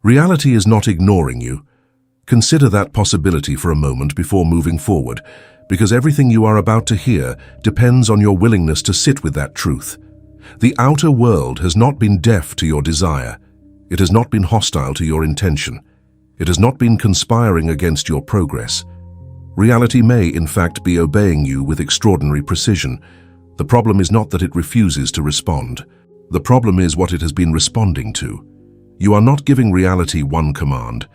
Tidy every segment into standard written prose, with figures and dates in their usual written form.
Reality is not ignoring you. Consider that possibility for a moment before moving forward, because everything you are about to hear depends on your willingness to sit with that truth. The outer world has not been deaf to your desire. It has not been hostile to your intention. It has not been conspiring against your progress. Reality may, in fact, be obeying you with extraordinary precision. The problem is not that it refuses to respond. The problem is what it has been responding to. You are not giving reality one command.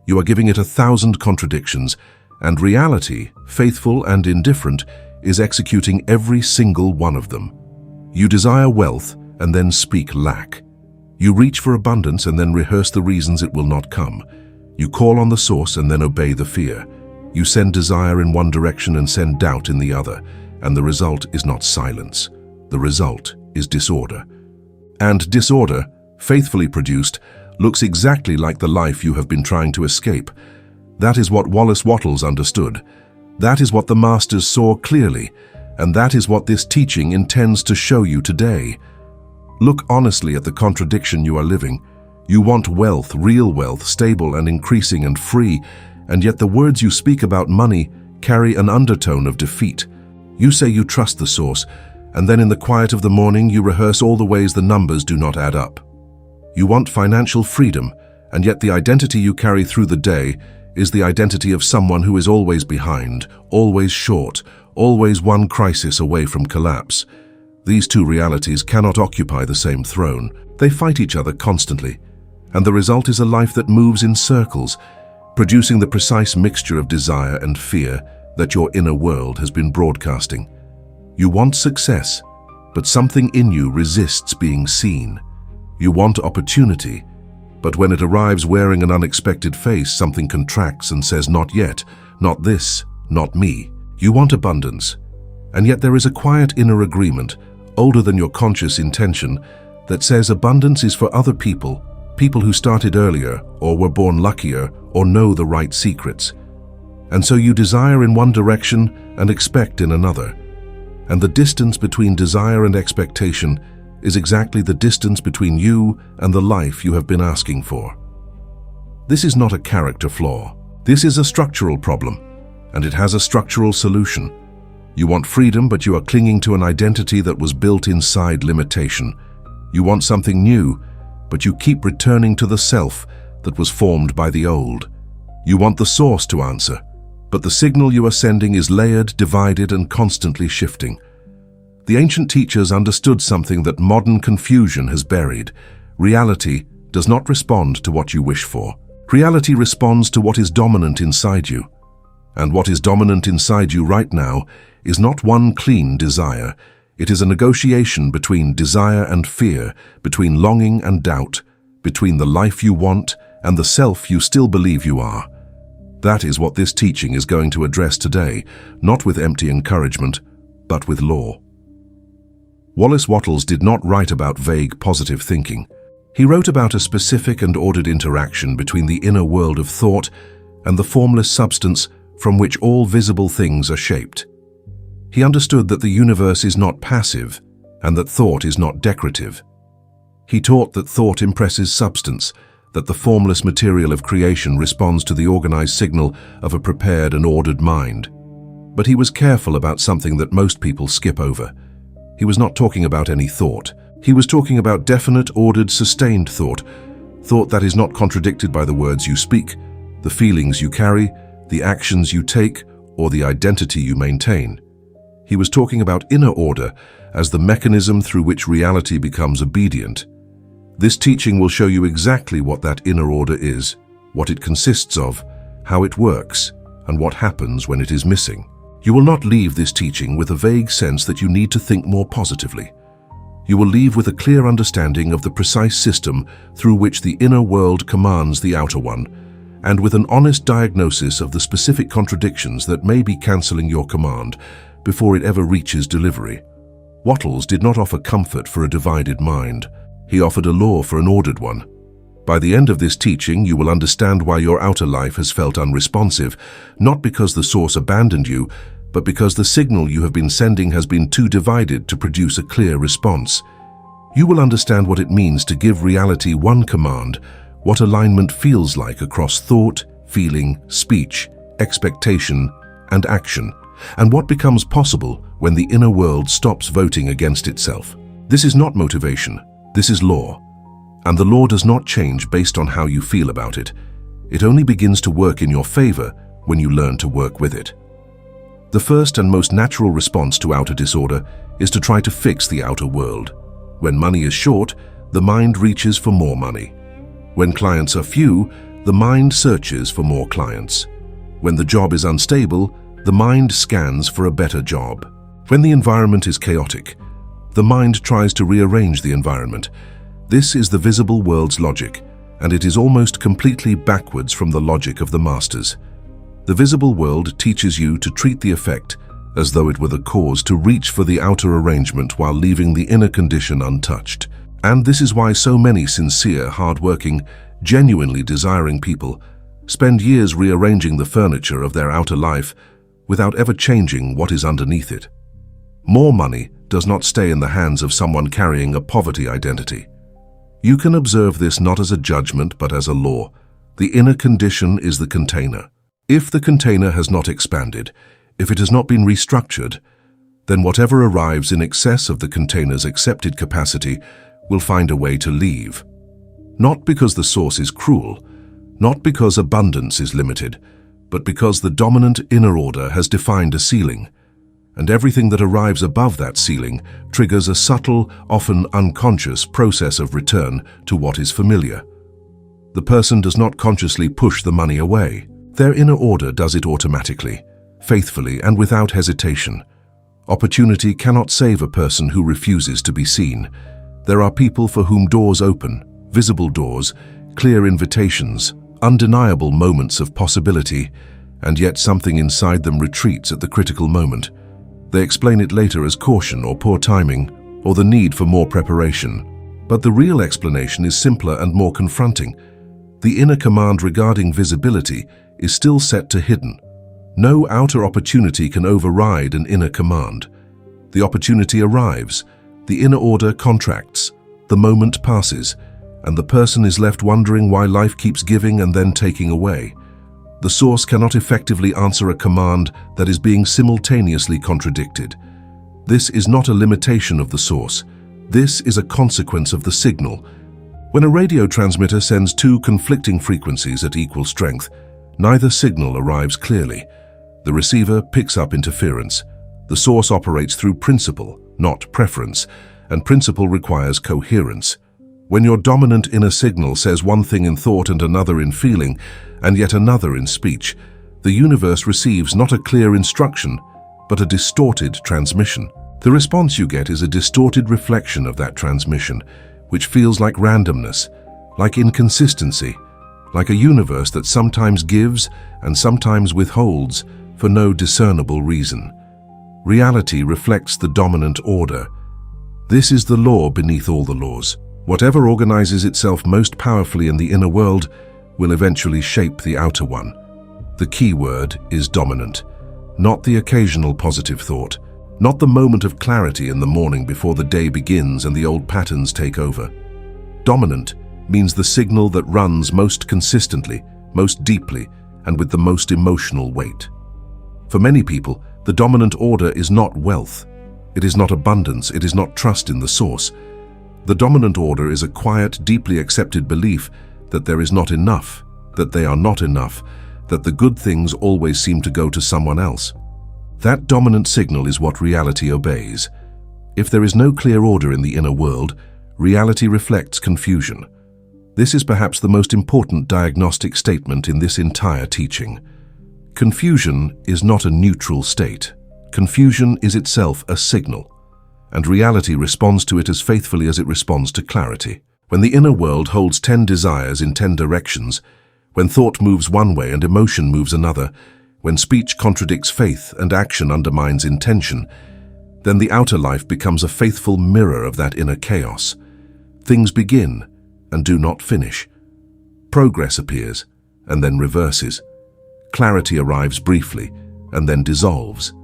You are giving it 1,000 contradictions, and reality, faithful and indifferent, is executing every single one of them. You desire wealth and then speak lack. You reach for abundance and then rehearse the reasons it will not come. You call on the source and then obey the fear. You send desire in one direction and send doubt in the other, and the result is not silence. The result is disorder. And disorder, faithfully produced, looks exactly like the life you have been trying to escape. That is what Wallace Wattles understood. That is what the masters saw clearly, and that is what this teaching intends to show you today. Look honestly at the contradiction you are living. You want wealth, real wealth, stable and increasing and free, and yet the words you speak about money carry an undertone of defeat. You say you trust the source, and then in the quiet of the morning you rehearse all the ways the numbers do not add up. You want financial freedom, and yet the identity you carry through the day is the identity of someone who is always behind, always short, always one crisis away from collapse. These two realities cannot occupy the same throne. They fight each other constantly, and the result is a life that moves in circles, producing the precise mixture of desire and fear that your inner world has been broadcasting. You want success, but something in you resists being seen. You want opportunity, but when it arrives wearing an unexpected face, something contracts and says, "Not yet, not this, not me." You want abundance, and yet there is a quiet inner agreement, older than your conscious intention, that says abundance is for other people, people who started earlier or were born luckier or know the right secrets. And so you desire in one direction and expect in another. And the distance between desire and expectation is exactly the distance between you and the life you have been asking for. This is not a character flaw. This is a structural problem, and it has a structural solution. You want freedom, but you are clinging to an identity that was built inside limitation. You want something new, but you keep returning to the self that was formed by the old. You want the source to answer, but the signal you are sending is layered, divided, and constantly shifting. The ancient teachers understood something that modern confusion has buried. Reality does not respond to what you wish for. Reality responds to what is dominant inside you. And what is dominant inside you right now is not one clean desire. It is a negotiation between desire and fear, between longing and doubt, between the life you want and the self you still believe you are. That is what this teaching is going to address today, not with empty encouragement, but with law. Wallace Wattles did not write about vague positive thinking. He wrote about a specific and ordered interaction between the inner world of thought and the formless substance from which all visible things are shaped. He understood that the universe is not passive and that thought is not decorative. He taught that thought impresses substance, that the formless material of creation responds to the organized signal of a prepared and ordered mind. But he was careful about something that most people skip over. He was not talking about any thought. He was talking about definite, ordered, sustained thought. Thought that is not contradicted by the words you speak, the feelings you carry, the actions you take, or the identity you maintain. He was talking about inner order as the mechanism through which reality becomes obedient. This teaching will show you exactly what that inner order is, what it consists of, how it works, and what happens when it is missing. You will not leave this teaching with a vague sense that you need to think more positively. You will leave with a clear understanding of the precise system through which the inner world commands the outer one, and with an honest diagnosis of the specific contradictions that may be cancelling your command before it ever reaches delivery. Wattles did not offer comfort for a divided mind. He offered a law for an ordered one. By the end of this teaching, you will understand why your outer life has felt unresponsive, not because the source abandoned you, but because the signal you have been sending has been too divided to produce a clear response. You will understand what it means to give reality one command what alignment feels like across thought, feeling, speech, expectation, and action, and what becomes possible when the inner world stops voting against itself. This is not motivation, this is law. And the law does not change based on how you feel about it. It only begins to work in your favor when you learn to work with it. The first and most natural response to outer disorder is to try to fix the outer world. When money is short, the mind reaches for more money. When clients are few, the mind searches for more clients. When the job is unstable, the mind scans for a better job. When the environment is chaotic, the mind tries to rearrange the environment. This is the visible world's logic, and it is almost completely backwards from the logic of the masters. The visible world teaches you to treat the effect as though it were the cause, to reach for the outer arrangement while leaving the inner condition untouched. And this is why so many sincere, hard-working, genuinely desiring people spend years rearranging the furniture of their outer life without ever changing what is underneath it. More money does not stay in the hands of someone carrying a poverty identity. You can observe this not as a judgment but as a law. The inner condition is the container. If the container has not expanded, if it has not been restructured, then whatever arrives in excess of the container's accepted capacity will find a way to leave. Not because the source is cruel, not because abundance is limited, but because the dominant inner order has defined a ceiling, and everything that arrives above that ceiling triggers a subtle, often unconscious process of return to what is familiar. The person does not consciously push the money away. Their inner order does it automatically, faithfully, and without hesitation. Opportunity cannot save a person who refuses to be seen. There are people for whom doors open, visible doors, clear invitations, undeniable moments of possibility, and yet something inside them retreats at the critical moment. They explain it later as caution or poor timing, or the need for more preparation. But the real explanation is simpler and more confronting. The inner command regarding visibility is still set to hidden. No outer opportunity can override an inner command. The opportunity arrives, the inner order contracts, the moment passes, and the person is left wondering why life keeps giving and then taking away. The source cannot effectively answer a command that is being simultaneously contradicted. This is not a limitation of the source. This is a consequence of the signal. When a radio transmitter sends two conflicting frequencies at equal strength, neither signal arrives clearly. The receiver picks up interference. The source operates through principle, not preference, and principle requires coherence. When your dominant inner signal says one thing in thought and another in feeling, and yet another in speech, the universe receives not a clear instruction, but a distorted transmission. The response you get is a distorted reflection of that transmission, which feels like randomness, like inconsistency, like a universe that sometimes gives and sometimes withholds for no discernible reason. Reality reflects the dominant order. This is the law beneath all the laws. Whatever organizes itself most powerfully in the inner world will eventually shape the outer one. The key word is dominant, not the occasional positive thought, not the moment of clarity in the morning before the day begins and the old patterns take over. Dominant means the signal that runs most consistently, most deeply, and with the most emotional weight. For many people, the dominant order is not wealth. It is not abundance. It is not trust in the source. The dominant order is a quiet, deeply accepted belief that there is not enough, that they are not enough, that the good things always seem to go to someone else. That dominant signal is what reality obeys. If there is no clear order in the inner world, reality reflects confusion. This is perhaps the most important diagnostic statement in this entire teaching. Confusion is not a neutral state. Confusion is itself a signal, and reality responds to it as faithfully as it responds to clarity. When the inner world holds 10 desires in 10 directions, when thought moves one way and emotion moves another, when speech contradicts faith and action undermines intention, then the outer life becomes a faithful mirror of that inner chaos. Things begin and do not finish. Progress appears and then reverses. Clarity arrives briefly and then dissolves.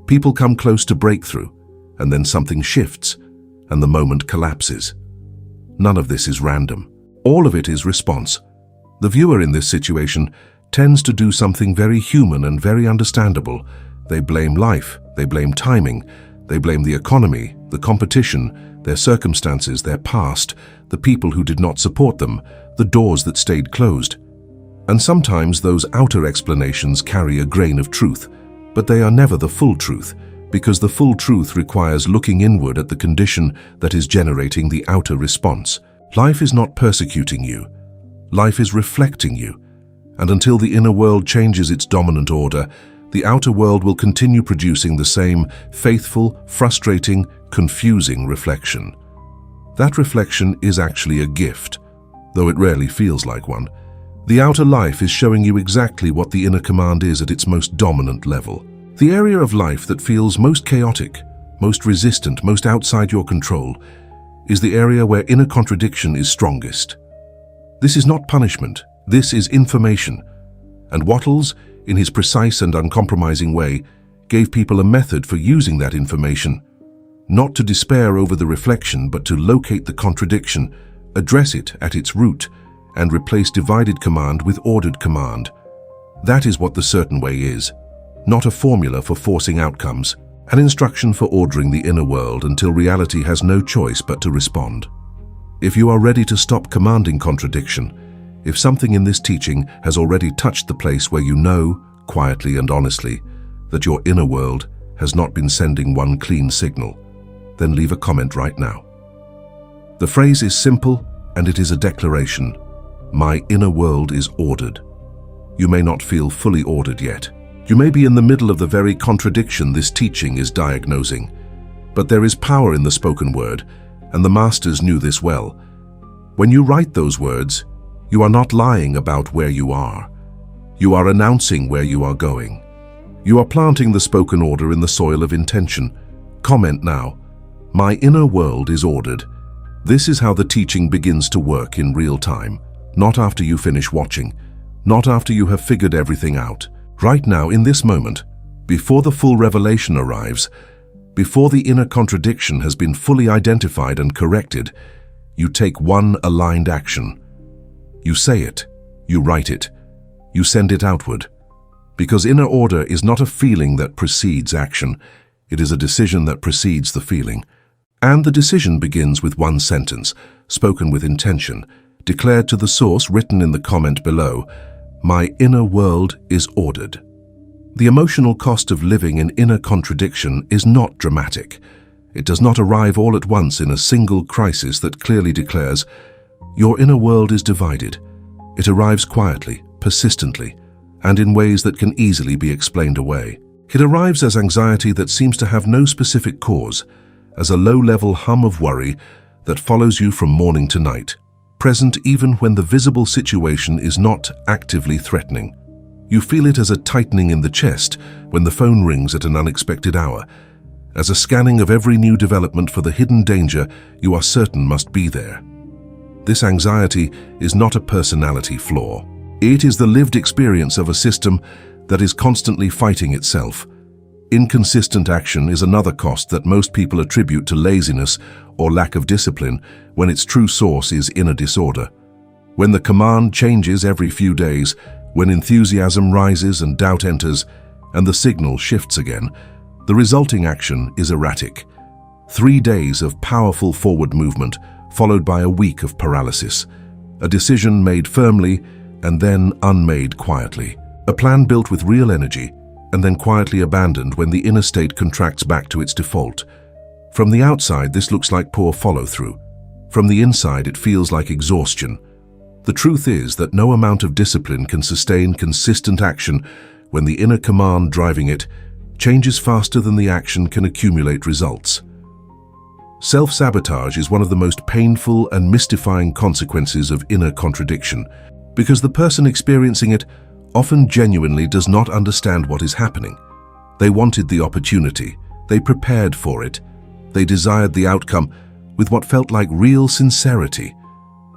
People come close to breakthrough, and then something shifts and the moment collapses. None of this is random. All of it is response. The viewer in this situation tends to do something very human and very understandable. They blame life, they blame timing, they blame the economy, the competition, their circumstances, their past, the people who did not support them, the doors that stayed closed. And sometimes those outer explanations carry a grain of truth, but they are never the full truth, because the full truth requires looking inward at the condition that is generating the outer response. Life is not persecuting you. Life is reflecting you. And until the inner world changes its dominant order, the outer world will continue producing the same faithful, frustrating, confusing reflection. That reflection is actually a gift, though it rarely feels like one. The outer life is showing you exactly what the inner command is at its most dominant level. The area of life that feels most chaotic, most resistant, most outside your control, is the area where inner contradiction is strongest. This is not punishment, this is information. And Wattles, in his precise and uncompromising way, gave people a method for using that information, not to despair over the reflection, but to locate the contradiction, address it at its root, and replace divided command with ordered command. That is what the certain way is, not a formula for forcing outcomes, an instruction for ordering the inner world until reality has no choice but to respond. If you are ready to stop commanding contradiction, if something in this teaching has already touched the place where you know, quietly and honestly, that your inner world has not been sending one clean signal, then leave a comment right now. The phrase is simple and it is a declaration. My inner world is ordered. You may not feel fully ordered yet. You may be in the middle of the very contradiction this teaching is diagnosing. But there is power in the spoken word, and the masters knew this well. When you write those words, you are not lying about where you are. You are announcing where you are going. You are planting the spoken order in the soil of intention. Comment now. My inner world is ordered. This is how the teaching begins to work in real time. Not after you finish watching. Not after you have figured everything out. Right now, in this moment, before the full revelation arrives, before the inner contradiction has been fully identified and corrected, you take one aligned action. You say it, you write it, you send it outward. Because inner order is not a feeling that precedes action, it is a decision that precedes the feeling. And the decision begins with one sentence, spoken with intention, declared to the source, written in the comment below. My inner world is ordered. The emotional cost of living in inner contradiction is not dramatic. It does not arrive all at once in a single crisis that clearly declares, your inner world is divided. It arrives quietly, persistently, and in ways that can easily be explained away. It arrives as anxiety that seems to have no specific cause, as a low-level hum of worry that follows you from morning to night, present even when the visible situation is not actively threatening. You feel it as a tightening in the chest when the phone rings at an unexpected hour, as a scanning of every new development for the hidden danger you are certain must be there. This anxiety is not a personality flaw. It is the lived experience of a system that is constantly fighting itself. Inconsistent action is another cost that most people attribute to laziness or lack of discipline when its true source is inner disorder. When the command changes every few days, when enthusiasm rises and doubt enters, and the signal shifts again, the resulting action is erratic. 3 days of powerful forward movement, followed by a week of paralysis. A decision made firmly and then unmade quietly. A plan built with real energy and then quietly abandoned when the inner state contracts back to its default. From the outside, this looks like poor follow-through. From the inside, it feels like exhaustion. The truth is that no amount of discipline can sustain consistent action when the inner command driving it changes faster than the action can accumulate results. Self-sabotage is one of the most painful and mystifying consequences of inner contradiction, because the person experiencing it often genuinely does not understand what is happening. They wanted the opportunity, they prepared for it, they desired the outcome with what felt like real sincerity.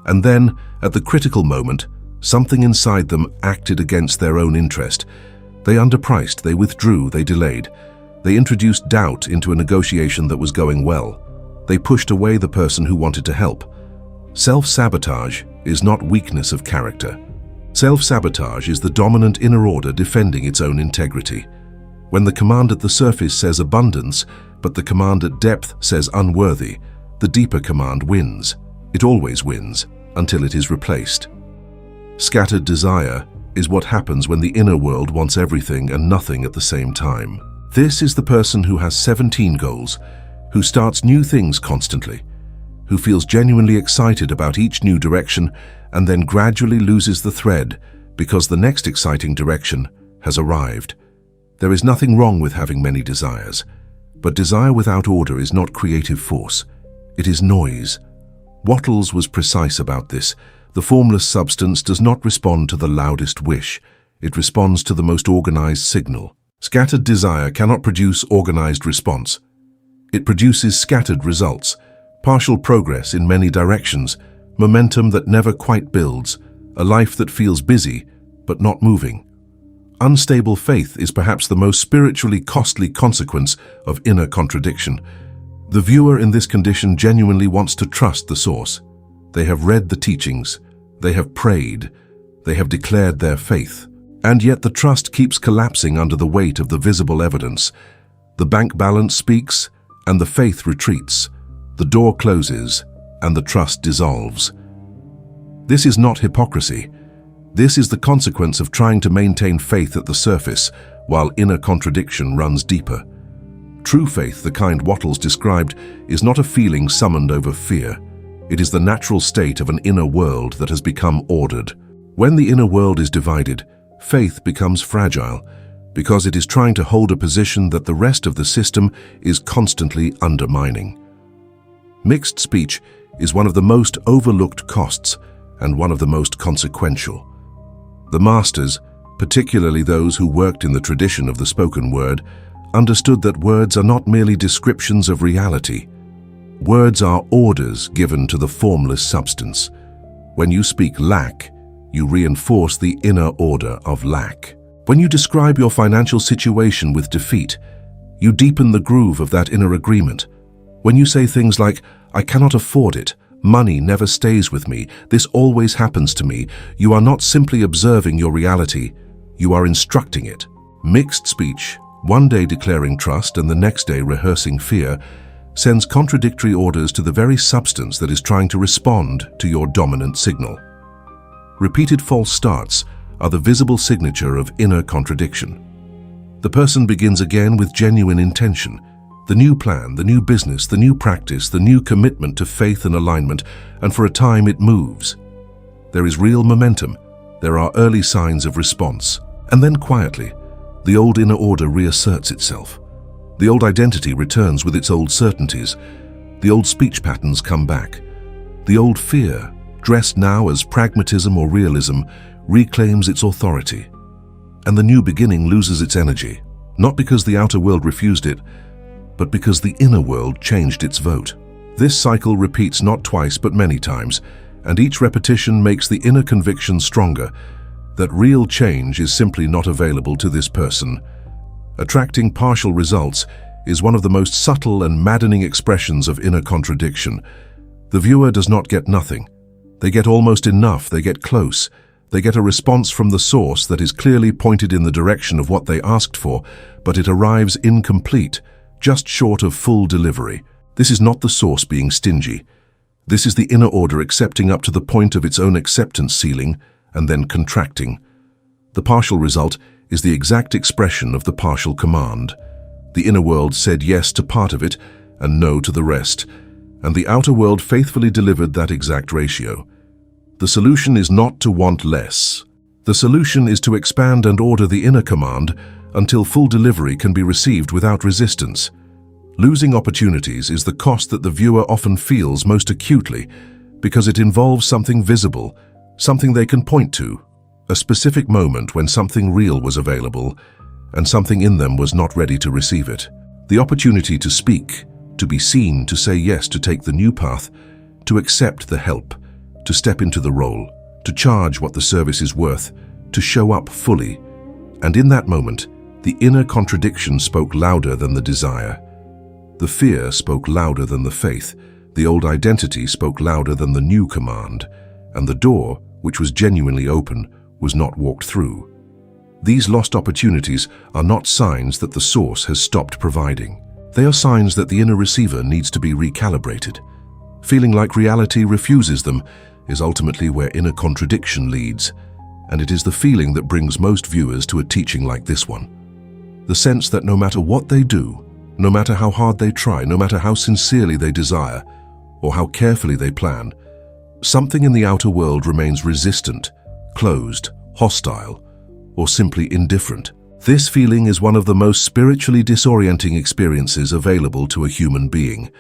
And then, at the critical moment, something inside them acted against their own interest. They underpriced, they withdrew, they delayed. They introduced doubt into a negotiation that was going well. They pushed away the person who wanted to help. Self-sabotage is not weakness of character. Self-sabotage is the dominant inner order defending its own integrity. When the command at the surface says abundance, but the command at depth says unworthy, the deeper command wins. It always wins, until it is replaced. Scattered desire is what happens when the inner world wants everything and nothing at the same time. This is the person who has 17 goals, who starts new things constantly, who feels genuinely excited about each new direction and then gradually loses the thread because the next exciting direction has arrived. There is nothing wrong with having many desires, but desire without order is not creative force. It is noise. Wattles was precise about this. The formless substance does not respond to the loudest wish. It responds to the most organized signal. Scattered desire cannot produce organized response. It produces scattered results, partial progress in many directions, momentum that never quite builds, a life that feels busy but not moving. Unstable faith is perhaps the most spiritually costly consequence of inner contradiction. The viewer in this condition genuinely wants to trust the source. They have read the teachings, they have prayed, they have declared their faith, and yet the trust keeps collapsing under the weight of the visible evidence. The bank balance speaks, and the faith retreats. The door closes, and the trust dissolves. This is not hypocrisy. This is the consequence of trying to maintain faith at the surface, while inner contradiction runs deeper. True faith, the kind Wattles described, is not a feeling summoned over fear. It is the natural state of an inner world that has become ordered. When the inner world is divided, faith becomes fragile, because it is trying to hold a position that the rest of the system is constantly undermining. Mixed speech is one of the most overlooked costs and one of the most consequential. The masters, particularly those who worked in the tradition of the spoken word, understood that words are not merely descriptions of reality. Words are orders given to the formless substance. When you speak lack, you reinforce the inner order of lack. When you describe your financial situation with defeat, you deepen the groove of that inner agreement. When you say things like, "I cannot afford it, money never stays with me, this always happens to me," you are not simply observing your reality, you are instructing it. Mixed speech, one day declaring trust and the next day rehearsing fear, sends contradictory orders to the very substance that is trying to respond to your dominant signal. Repeated false starts are the visible signature of inner contradiction. The person begins again with genuine intention. The new plan, the new business, the new practice, the new commitment to faith and alignment, and for a time it moves. There is real momentum. There are early signs of response. And then quietly, the old inner order reasserts itself. The old identity returns with its old certainties. The old speech patterns come back. The old fear, dressed now as pragmatism or realism, reclaims its authority. And the new beginning loses its energy, not because the outer world refused it, but because the inner world changed its vote. This cycle repeats not twice but many times, and each repetition makes the inner conviction stronger that real change is simply not available to this person. Attracting partial results is one of the most subtle and maddening expressions of inner contradiction. The viewer does not get nothing. They get almost enough, they get close. They get a response from the source that is clearly pointed in the direction of what they asked for, but it arrives incomplete, just short of full delivery. This is not the source being stingy. This is the inner order accepting up to the point of its own acceptance ceiling and then contracting. The partial result is the exact expression of the partial command. The inner world said yes to part of it and no to the rest, and the outer world faithfully delivered that exact ratio. The solution is not to want less. The solution is to expand and order the inner command until full delivery can be received without resistance. Losing opportunities is the cost that the viewer often feels most acutely because it involves something visible, something they can point to, a specific moment when something real was available and something in them was not ready to receive it. The opportunity to speak, to be seen, to say yes, to take the new path, to accept the help, to step into the role, to charge what the service is worth, to show up fully. And in that moment, the inner contradiction spoke louder than the desire. The fear spoke louder than the faith. The old identity spoke louder than the new command. and the door, which was genuinely open, was not walked through. These lost opportunities are not signs that the source has stopped providing. They are signs that the inner receiver needs to be recalibrated. Feeling like reality refuses them is ultimately where inner contradiction leads, and it is the feeling that brings most viewers to a teaching like this one. The sense that no matter what they do, no matter how hard they try, no matter how sincerely they desire, or how carefully they plan, something in the outer world remains resistant, closed, hostile, or simply indifferent. This feeling is one of the most spiritually disorienting experiences available to a human being,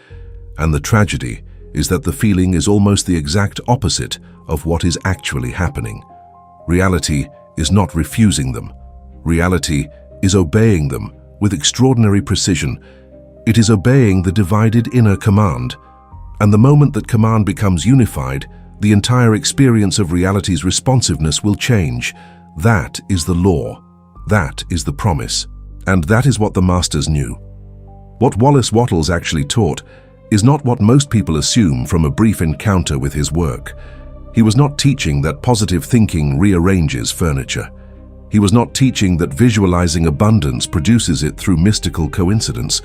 and the tragedy is that the feeling is almost the exact opposite of what is actually happening. Reality is not refusing them. Reality is obeying them with extraordinary precision. It is obeying the divided inner command, and the moment that command becomes unified, the entire experience of reality's responsiveness will change. That is the law. That is the promise. And that is what the masters knew. What Wallace Wattles actually taught is not what most people assume from a brief encounter with his work. He was not teaching that positive thinking rearranges furniture. He was not teaching that visualizing abundance produces it through mystical coincidence.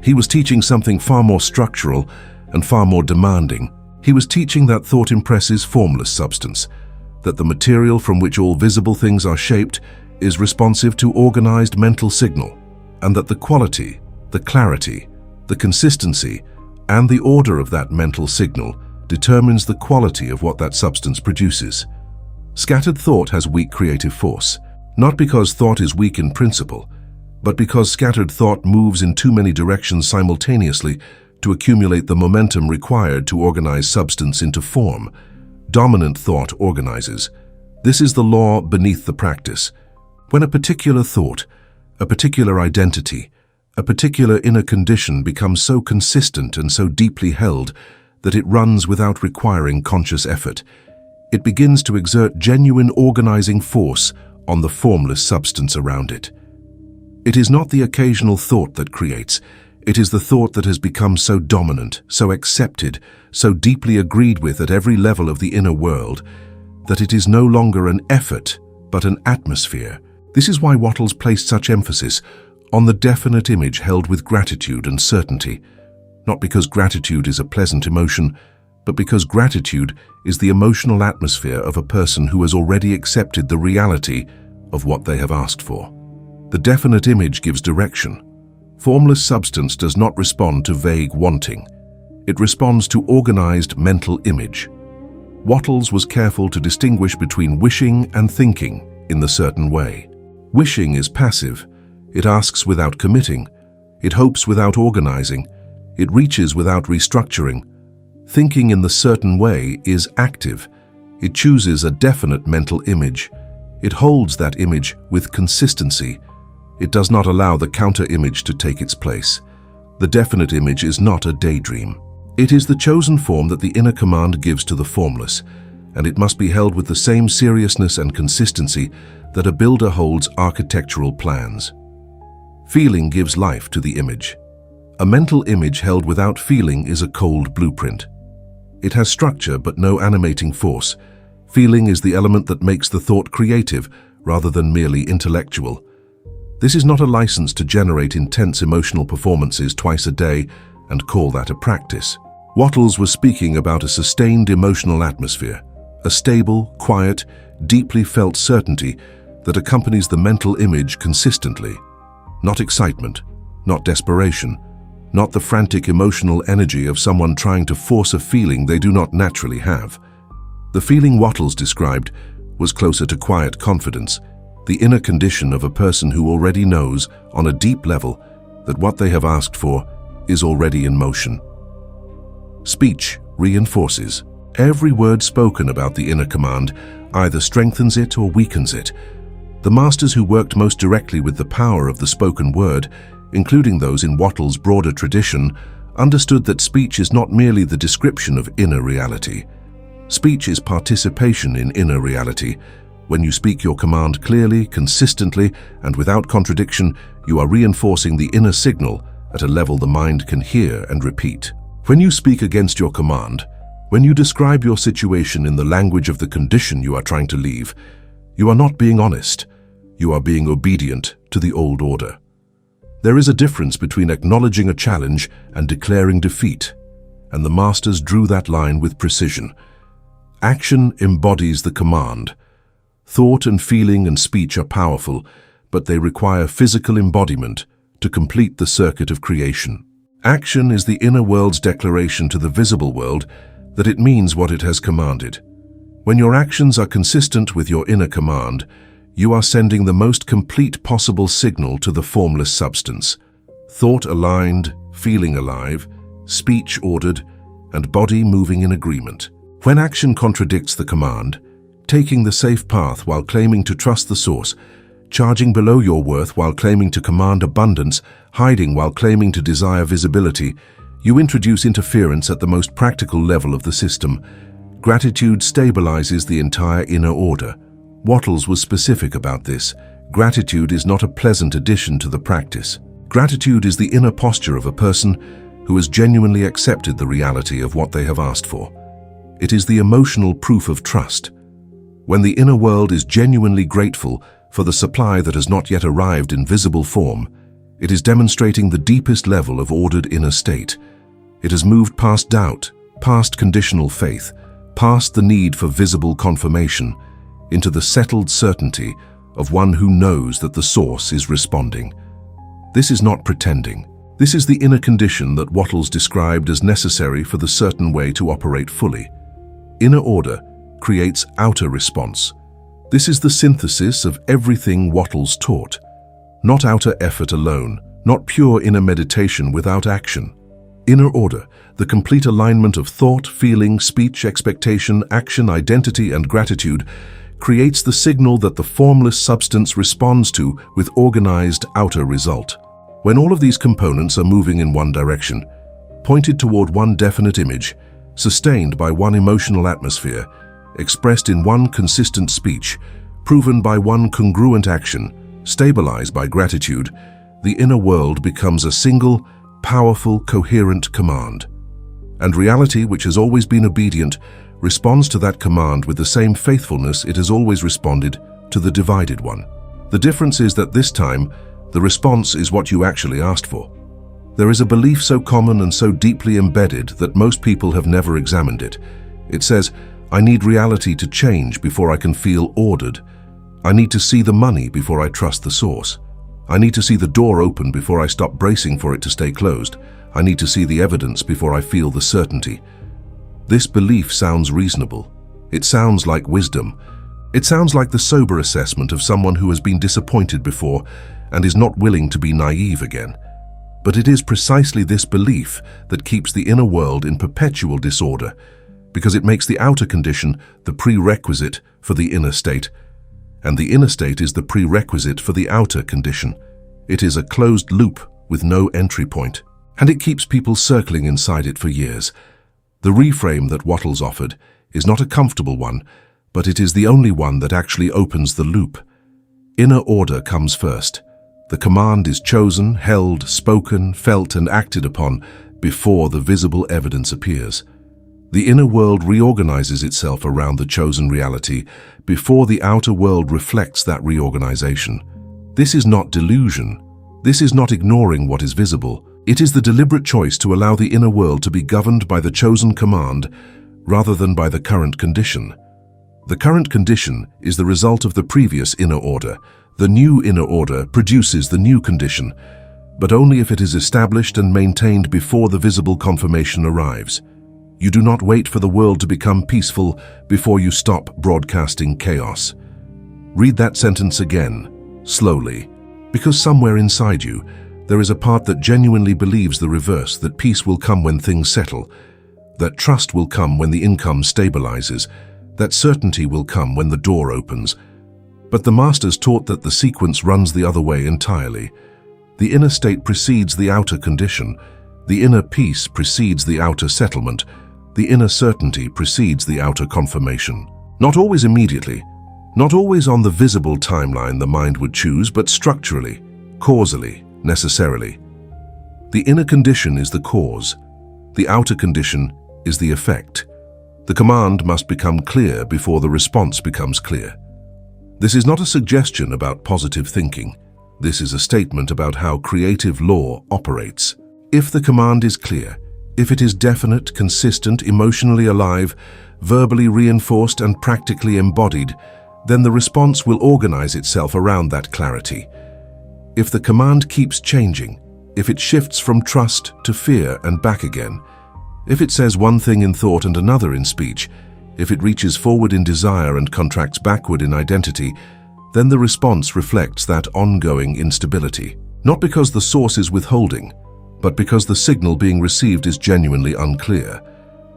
He was teaching something far more structural and far more demanding. He was teaching that thought impresses formless substance, that the material from which all visible things are shaped is responsive to organized mental signal, and that the quality, the clarity, the consistency, and the order of that mental signal determines the quality of what that substance produces. Scattered thought has weak creative force, not because thought is weak in principle, but because scattered thought moves in too many directions simultaneously to accumulate the momentum required to organize substance into form. Dominant thought organizes. This is the law beneath the practice. When a particular thought, a particular identity, a particular inner condition becomes so consistent and so deeply held that it runs without requiring conscious effort, it begins to exert genuine organizing force on the formless substance around it. It is not the occasional thought that creates. It is the thought that has become so dominant, so accepted, so deeply agreed with at every level of the inner world, that it is no longer an effort, but an atmosphere. This is why Wattles placed such emphasis on the definite image held with gratitude and certainty, not because gratitude is a pleasant emotion, but because gratitude is the emotional atmosphere of a person who has already accepted the reality of what they have asked for. The definite image gives direction. Formless substance does not respond to vague wanting. It responds to organized mental image. Wattles was careful to distinguish between wishing and thinking in the certain way. Wishing is passive. It asks without committing. It hopes without organizing. It reaches without restructuring. Thinking in the certain way is active. It chooses a definite mental image. It holds that image with consistency. It does not allow the counter-image to take its place. The definite image is not a daydream. It is the chosen form that the inner command gives to the formless, and it must be held with the same seriousness and consistency that a builder holds architectural plans. Feeling gives life to the image. A mental image held without feeling is a cold blueprint. It has structure but no animating force. Feeling is the element that makes the thought creative rather than merely intellectual. This is not a license to generate intense emotional performances twice a day and call that a practice. Wattles was speaking about a sustained emotional atmosphere, a stable, quiet, deeply felt certainty that accompanies the mental image consistently. Not excitement, not desperation, not the frantic emotional energy of someone trying to force a feeling they do not naturally have. The feeling Wattles described was closer to quiet confidence, the inner condition of a person who already knows on a deep level that what they have asked for is already in motion. Speech reinforces. Every word spoken about the inner command either strengthens it or weakens it. The masters who worked most directly with the power of the spoken word, including those in Wattles' broader tradition, understood that speech is not merely the description of inner reality. Speech is participation in inner reality. When you speak your command clearly, consistently, and without contradiction, you are reinforcing the inner signal at a level the mind can hear and repeat. When you speak against your command, When you describe your situation in the language of the condition you are trying to leave, you are not being honest. You are being obedient to the old order. There is a difference between acknowledging a challenge and declaring defeat, and the masters drew that line with precision. Action embodies the command. Thought and feeling and speech are powerful, but they require physical embodiment to complete the circuit of creation. Action is the inner world's declaration to the visible world that it means what it has commanded. When your actions are consistent with your inner command, you are sending the most complete possible signal to the formless substance. Thought aligned, feeling alive, speech ordered, and body moving in agreement. When action contradicts the command, taking the safe path while claiming to trust the source, charging below your worth while claiming to command abundance, hiding while claiming to desire visibility, you introduce interference at the most practical level of the system. Gratitude stabilizes the entire inner order. Wattles was specific about this. Gratitude is not a pleasant addition to the practice. Gratitude is the inner posture of a person who has genuinely accepted the reality of what they have asked for. It is the emotional proof of trust. When the inner world is genuinely grateful for the supply that has not yet arrived in visible form, it is demonstrating the deepest level of ordered inner state. It has moved past doubt, past conditional faith, past the need for visible confirmation, into the settled certainty of one who knows that the source is responding. This is not pretending. This is the inner condition that Wattles described as necessary for the certain way to operate fully. Inner order creates outer response. This is the synthesis of everything Wattles taught. Not outer effort alone, not pure inner meditation without action. Inner order, the complete alignment of thought, feeling, speech, expectation, action, identity, and gratitude, creates the signal that the formless substance responds to with organized outer result. When all of these components are moving in one direction, pointed toward one definite image, sustained by one emotional atmosphere, expressed in one consistent speech, proven by one congruent action, stabilized by gratitude, the inner world becomes a single, powerful, coherent command. And reality, which has always been obedient, responds to that command with the same faithfulness it has always responded to the divided one. The difference is that this time, the response is what you actually asked for. There is a belief so common and so deeply embedded that most people have never examined it. It says, I need reality to change before I can feel ordered. I need to see the money before I trust the source. I need to see the door open before I stop bracing for it to stay closed. I need to see the evidence before I feel the certainty. This belief sounds reasonable. It sounds like wisdom. It sounds like the sober assessment of someone who has been disappointed before and is not willing to be naive again. But it is precisely this belief that keeps the inner world in perpetual disorder, because it makes the outer condition the prerequisite for the inner state, and the inner state is the prerequisite for the outer condition. It is a closed loop with no entry point, and it keeps people circling inside it for years. The reframe that Wattles offered is not a comfortable one, but it is the only one that actually opens the loop. Inner order comes first. The command is chosen, held, spoken, felt, and acted upon before the visible evidence appears. The inner world reorganizes itself around the chosen reality before the outer world reflects that reorganization. This is not delusion. This is not ignoring what is visible. It is the deliberate choice to allow the inner world to be governed by the chosen command rather than by the current condition. The current condition is the result of the previous inner order. The new inner order produces the new condition, but only if it is established and maintained before the visible confirmation arrives. You do not wait for the world to become peaceful before you stop broadcasting chaos. Read that sentence again, slowly, because somewhere inside you, there is a part that genuinely believes the reverse, that peace will come when things settle, that trust will come when the income stabilizes, that certainty will come when the door opens. But the masters taught that the sequence runs the other way entirely. The inner state precedes the outer condition. The inner peace precedes the outer settlement. The inner certainty precedes the outer confirmation. Not always immediately, not always on the visible timeline the mind would choose, but structurally, causally, necessarily. The inner condition is the cause. The outer condition is the effect. The command must become clear before the response becomes clear. This is not a suggestion about positive thinking. This is a statement about how creative law operates. If the command is clear, if it is definite, consistent, emotionally alive, verbally reinforced and practically embodied, then the response will organize itself around that clarity. If the command keeps changing, if it shifts from trust to fear and back again, if it says one thing in thought and another in speech, if it reaches forward in desire and contracts backward in identity, then the response reflects that ongoing instability. Not because the source is withholding, but because the signal being received is genuinely unclear.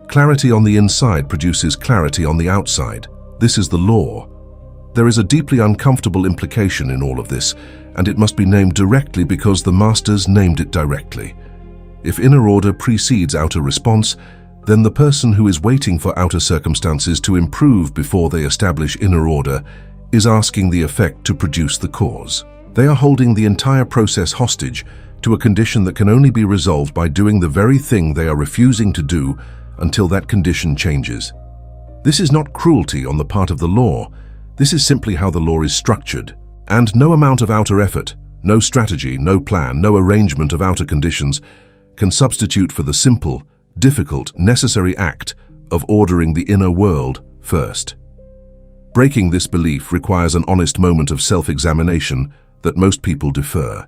Clarity on the inside produces clarity on the outside. This is the law. There is a deeply uncomfortable implication in all of this, and it must be named directly because the masters named it directly. If inner order precedes outer response, then the person who is waiting for outer circumstances to improve before they establish inner order is asking the effect to produce the cause. They are holding the entire process hostage to a condition that can only be resolved by doing the very thing they are refusing to do until that condition changes. This is not cruelty on the part of the law. This is simply how the law is structured. And no amount of outer effort, no strategy, no plan, no arrangement of outer conditions can substitute for the simple, difficult, necessary act of ordering the inner world first. Breaking this belief requires an honest moment of self-examination that most people defer,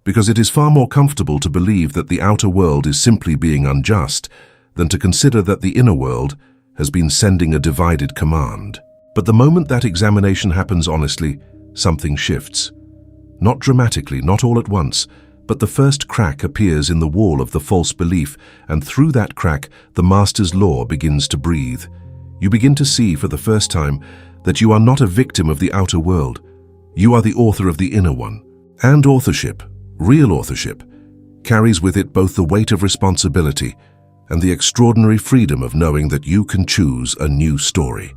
because it is far more comfortable to believe that the outer world is simply being unjust than to consider that the inner world has been sending a divided command. But the moment that examination happens honestly, something shifts. Not dramatically, not all at once, but the first crack appears in the wall of the false belief, and through that crack, the master's law begins to breathe. You begin to see for the first time that you are not a victim of the outer world. You are the author of the inner one. And authorship, real authorship, carries with it both the weight of responsibility and the extraordinary freedom of knowing that you can choose a new story.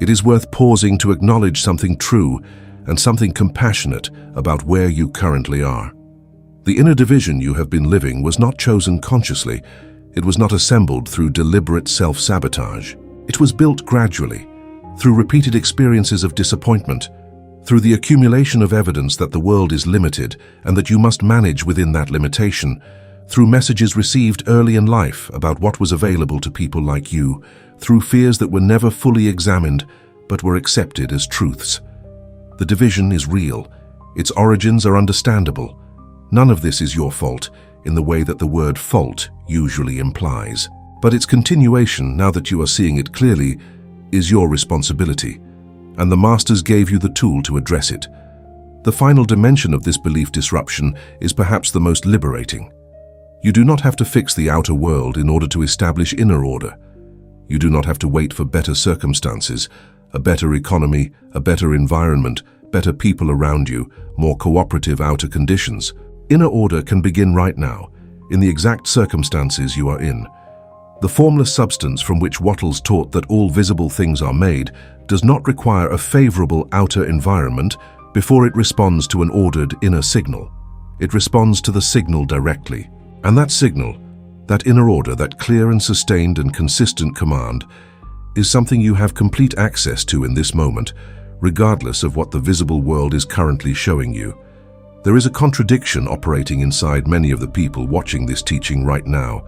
It is worth pausing to acknowledge something true and something compassionate about where you currently are. The inner division you have been living was not chosen consciously. It was not assembled through deliberate self-sabotage. It was built gradually, through repeated experiences of disappointment, through the accumulation of evidence that the world is limited and that you must manage within that limitation, through messages received early in life about what was available to people like you, through fears that were never fully examined but were accepted as truths. The division is real. Its origins are understandable. None of this is your fault in the way that the word fault usually implies. But its continuation, now that you are seeing it clearly, is your responsibility, and the masters gave you the tool to address it. The final dimension of this belief disruption is perhaps the most liberating. You do not have to fix the outer world in order to establish inner order. You do not have to wait for better circumstances, a better economy, a better environment, better people around you, more cooperative outer conditions. Inner order can begin right now, in the exact circumstances you are in. The formless substance from which Wattles taught that all visible things are made does not require a favorable outer environment before it responds to an ordered inner signal. It responds to the signal directly. And that signal, that inner order, that clear and sustained and consistent command, is something you have complete access to in this moment, regardless of what the visible world is currently showing you. There is a contradiction operating inside many of the people watching this teaching right now,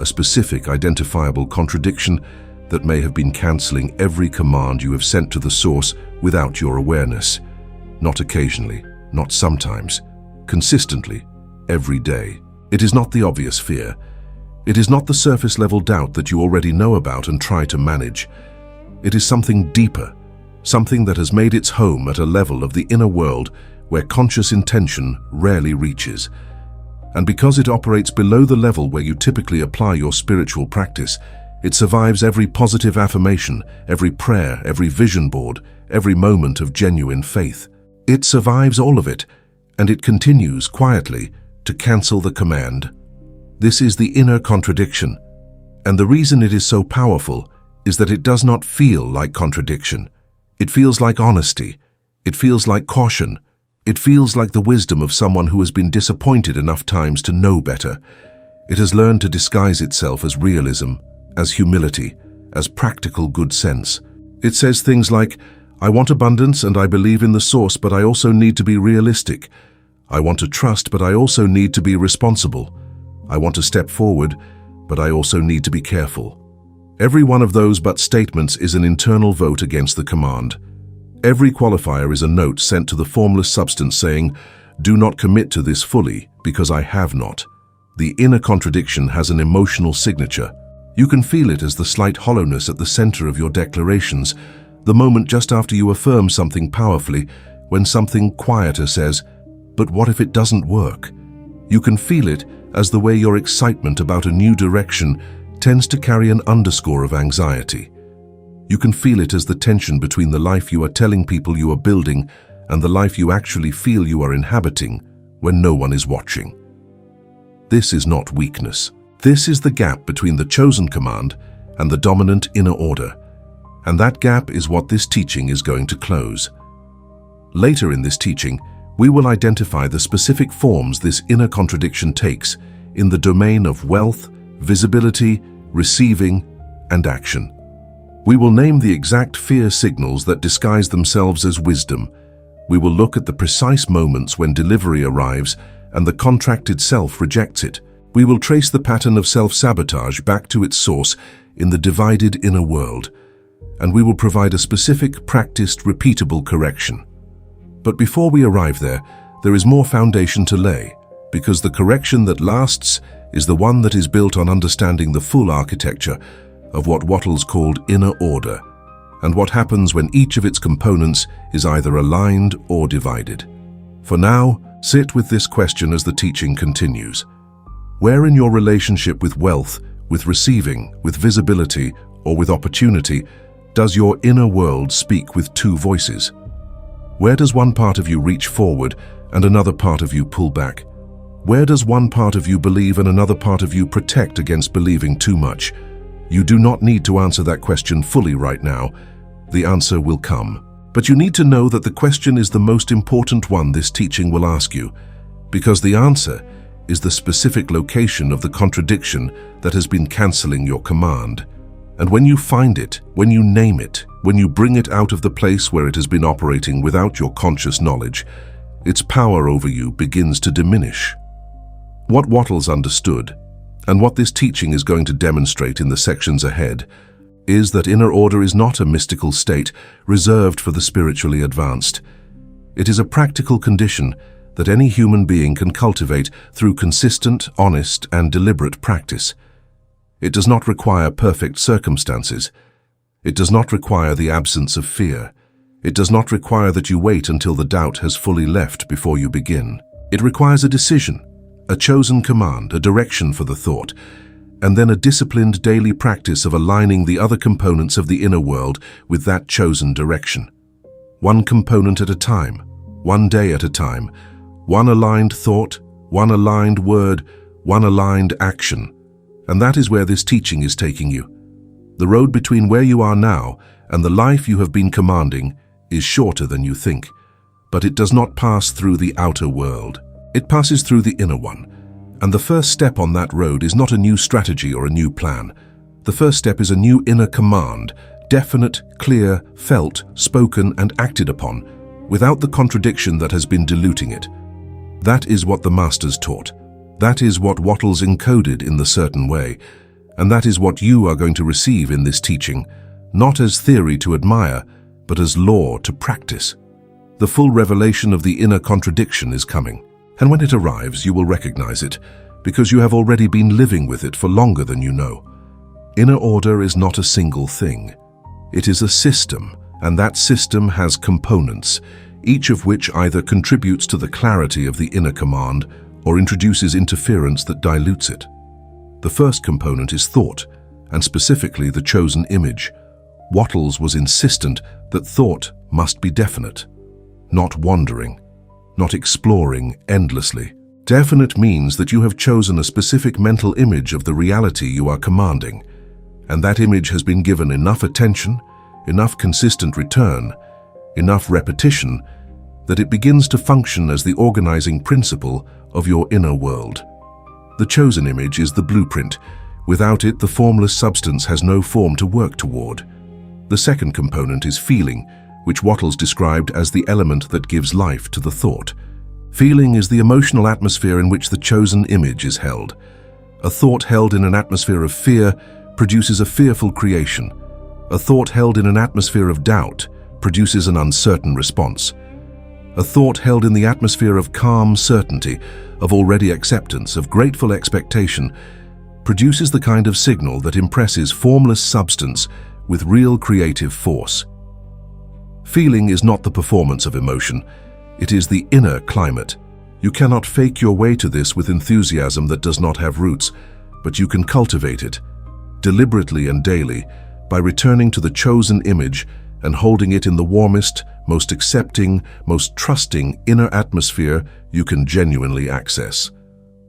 a specific identifiable contradiction that may have been canceling every command you have sent to the source without your awareness. Not occasionally, not sometimes, consistently, every day. It is not the obvious fear. It is not the surface-level doubt that you already know about and try to manage. It is something deeper, something that has made its home at a level of the inner world where conscious intention rarely reaches. And because it operates below the level where you typically apply your spiritual practice, it survives every positive affirmation, every prayer, every vision board, every moment of genuine faith. It survives all of it, and it continues quietly to cancel the command. This is the inner contradiction, and the reason it is so powerful is that it does not feel like contradiction. It feels like honesty. It feels like caution. It feels like the wisdom of someone who has been disappointed enough times to know better. It has learned to disguise itself as realism, as humility, as practical good sense. It says things like, I want abundance and I believe in the source, but I also need to be realistic. I want to trust, but I also need to be responsible. I want to step forward, but I also need to be careful. Every one of those but statements is an internal vote against the command. Every qualifier is a note sent to the formless substance saying, do not commit to this fully, because I have not. The inner contradiction has an emotional signature. You can feel it as the slight hollowness at the center of your declarations, the moment just after you affirm something powerfully, when something quieter says, but what if it doesn't work? You can feel it as the way your excitement about a new direction tends to carry an underscore of anxiety. You can feel it as the tension between the life you are telling people you are building and the life you actually feel you are inhabiting when no one is watching. This is not weakness. This is the gap between the chosen command and the dominant inner order, and that gap is what this teaching is going to close. Later in this teaching, we will identify the specific forms this inner contradiction takes in the domain of wealth, visibility, receiving, and action. We will name the exact fear signals that disguise themselves as wisdom. We will look at the precise moments when delivery arrives and the contracted self rejects it. We will trace the pattern of self-sabotage back to its source in the divided inner world, and we will provide a specific, practiced, repeatable correction. But before we arrive there is more foundation to lay, because the correction that lasts is the one that is built on understanding the full architecture of what Wattles called inner order, and what happens when each of its components is either aligned or divided. For now, sit with this question as the teaching continues. Where in your relationship with wealth, with receiving, with visibility, or with opportunity, does your inner world speak with two voices? Where does one part of you reach forward and another part of you pull back? Where does one part of you believe and another part of you protect against believing too much? You do not need to answer that question fully right now. The answer will come. But you need to know that the question is the most important one this teaching will ask you, because the answer is the specific location of the contradiction that has been canceling your command. And when you find it, when you name it, when you bring it out of the place where it has been operating without your conscious knowledge, its power over you begins to diminish. What Wattles understood, and what this teaching is going to demonstrate in the sections ahead, is that inner order is not a mystical state reserved for the spiritually advanced. It is a practical condition that any human being can cultivate through consistent, honest, and deliberate practice. It does not require perfect circumstances. It does not require the absence of fear. It does not require that you wait until the doubt has fully left before you begin. It requires a decision, a chosen command, a direction for the thought, and then a disciplined daily practice of aligning the other components of the inner world with that chosen direction. One component at a time, one day at a time, one aligned thought, one aligned word, one aligned action. And that is where this teaching is taking you. The road between where you are now and the life you have been commanding is shorter than you think, but it does not pass through the outer world. It passes through the inner one. And the first step on that road is not a new strategy or a new plan. The first step is a new inner command, definite, clear, felt, spoken, and acted upon, without the contradiction that has been diluting it. That is what the masters taught. That is what Wattles encoded in the certain way, and that is what you are going to receive in this teaching, not as theory to admire, but as law to practice. The full revelation of the inner contradiction is coming, and when it arrives, you will recognize it, because you have already been living with it for longer than you know. Inner order is not a single thing. It is a system, and that system has components, each of which either contributes to the clarity of the inner command or introduces interference that dilutes it. The first component is thought, and specifically the chosen image. Wattles was insistent that thought must be definite, not wandering, not exploring endlessly. Definite means that you have chosen a specific mental image of the reality you are commanding, and that image has been given enough attention, enough consistent return, enough repetition, that it begins to function as the organizing principle of your inner world. The chosen image is the blueprint, Without it, the formless substance has no form to work toward. The second component is feeling, which Wattles described as the element that gives life to the thought. Feeling is the emotional atmosphere in which the chosen image is held. A thought held in an atmosphere of fear produces a fearful creation. A thought held in an atmosphere of doubt produces an uncertain response. A thought held in the atmosphere of calm certainty, of already acceptance, of grateful expectation, produces the kind of signal that impresses formless substance with real creative force. Feeling is not the performance of emotion, it is the inner climate. You cannot fake your way to this with enthusiasm that does not have roots, but you can cultivate it, deliberately and daily, by returning to the chosen image and holding it in the warmest, most accepting, most trusting inner atmosphere you can genuinely access.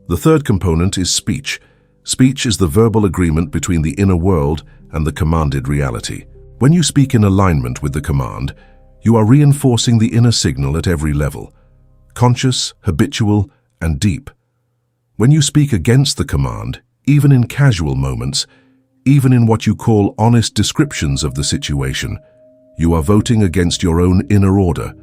The third component is speech. Speech is the verbal agreement between the inner world and the commanded reality. When you speak in alignment with the command, you are reinforcing the inner signal at every level, conscious, habitual, and deep. When you speak against the command, even in casual moments, even in what you call honest descriptions of the situation, you are voting against your own inner order.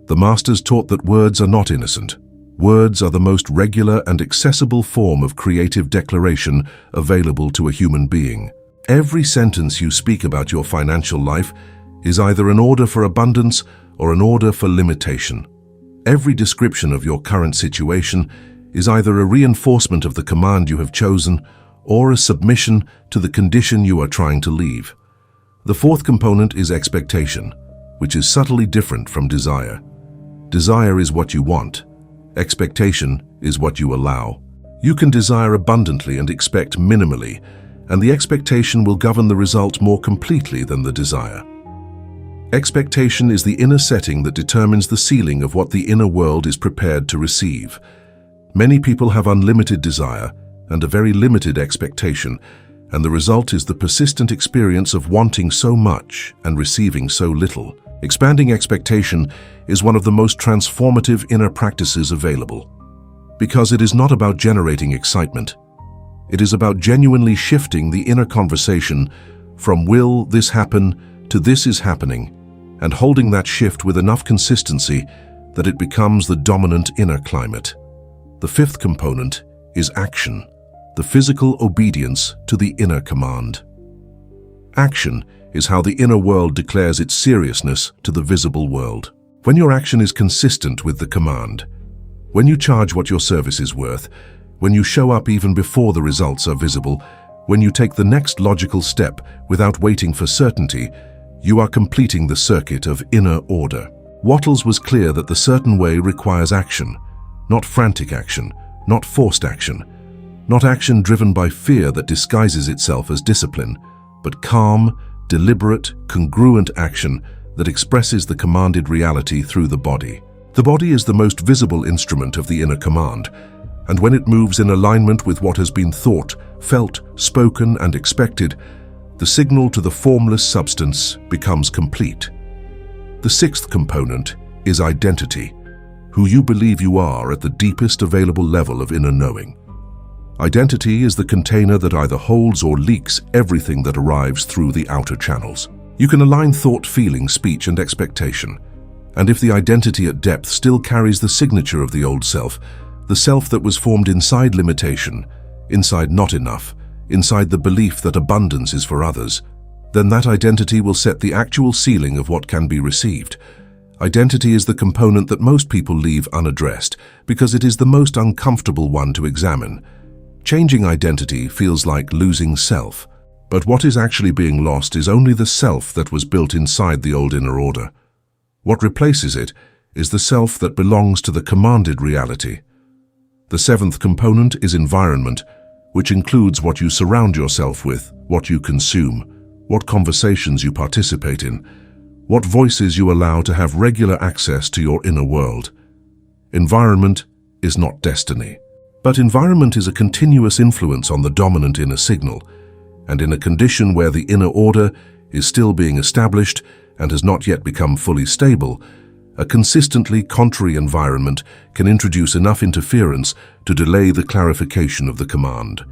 The masters taught that words are not innocent. Words are the most regular and accessible form of creative declaration available to a human being. Every sentence you speak about your financial life is either an order for abundance or an order for limitation. Every description of your current situation is either a reinforcement of the command you have chosen or a submission to the condition you are trying to leave. The fourth component is expectation, which is subtly different from desire. Desire is what you want. Expectation is what you allow. You can desire abundantly and expect minimally, and the expectation will govern the result more completely than the desire. Expectation is the inner setting that determines the ceiling of what the inner world is prepared to receive. Many people have unlimited desire and a very limited expectation, and the result is the persistent experience of wanting so much and receiving so little. Expanding expectation is one of the most transformative inner practices available, because it is not about generating excitement. It is about genuinely shifting the inner conversation from "will this happen" to "this is happening," and holding that shift with enough consistency that it becomes the dominant inner climate. The fifth component is action, the physical obedience to the inner command. Action is how the inner world declares its seriousness to the visible world. When your action is consistent with the command, when you charge what your service is worth, when you show up even before the results are visible, when you take the next logical step without waiting for certainty, you are completing the circuit of inner order. Wattles was clear that the certain way requires action, not frantic action, not forced action, not action driven by fear that disguises itself as discipline, but calm, deliberate, congruent action that expresses the commanded reality through the body. The body is the most visible instrument of the inner command, and when it moves in alignment with what has been thought, felt, spoken, and expected, the signal to the formless substance becomes complete. The sixth component is identity, who you believe you are at the deepest available level of inner knowing. Identity is the container that either holds or leaks everything that arrives through the outer channels. You can align thought, feeling, speech, and expectation. And if the identity at depth still carries the signature of the old self, the self that was formed inside limitation, inside not enough, inside the belief that abundance is for others, then that identity will set the actual ceiling of what can be received. Identity is the component that most people leave unaddressed because it is the most uncomfortable one to examine. Changing identity feels like losing self, but what is actually being lost is only the self that was built inside the old inner order. What replaces it is the self that belongs to the commanded reality. The seventh component is environment, which includes what you surround yourself with, what you consume, what conversations you participate in, what voices you allow to have regular access to your inner world. Environment is not destiny. But environment is a continuous influence on the dominant inner signal, and in a condition where the inner order is still being established and has not yet become fully stable, a consistently contrary environment can introduce enough interference to delay the clarification of the command.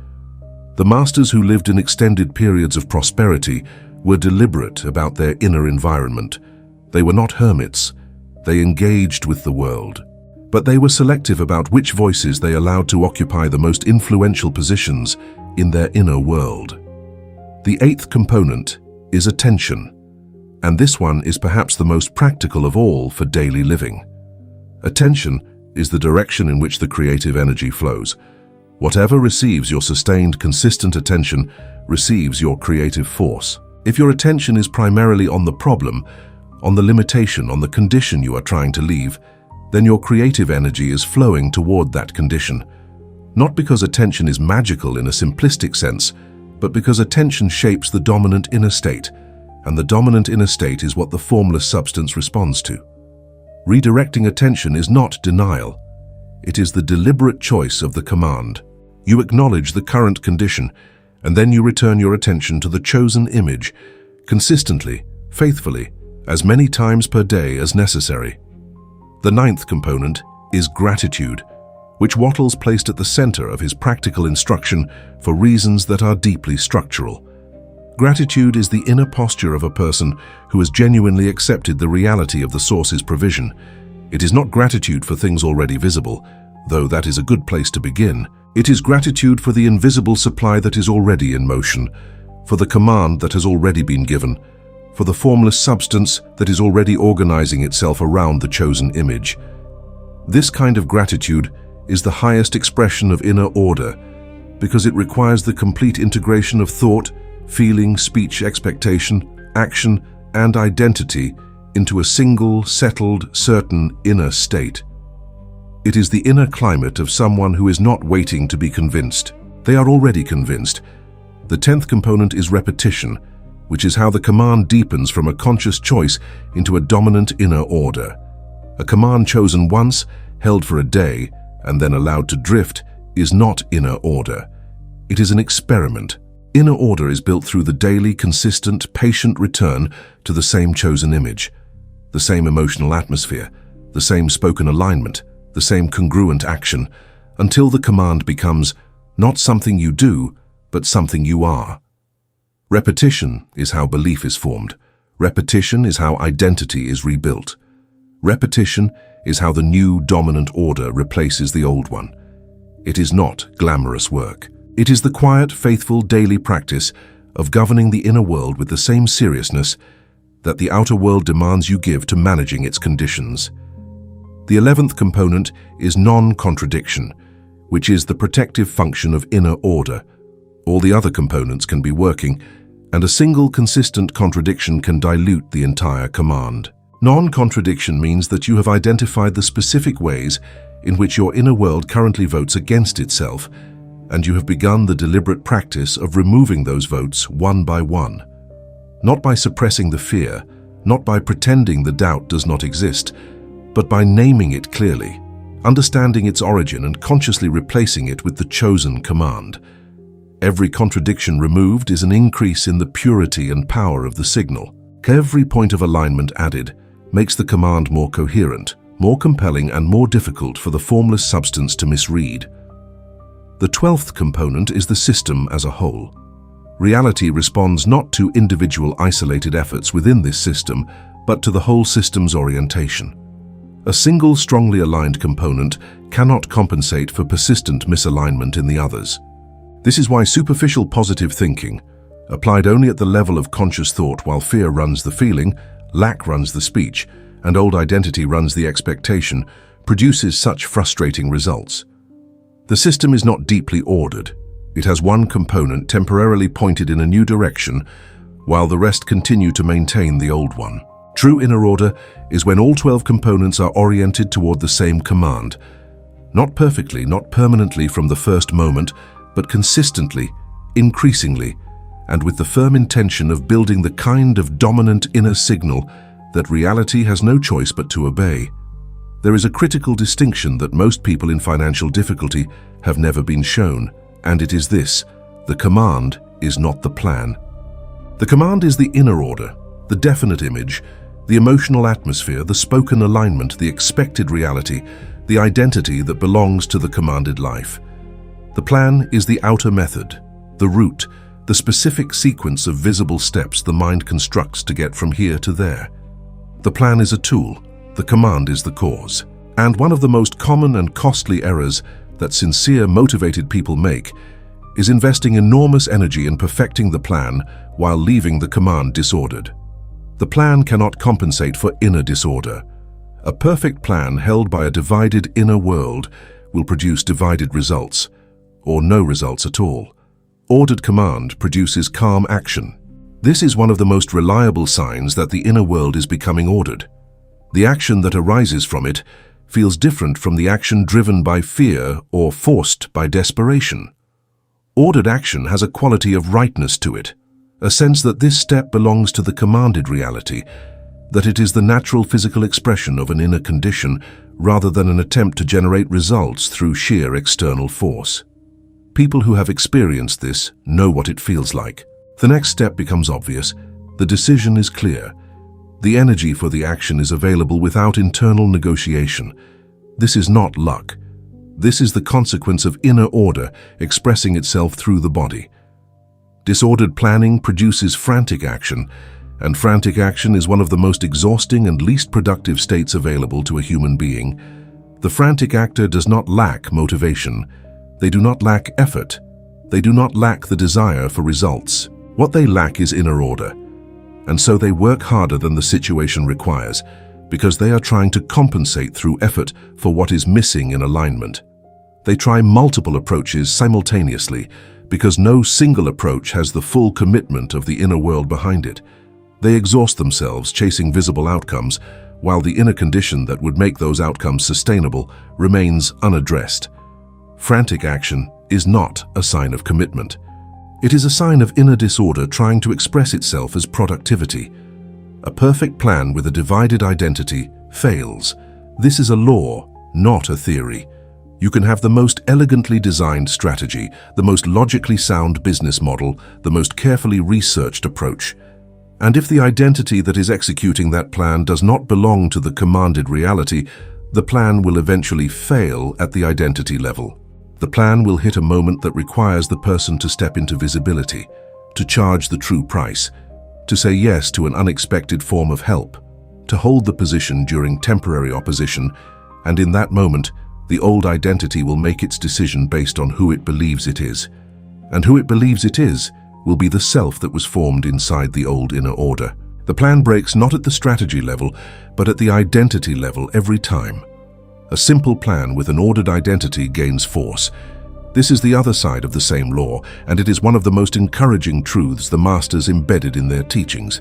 The masters who lived in extended periods of prosperity were deliberate about their inner environment. They were not hermits. They engaged with the world. But they were selective about which voices they allowed to occupy the most influential positions in their inner world. The eighth component is attention, and this one is perhaps the most practical of all for daily living. Attention is the direction in which the creative energy flows. Whatever receives your sustained, consistent attention receives your creative force. If your attention is primarily on the problem, on the limitation, on the condition you are trying to leave, then your creative energy is flowing toward that condition. Not because attention is magical in a simplistic sense, but because attention shapes the dominant inner state, and the dominant inner state is what the formless substance responds to. Redirecting attention is not denial. It is the deliberate choice of the command. You acknowledge the current condition, and then you return your attention to the chosen image, consistently, faithfully, as many times per day as necessary. The ninth component is gratitude, which Wattles placed at the center of his practical instruction for reasons that are deeply structural. Gratitude is the inner posture of a person who has genuinely accepted the reality of the source's provision. It is not gratitude for things already visible, though that is a good place to begin. It is gratitude for the invisible supply that is already in motion, for the command that has already been given, for the formless substance that is already organizing itself around the chosen image. This kind of gratitude is the highest expression of inner order because it requires the complete integration of thought, feeling, speech, expectation, action, and identity into a single, settled, certain inner state. It is the inner climate of someone who is not waiting to be convinced. They are already convinced. The 10th component is repetition, which is how the command deepens from a conscious choice into a dominant inner order. A command chosen once, held for a day, and then allowed to drift is not inner order. It is an experiment. Inner order is built through the daily, consistent, patient return to the same chosen image, the same emotional atmosphere, the same spoken alignment, the same congruent action, until the command becomes not something you do, but something you are. Repetition is how belief is formed. Repetition is how identity is rebuilt. Repetition is how the new dominant order replaces the old one. It is not glamorous work. It is the quiet, faithful, daily practice of governing the inner world with the same seriousness that the outer world demands you give to managing its conditions. The 11th component is non-contradiction, which is the protective function of inner order. All the other components can be working, and a single consistent contradiction can dilute the entire command. Non-contradiction means that you have identified the specific ways in which your inner world currently votes against itself, and you have begun the deliberate practice of removing those votes one by one. Not by suppressing the fear, not by pretending the doubt does not exist, but by naming it clearly, understanding its origin and consciously replacing it with the chosen command. Every contradiction removed is an increase in the purity and power of the signal. Every point of alignment added makes the command more coherent, more compelling, and more difficult for the formless substance to misread. The 12th component is the system as a whole. Reality responds not to individual isolated efforts within this system, but to the whole system's orientation. A single strongly aligned component cannot compensate for persistent misalignment in the others. This is why superficial positive thinking, applied only at the level of conscious thought while fear runs the feeling, lack runs the speech, and old identity runs the expectation, produces such frustrating results. The system is not deeply ordered. It has one component temporarily pointed in a new direction, while the rest continue to maintain the old one. True inner order is when all 12 components are oriented toward the same command. Not perfectly, not permanently from the first moment, but consistently, increasingly, and with the firm intention of building the kind of dominant inner signal that reality has no choice but to obey. There is a critical distinction that most people in financial difficulty have never been shown, and it is this: the command is not the plan. The command is the inner order, the definite image, the emotional atmosphere, the spoken alignment, the expected reality, the identity that belongs to the commanded life. The plan is the outer method, The route, the specific sequence of visible steps the mind constructs to get from here to there. The plan is a tool, the command is the cause. And one of the most common and costly errors that sincere, motivated people make is investing enormous energy in perfecting the plan while leaving the command disordered. The plan cannot compensate for inner disorder. A perfect plan held by a divided inner world will produce divided results, or no results at all. Ordered command produces calm action. This is one of the most reliable signs that the inner world is becoming ordered. The action that arises from it feels different from the action driven by fear or forced by desperation. Ordered action has a quality of rightness to it, a sense that this step belongs to the commanded reality, that it is the natural physical expression of an inner condition rather than an attempt to generate results through sheer external force. People who have experienced this know what it feels like. The next step becomes obvious. The decision is clear. The energy for the action is available without internal negotiation. This is not luck. This is the consequence of inner order expressing itself through the body. Disordered planning produces frantic action, and frantic action is one of the most exhausting and least productive states available to a human being. The frantic actor does not lack motivation. They do not lack effort. They do not lack the desire for results. What they lack is inner order. And so they work harder than the situation requires, because they are trying to compensate through effort for what is missing in alignment. They try multiple approaches simultaneously, because no single approach has the full commitment of the inner world behind it. They exhaust themselves chasing visible outcomes, while the inner condition that would make those outcomes sustainable remains unaddressed. Frantic action is not a sign of commitment. It is a sign of inner disorder trying to express itself as productivity. A perfect plan with a divided identity fails. This is a law, not a theory. You can have the most elegantly designed strategy, the most logically sound business model, the most carefully researched approach. And if the identity that is executing that plan does not belong to the commanded reality, the plan will eventually fail at the identity level. The plan will hit a moment that requires the person to step into visibility, to charge the true price, to say yes to an unexpected form of help, to hold the position during temporary opposition, and in that moment, the old identity will make its decision based on who it believes it is. And who it believes it is will be the self that was formed inside the old inner order. The plan breaks not at the strategy level, but at the identity level every time. A simple plan with an ordered identity gains force. This is the other side of the same law, and it is one of the most encouraging truths the masters embedded in their teachings.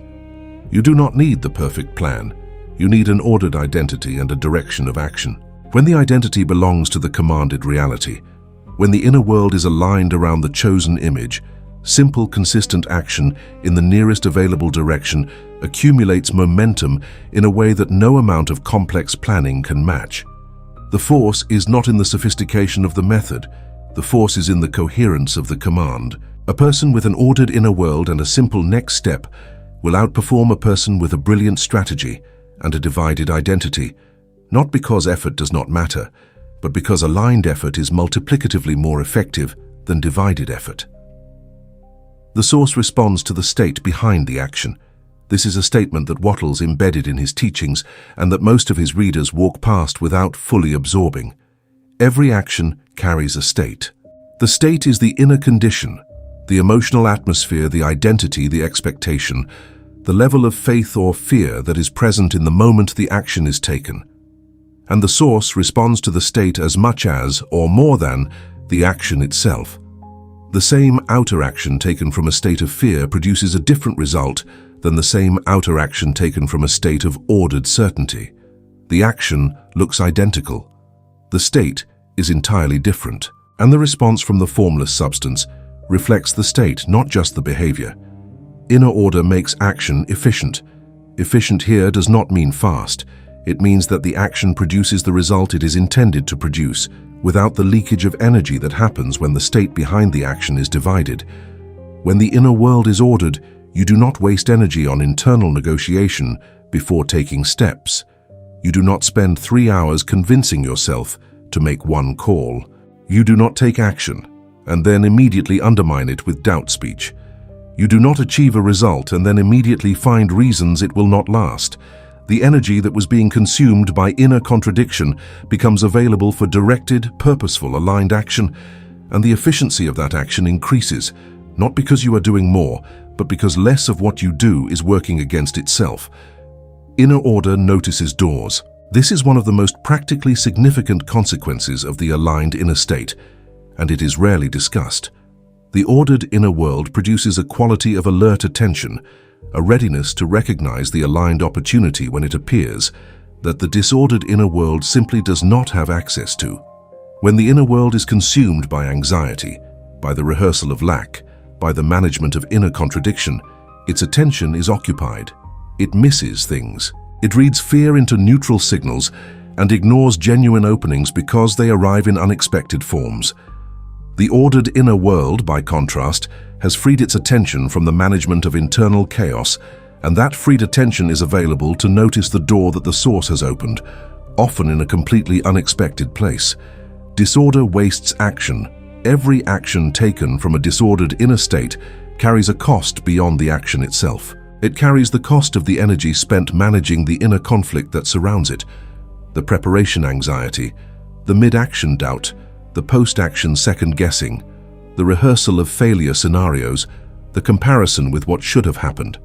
You do not need the perfect plan. You need an ordered identity and a direction of action. When the identity belongs to the commanded reality, when the inner world is aligned around the chosen image, simple, consistent action in the nearest available direction accumulates momentum in a way that no amount of complex planning can match. The force is not in the sophistication of the method. The force is in the coherence of the command. A person with an ordered inner world and a simple next step will outperform a person with a brilliant strategy and a divided identity, not because effort does not matter, but because aligned effort is multiplicatively more effective than divided effort. The source responds to the state behind the action. This is a statement that Wattles embedded in his teachings and that most of his readers walk past without fully absorbing. Every action carries a state. The state is the inner condition, the emotional atmosphere, the identity, the expectation, the level of faith or fear that is present in the moment the action is taken. And the source responds to the state as much as, or more than, the action itself. The same outer action taken from a state of fear produces a different result than the same outer action taken from a state of ordered certainty. The action looks identical. The state is entirely different, and the response from the formless substance reflects the state, not just the behavior. Inner order makes action efficient. Efficient here does not mean fast. It means that the action produces the result it is intended to produce, without the leakage of energy that happens when the state behind the action is divided. When the inner world is ordered, you do not waste energy on internal negotiation before taking steps. You do not spend 3 hours convincing yourself to make one call. You do not take action, and then immediately undermine it with doubt speech. You do not achieve a result and then immediately find reasons it will not last. The energy that was being consumed by inner contradiction becomes available for directed, purposeful, aligned action, and the efficiency of that action increases, not because you are doing more, but because less of what you do is working against itself. Inner order notices doors. This is one of the most practically significant consequences of the aligned inner state, and it is rarely discussed. The ordered inner world produces a quality of alert attention, a readiness to recognize the aligned opportunity when it appears, that the disordered inner world simply does not have access to. When the inner world is consumed by anxiety, by the rehearsal of lack, by the management of inner contradiction, its attention is occupied. It misses things. It reads fear into neutral signals and ignores genuine openings because they arrive in unexpected forms. The ordered inner world, by contrast, has freed its attention from the management of internal chaos, and that freed attention is available to notice the door that the source has opened, often in a completely unexpected place. Disorder wastes action. Every action taken from a disordered inner state carries a cost beyond the action itself. It carries the cost of the energy spent managing the inner conflict that surrounds it, the preparation anxiety, the mid-action doubt, the post-action second-guessing, the rehearsal of failure scenarios, the comparison with what should have happened.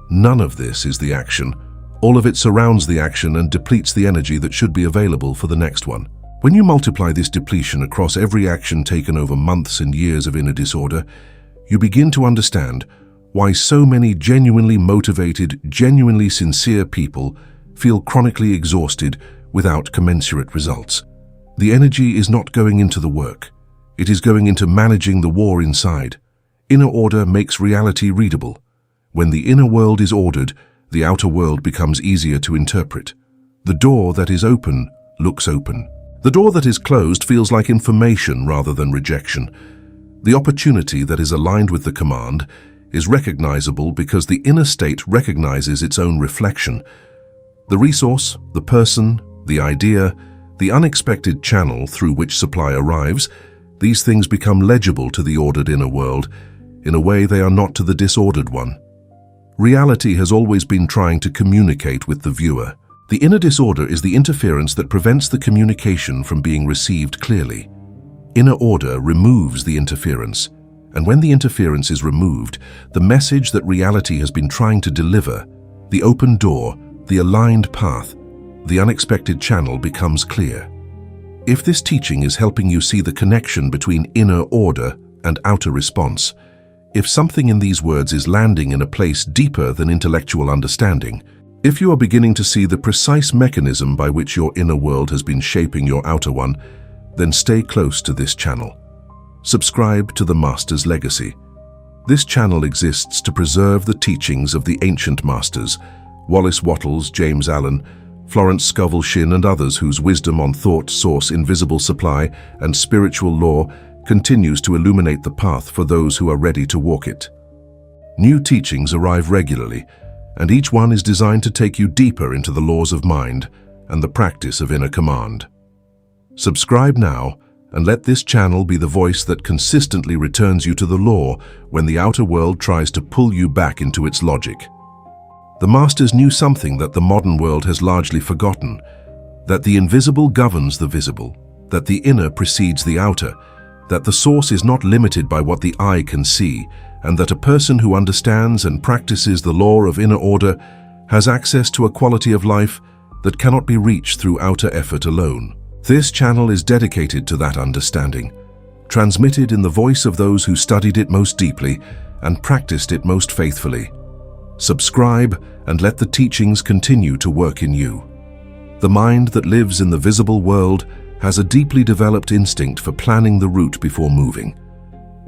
None of this is the action. All of it surrounds the action and depletes the energy that should be available for the next one. When you multiply this depletion across every action taken over months and years of inner disorder, you begin to understand why so many genuinely motivated, genuinely sincere people feel chronically exhausted without commensurate results. The energy is not going into the work. It is going into managing the war inside. Inner order makes reality readable. When the inner world is ordered, the outer world becomes easier to interpret. The door that is open looks open. The door that is closed feels like information rather than rejection. The opportunity that is aligned with the command is recognizable because the inner state recognizes its own reflection. The resource, the person, the idea, the unexpected channel through which supply arrives, these things become legible to the ordered inner world in a way they are not to the disordered one. Reality has always been trying to communicate with the viewer. The inner disorder is the interference that prevents the communication from being received clearly. Inner order removes the interference, and when the interference is removed, the message that reality has been trying to deliver, the open door, the aligned path, the unexpected channel becomes clear. If this teaching is helping you see the connection between inner order and outer response, if something in these words is landing in a place deeper than intellectual understanding, if you are beginning to see the precise mechanism by which your inner world has been shaping your outer one, then stay close to this channel. Subscribe to the Master's Legacy. This channel exists to preserve the teachings of the ancient masters, Wallace Wattles, James Allen, Florence Scovel Shinn, and others whose wisdom on thought, source, invisible supply, and spiritual law continues to illuminate the path for those who are ready to walk it. New teachings arrive regularly, and each one is designed to take you deeper into the laws of mind and the practice of inner command. Subscribe now, and let this channel be the voice that consistently returns you to the law when the outer world tries to pull you back into its logic. The Masters knew something that the modern world has largely forgotten, that the invisible governs the visible, that the inner precedes the outer, that the source is not limited by what the eye can see, and that a person who understands and practices the law of inner order has access to a quality of life that cannot be reached through outer effort alone. This channel is dedicated to that understanding, transmitted in the voice of those who studied it most deeply and practiced it most faithfully. Subscribe and let the teachings continue to work in you. The mind that lives in the visible world has a deeply developed instinct for planning the route before moving.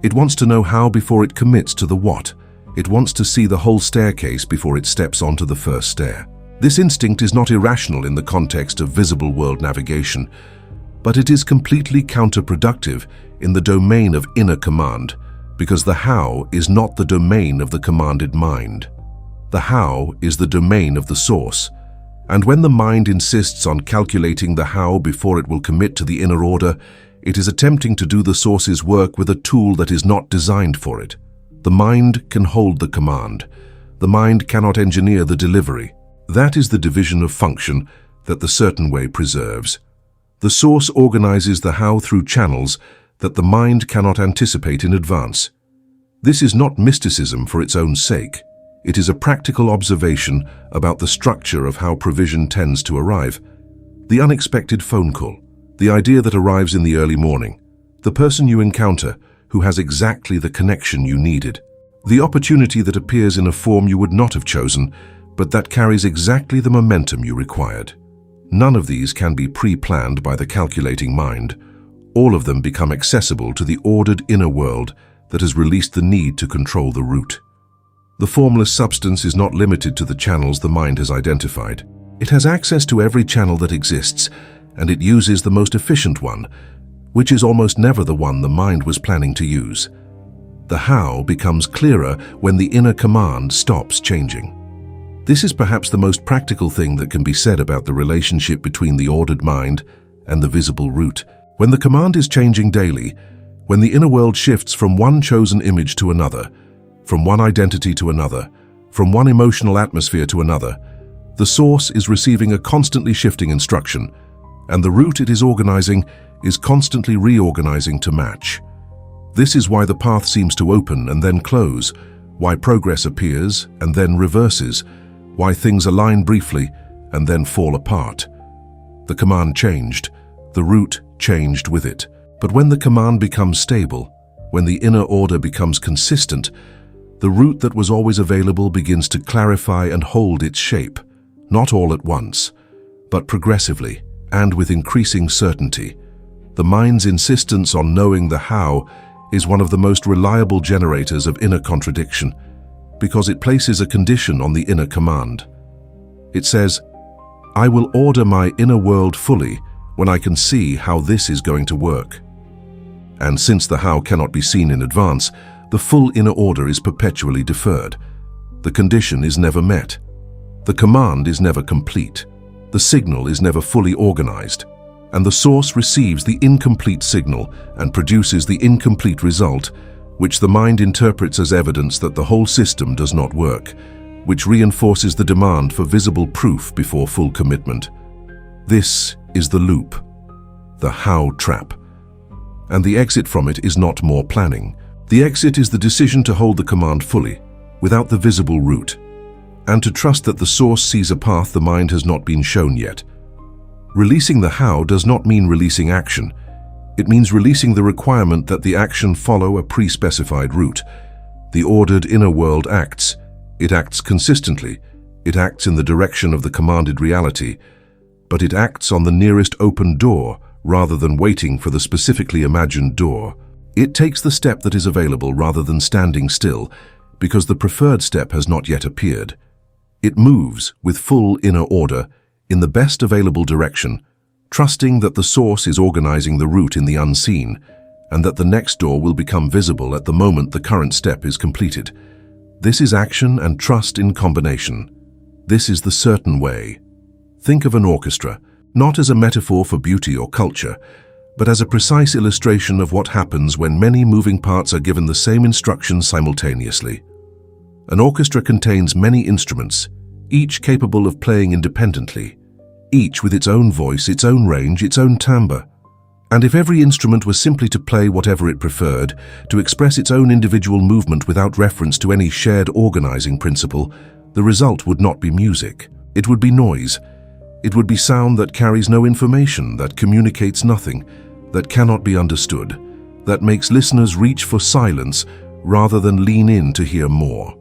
It wants to know how before it commits to the what. It wants to see the whole staircase before it steps onto the first stair. This instinct is not irrational in the context of visible world navigation, but it is completely counterproductive in the domain of inner command, because the how is not the domain of the commanded mind. The how is the domain of the source, and when the mind insists on calculating the how before it will commit to the inner order, It is attempting to do the source's work with a tool that is not designed for it. The mind can hold the command. The mind cannot engineer the delivery. That is the division of function that the certain way preserves. The source organizes the how through channels that the mind cannot anticipate in advance. This is not mysticism for its own sake. It is a practical observation about the structure of how provision tends to arrive. The unexpected phone call, the idea that arrives in the early morning, the person you encounter who has exactly the connection you needed, the opportunity that appears in a form you would not have chosen, but that carries exactly the momentum you required. None of these can be pre-planned by the calculating mind. All of them become accessible to the ordered inner world that has released the need to control the root. The formless substance is not limited to the channels the mind has identified. It has access to every channel that exists, and it uses the most efficient one, which is almost never the one the mind was planning to use. The how becomes clearer when the inner command stops changing. This is perhaps the most practical thing that can be said about the relationship between the ordered mind and the visible root. When the command is changing daily, when the inner world shifts from one chosen image to another, from one identity to another, from one emotional atmosphere to another, the source is receiving a constantly shifting instruction, and the root it is organizing is constantly reorganizing to match. This is why the path seems to open and then close, why progress appears and then reverses, why things align briefly and then fall apart. The command changed, the root changed with it. But when the command becomes stable, when the inner order becomes consistent, the root that was always available begins to clarify and hold its shape, not all at once, but progressively and with increasing certainty. The mind's insistence on knowing the how is one of the most reliable generators of inner contradiction, because it places a condition on the inner command. It says, "I will order my inner world fully when I can see how this is going to work." And since the how cannot be seen in advance, the full inner order is perpetually deferred. The condition is never met. The command is never complete. The signal is never fully organized. And the source receives the incomplete signal and produces the incomplete result, which the mind interprets as evidence that the whole system does not work, which reinforces the demand for visible proof before full commitment. This is the loop, the how trap. And the exit from it is not more planning. The exit is the decision to hold the command fully, without the visible root, and to trust that the source sees a path the mind has not been shown yet. Releasing the how does not mean releasing action. It means releasing the requirement that the action follow a pre-specified route. The ordered inner world acts. It acts consistently. It acts in the direction of the commanded reality, but it acts on the nearest open door rather than waiting for the specifically imagined door. It takes the step that is available rather than standing still, because the preferred step has not yet appeared. It moves with full inner order in the best available direction, trusting that the source is organizing the route in the unseen, and that the next door will become visible at the moment the current step is completed. This is action and trust in combination. This is the certain way. Think of an orchestra, not as a metaphor for beauty or culture, but as a precise illustration of what happens when many moving parts are given the same instructions simultaneously. An orchestra contains many instruments, each capable of playing independently, each with its own voice, its own range, its own timbre. And if every instrument was simply to play whatever it preferred, to express its own individual movement without reference to any shared organizing principle, the result would not be music. It would be noise. It would be sound that carries no information, that communicates nothing, that cannot be understood, that makes listeners reach for silence rather than lean in to hear more.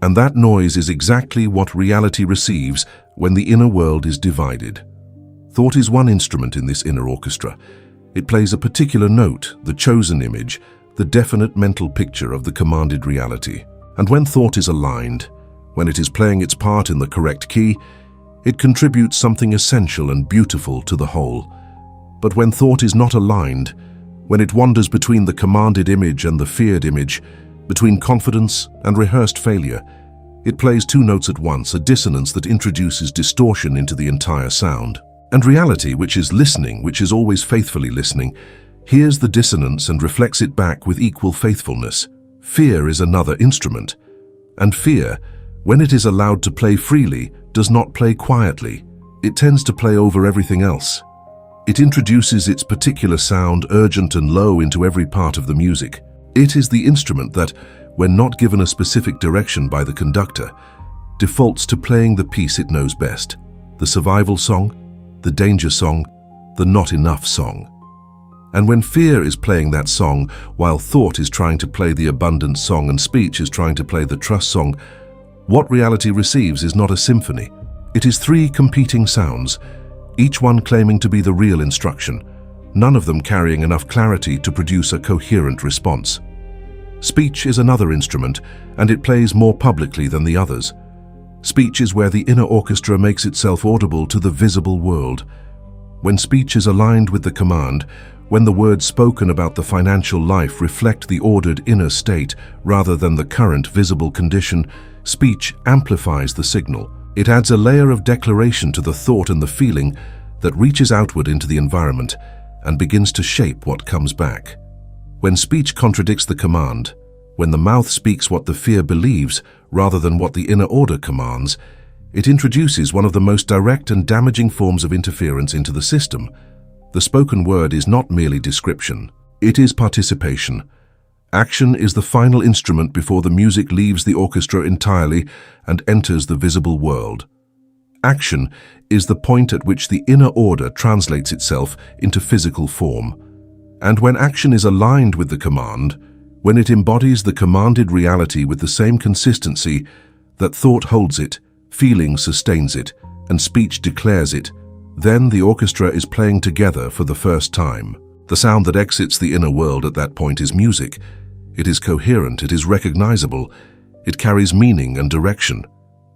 And that noise is exactly what reality receives when the inner world is divided. Thought is one instrument in this inner orchestra. It plays a particular note, the chosen image, the definite mental picture of the commanded reality. And when thought is aligned, when it is playing its part in the correct key, it contributes something essential and beautiful to the whole. But when thought is not aligned, when it wanders between the commanded image and the feared image, between confidence and rehearsed failure, it plays two notes at once, a dissonance that introduces distortion into the entire sound. And reality, which is listening, which is always faithfully listening, hears the dissonance and reflects it back with equal faithfulness. Fear is another instrument, and fear, when it is allowed to play freely, does not play quietly. It tends to play over everything else. It introduces its particular sound, urgent and low, into every part of the music. It is the instrument that, when not given a specific direction by the conductor, defaults to playing the piece it knows best: the survival song, the danger song, the not enough song. And when fear is playing that song, while thought is trying to play the abundance song and speech is trying to play the trust song, what reality receives is not a symphony. It is three competing sounds, each one claiming to be the real instruction, none of them carrying enough clarity to produce a coherent response. Speech is another instrument, and it plays more publicly than the others. Speech is where the inner orchestra makes itself audible to the visible world. When speech is aligned with the command, when the words spoken about the financial life reflect the ordered inner state rather than the current visible condition, speech amplifies the signal. It adds a layer of declaration to the thought and the feeling that reaches outward into the environment and begins to shape what comes back. When speech contradicts the command, when the mouth speaks what the fear believes rather than what the inner order commands, it introduces one of the most direct and damaging forms of interference into the system. The spoken word is not merely description, it is participation. Action is the final instrument before the music leaves the orchestra entirely and enters the visible world. Action is the point at which the inner order translates itself into physical form. And when action is aligned with the command, when it embodies the commanded reality with the same consistency that thought holds it, feeling sustains it, and speech declares it, then the orchestra is playing together for the first time. The sound that exits the inner world at that point is music. It is coherent, it is recognizable, it carries meaning and direction.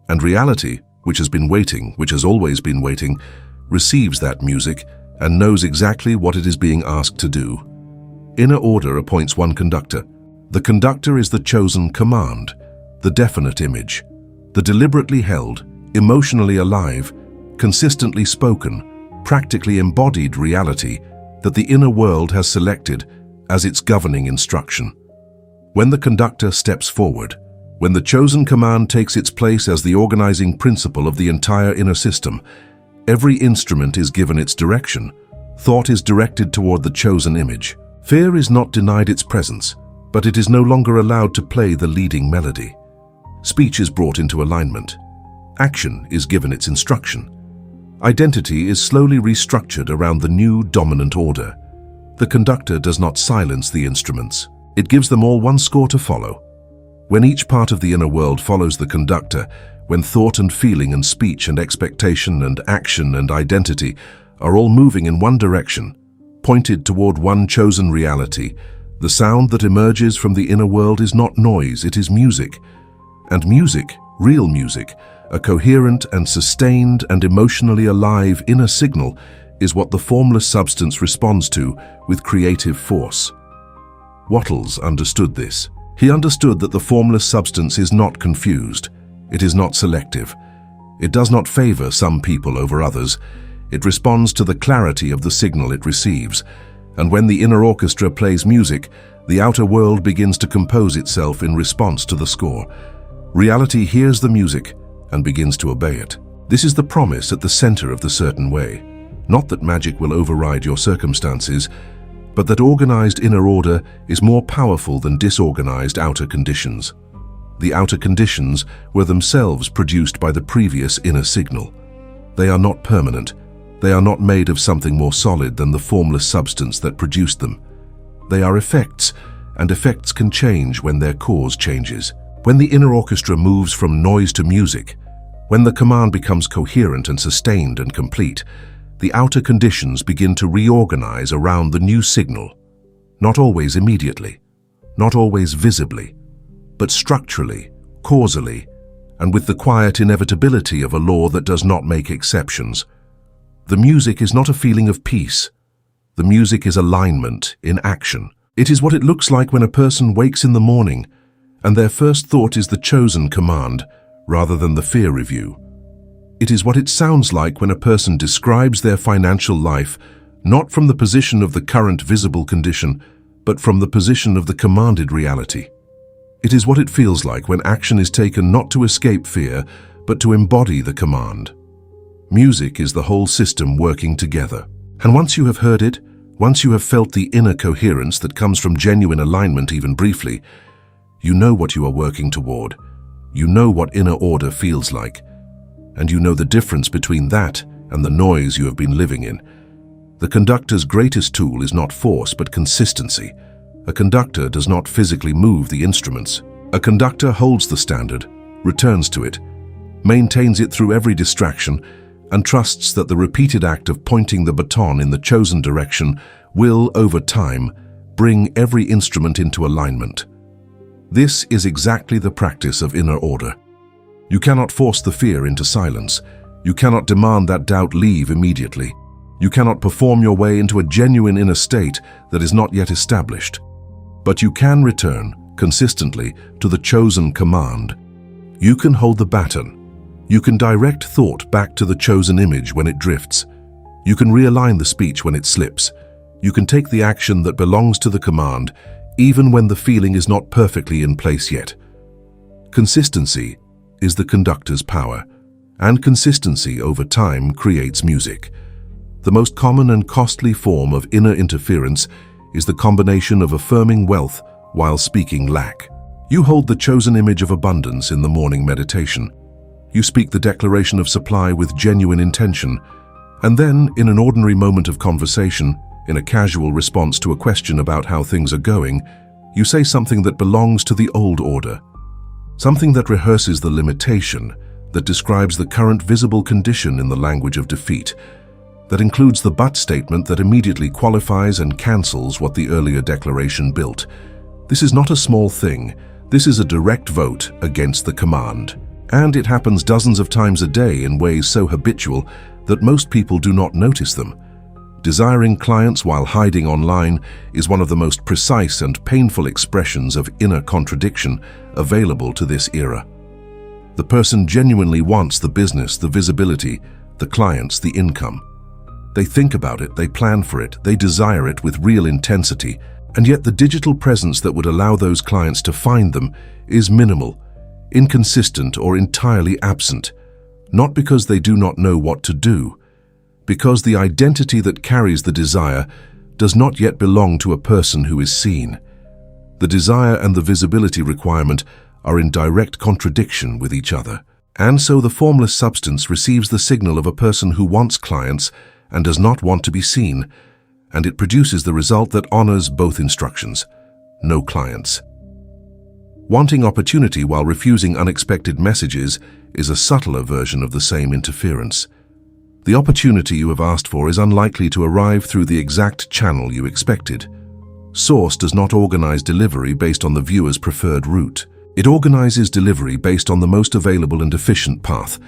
And reality, which has been waiting, which has always been waiting, receives that music and knows exactly what it is being asked to do. Inner order appoints one conductor. The conductor is the chosen command, the definite image, the deliberately held, emotionally alive, consistently spoken, practically embodied reality that the inner world has selected as its governing instruction. When the conductor steps forward, when the chosen command takes its place as the organizing principle of the entire inner system, every instrument is given its direction. Thought is directed toward the chosen image. Fear is not denied its presence, but it is no longer allowed to play the leading melody. Speech is brought into alignment. Action is given its instruction. Identity is slowly restructured around the new dominant order. The conductor does not silence the instruments. It gives them all one score to follow. When each part of the inner world follows the conductor, when thought and feeling and speech and expectation and action and identity are all moving in one direction, pointed toward one chosen reality, the sound that emerges from the inner world is not noise, it is music. And music, real music, a coherent and sustained and emotionally alive inner signal, is what the formless substance responds to with creative force. Wattles understood this. He understood that the formless substance is not confused. It is not selective. It does not favor some people over others. It responds to the clarity of the signal it receives. And when the inner orchestra plays music, the outer world begins to compose itself in response to the score. Reality hears the music and begins to obey it. This is the promise at the center of the certain way. Not that magic will override your circumstances, but that organized inner order is more powerful than disorganized outer conditions. The outer conditions were themselves produced by the previous inner signal. They are not permanent. They are not made of something more solid than the formless substance that produced them. They are effects, and effects can change when their cause changes. When the inner orchestra moves from noise to music, when the command becomes coherent and sustained and complete, the outer conditions begin to reorganize around the new signal. Not always immediately, not always visibly, but structurally, causally, and with the quiet inevitability of a law that does not make exceptions. The music is not a feeling of peace. The music is alignment in action. It is what it looks like when a person wakes in the morning and their first thought is the chosen command rather than the fear review. It is what it sounds like when a person describes their financial life not from the position of the current visible condition, but from the position of the commanded reality. It is what it feels like when action is taken not to escape fear, but to embody the command. Music is the whole system working together. And once you have heard it, once you have felt the inner coherence that comes from genuine alignment even briefly, you know what you are working toward. You know what inner order feels like. And you know the difference between that and the noise you have been living in. The conductor's greatest tool is not force, but consistency. A conductor does not physically move the instruments. A conductor holds the standard, returns to it, maintains it through every distraction, and trusts that the repeated act of pointing the baton in the chosen direction will, over time, bring every instrument into alignment. This is exactly the practice of inner order. You cannot force the fear into silence. You cannot demand that doubt leave immediately. You cannot perform your way into a genuine inner state that is not yet established. But you can return, consistently, to the chosen command. You can hold the baton. You can direct thought back to the chosen image when it drifts. You can realign the speech when it slips. You can take the action that belongs to the command, even when the feeling is not perfectly in place yet. Consistency is the conductor's power, and consistency over time creates music. The most common and costly form of inner interference is the combination of affirming wealth while speaking lack. You hold the chosen image of abundance in the morning meditation. You speak the declaration of supply with genuine intention, and then, in an ordinary moment of conversation, in a casual response to a question about how things are going, you say something that belongs to the old order. Something that rehearses the limitation, that describes the current visible condition in the language of defeat, that includes the but statement that immediately qualifies and cancels what the earlier declaration built. This is not a small thing. This is a direct vote against the command. And it happens dozens of times a day in ways so habitual that most people do not notice them. Desiring clients while hiding online is one of the most precise and painful expressions of inner contradiction available to this era. The person genuinely wants the business, the visibility, the clients, the income. They think about it, they plan for it, they desire it with real intensity, and yet the digital presence that would allow those clients to find them is minimal, inconsistent, or entirely absent, not because they do not know what to do, because the identity that carries the desire does not yet belong to a person who is seen. The desire and the visibility requirement are in direct contradiction with each other, and so the formless substance receives the signal of a person who wants clients and does not want to be seen, and it produces the result that honors both instructions: no clients. Wanting opportunity while refusing unexpected messages is a subtler version of the same interference. The opportunity you have asked for is unlikely to arrive through the exact channel you expected. Source does not organize delivery based on the viewer's preferred route. It organizes delivery based on the most available and efficient path.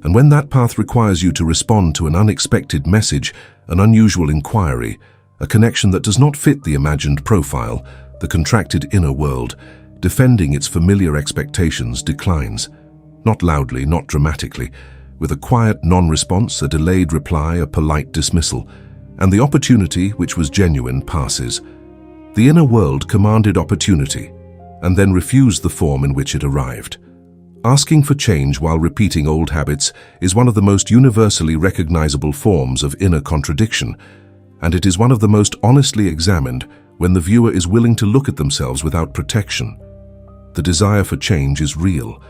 And when that path requires you to respond to an unexpected message, an unusual inquiry, a connection that does not fit the imagined profile, the contracted inner world, defending its familiar expectations declines. Not loudly, not dramatically, with a quiet non-response, a delayed reply, a polite dismissal, and the opportunity, which was genuine, passes. The inner world commanded opportunity, and then refused the form in which it arrived. Asking for change while repeating old habits is one of the most universally recognizable forms of inner contradiction, and it is one of the most honestly examined when the viewer is willing to look at themselves without protection. The desire for change is real.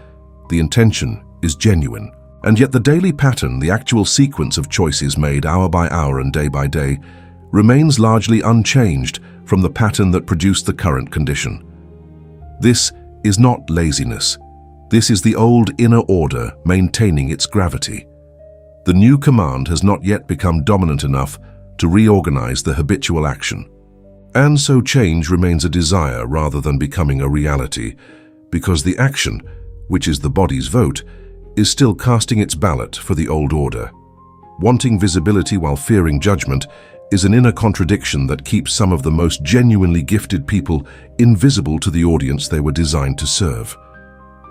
The intention is genuine. And yet the daily pattern, the actual sequence of choices made hour by hour and day by day, remains largely unchanged from the pattern that produced the current condition. This is not laziness. This is the old inner order maintaining its gravity. The new command has not yet become dominant enough to reorganize the habitual action. And so change remains a desire rather than becoming a reality, because the action, which is the body's vote, is still casting its ballot for the old order. Wanting visibility while fearing judgment is an inner contradiction that keeps some of the most genuinely gifted people invisible to the audience they were designed to serve.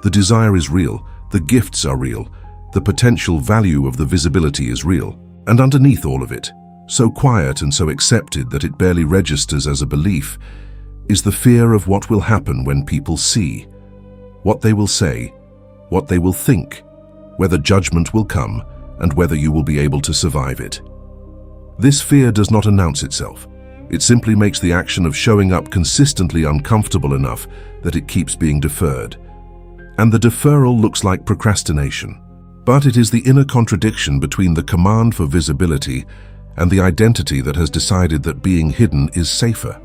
The desire is real, the gifts are real, the potential value of the visibility is real, and underneath all of it, so quiet and so accepted that it barely registers as a belief, is the fear of what will happen when people see, what they will say, what they will think, whether judgment will come, and whether you will be able to survive it. This fear does not announce itself. It simply makes the action of showing up consistently uncomfortable enough that it keeps being deferred. And the deferral looks like procrastination. But it is the inner contradiction between the command for visibility and the identity that has decided that being hidden is safer.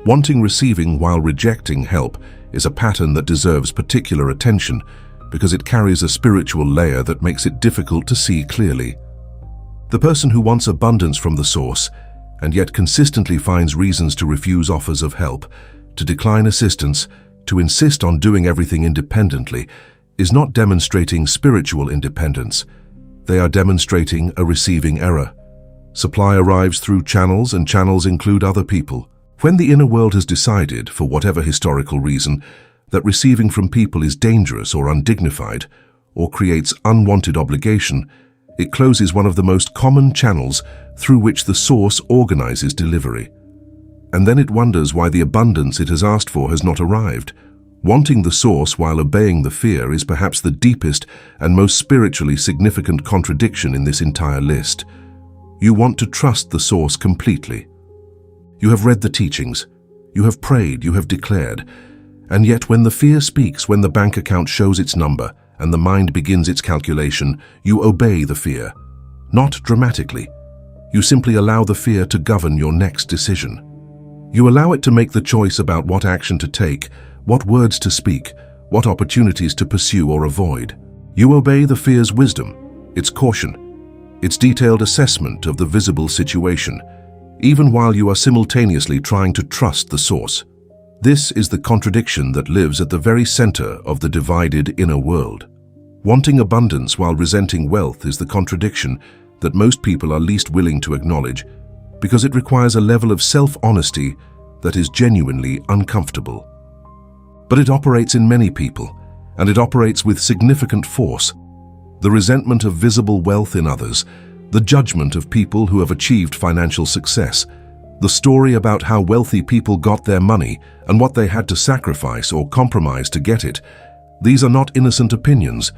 Wanting receiving while rejecting help is a pattern that deserves particular attention because it carries a spiritual layer that makes it difficult to see clearly. The person who wants abundance from the source and yet consistently finds reasons to refuse offers of help, to decline assistance, to insist on doing everything independently, is not demonstrating spiritual independence. They are demonstrating a receiving error. Supply arrives through channels, and channels include other people. When the inner world has decided, for whatever historical reason, that receiving from people is dangerous or undignified, or creates unwanted obligation, it closes one of the most common channels through which the source organizes delivery. And then it wonders why the abundance it has asked for has not arrived. Wanting the source while obeying the fear is perhaps the deepest and most spiritually significant contradiction in this entire list. You want to trust the source completely. You have read the teachings, you have prayed, you have declared, and yet when the fear speaks, when the bank account shows its number and the mind begins its calculation, you obey the fear. Not dramatically. You simply allow the fear to govern your next decision. You allow it to make the choice about what action to take, what words to speak, what opportunities to pursue or avoid. You obey the fear's wisdom, its caution, its detailed assessment of the visible situation, even while you are simultaneously trying to trust the source. This is the contradiction that lives at the very center of the divided inner world. Wanting abundance while resenting wealth is the contradiction that most people are least willing to acknowledge because it requires a level of self-honesty that is genuinely uncomfortable. But it operates in many people, and it operates with significant force. The resentment of visible wealth in others, the judgment of people who have achieved financial success, the story about how wealthy people got their money and what they had to sacrifice or compromise to get it. These are not innocent opinions.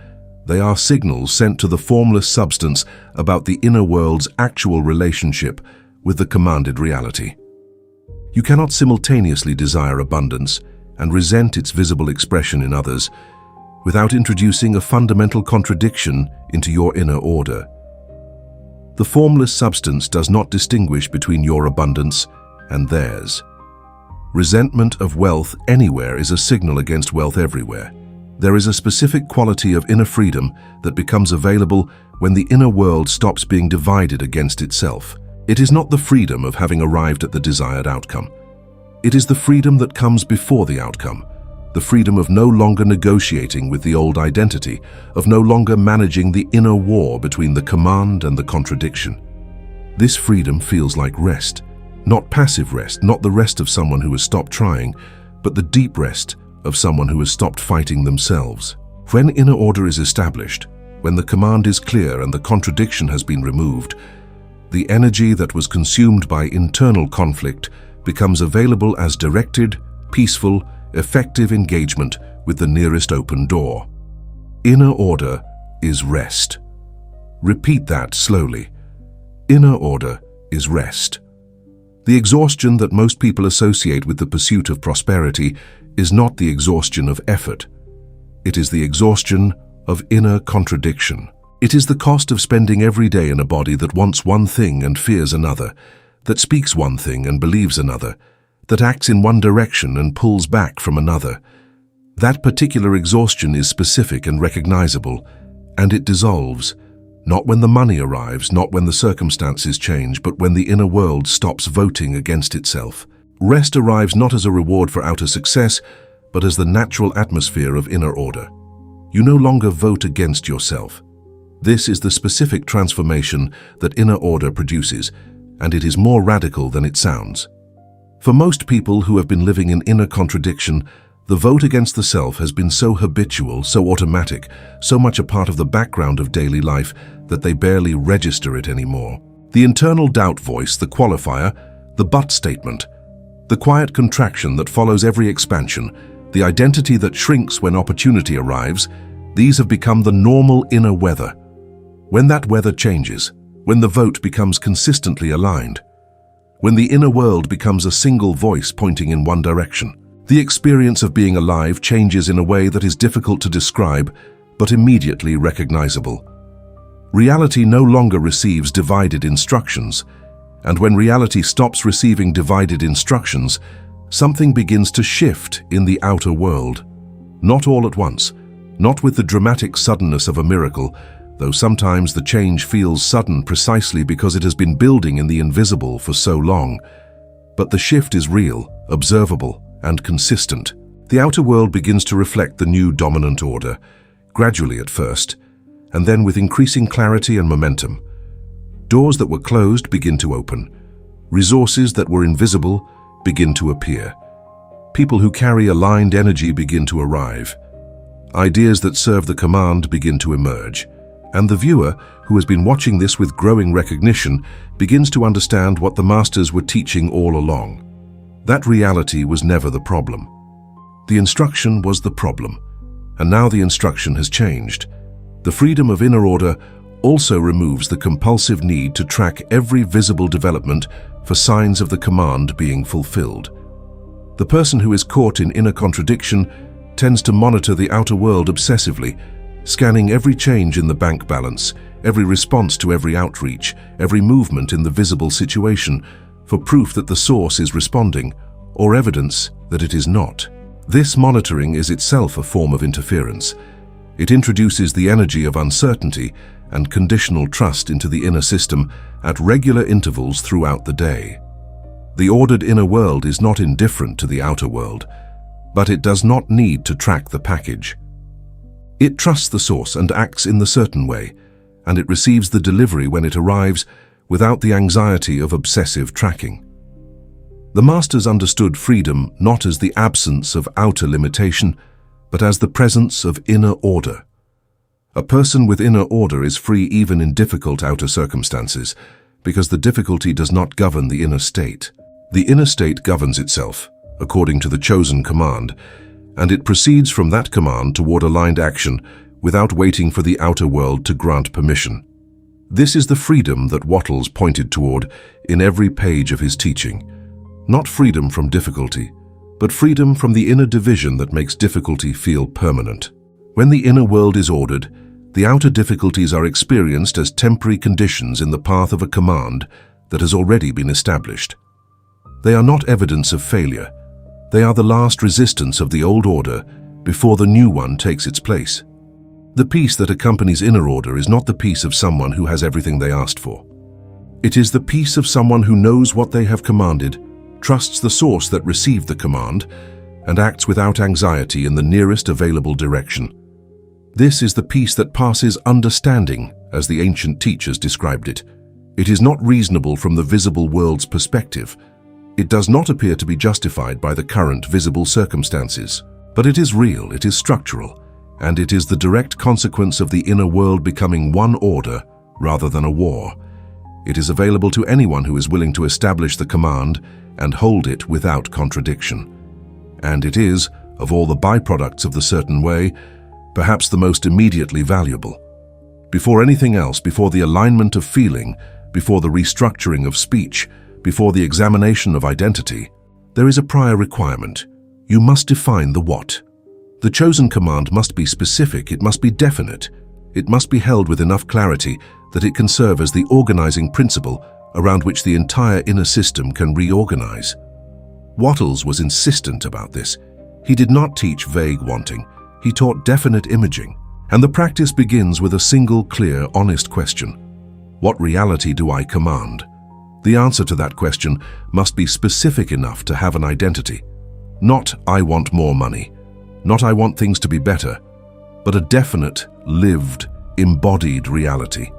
They are signals sent to the formless substance about the inner world's actual relationship with the commanded reality. You cannot simultaneously desire abundance and resent its visible expression in others without introducing a fundamental contradiction into your inner order. The formless substance does not distinguish between your abundance and theirs. Resentment of wealth anywhere is a signal against wealth everywhere. There is a specific quality of inner freedom that becomes available when the inner world stops being divided against itself. It is not the freedom of having arrived at the desired outcome. It is the freedom that comes before the outcome, the freedom of no longer negotiating with the old identity, of no longer managing the inner war between the command and the contradiction. This freedom feels like rest, not passive rest, not the rest of someone who has stopped trying, but the deep rest of someone who has stopped fighting themselves. When inner order is established, when the command is clear and the contradiction has been removed, the energy that was consumed by internal conflict becomes available as directed, peaceful, effective engagement with the nearest open door. Inner order is rest. Repeat that slowly. Inner order is rest. The exhaustion that most people associate with the pursuit of prosperity is not the exhaustion of effort. It is the exhaustion of inner contradiction. It is the cost of spending every day in a body that wants one thing and fears another, that speaks one thing and believes another, that acts in one direction and pulls back from another. That particular exhaustion is specific and recognizable, and it dissolves, not when the money arrives, not when the circumstances change, but when the inner world stops voting against itself. Rest arrives not as a reward for outer success, but as the natural atmosphere of inner order. You no longer vote against yourself. This is the specific transformation that inner order produces, and it is more radical than it sounds. For most people who have been living in inner contradiction, the vote against the self has been so habitual, so automatic, so much a part of the background of daily life that they barely register it anymore. The internal doubt voice, the qualifier, the but statement, the quiet contraction that follows every expansion, the identity that shrinks when opportunity arrives, these have become the normal inner weather. When that weather changes, when the vote becomes consistently aligned, when the inner world becomes a single voice pointing in one direction, the experience of being alive changes in a way that is difficult to describe, but immediately recognizable. Reality no longer receives divided instructions, and when reality stops receiving divided instructions, something begins to shift in the outer world. Not all at once, not with the dramatic suddenness of a miracle, though sometimes the change feels sudden precisely because it has been building in the invisible for so long. But the shift is real, observable, and consistent. The outer world begins to reflect the new dominant order, gradually at first, and then with increasing clarity and momentum. Doors that were closed begin to open. Resources that were invisible begin to appear. People who carry aligned energy begin to arrive. Ideas that serve the command begin to emerge. And the viewer, who has been watching this with growing recognition, begins to understand what the masters were teaching all along. That reality was never the problem. The instruction was the problem, and now the instruction has changed. The freedom of inner order also removes the compulsive need to track every visible development for signs of the command being fulfilled. The person who is caught in inner contradiction tends to monitor the outer world obsessively, scanning every change in the bank balance, every response to every outreach, every movement in the visible situation, for proof that the source is responding, or evidence that it is not. This monitoring is itself a form of interference. It introduces the energy of uncertainty and conditional trust into the inner system at regular intervals throughout the day. The ordered inner world is not indifferent to the outer world, but it does not need to track the package. It trusts the source and acts in the certain way, and it receives the delivery when it arrives without the anxiety of obsessive tracking. The masters understood freedom not as the absence of outer limitation, but as the presence of inner order. A person with inner order is free even in difficult outer circumstances, because the difficulty does not govern the inner state. The inner state governs itself, according to the chosen command, and it proceeds from that command toward aligned action without waiting for the outer world to grant permission. This is the freedom that Wattles pointed toward in every page of his teaching. Not freedom from difficulty, but freedom from the inner division that makes difficulty feel permanent. When the inner world is ordered, the outer difficulties are experienced as temporary conditions in the path of a command that has already been established. They are not evidence of failure. They are the last resistance of the old order before the new one takes its place. The peace that accompanies inner order is not the peace of someone who has everything they asked for. It is the peace of someone who knows what they have commanded, trusts the source that received the command, and acts without anxiety in the nearest available direction. This is the peace that passes understanding, as the ancient teachers described it. It is not reasonable from the visible world's perspective. It does not appear to be justified by the current visible circumstances. But it is real, it is structural, and it is the direct consequence of the inner world becoming one order rather than a war. It is available to anyone who is willing to establish the command and hold it without contradiction. And it is, of all the byproducts of the certain way, perhaps the most immediately valuable. Before anything else, before the alignment of feeling, before the restructuring of speech, before the examination of identity, there is a prior requirement. You must define the what. The chosen command must be specific, it must be definite. It must be held with enough clarity that it can serve as the organizing principle around which the entire inner system can reorganize. Wattles was insistent about this. He did not teach vague wanting. He taught definite imaging, and the practice begins with a single, clear, honest question. What reality do I command? The answer to that question must be specific enough to have an identity. Not, I want more money. Not, I want things to be better. But a definite, lived, embodied reality.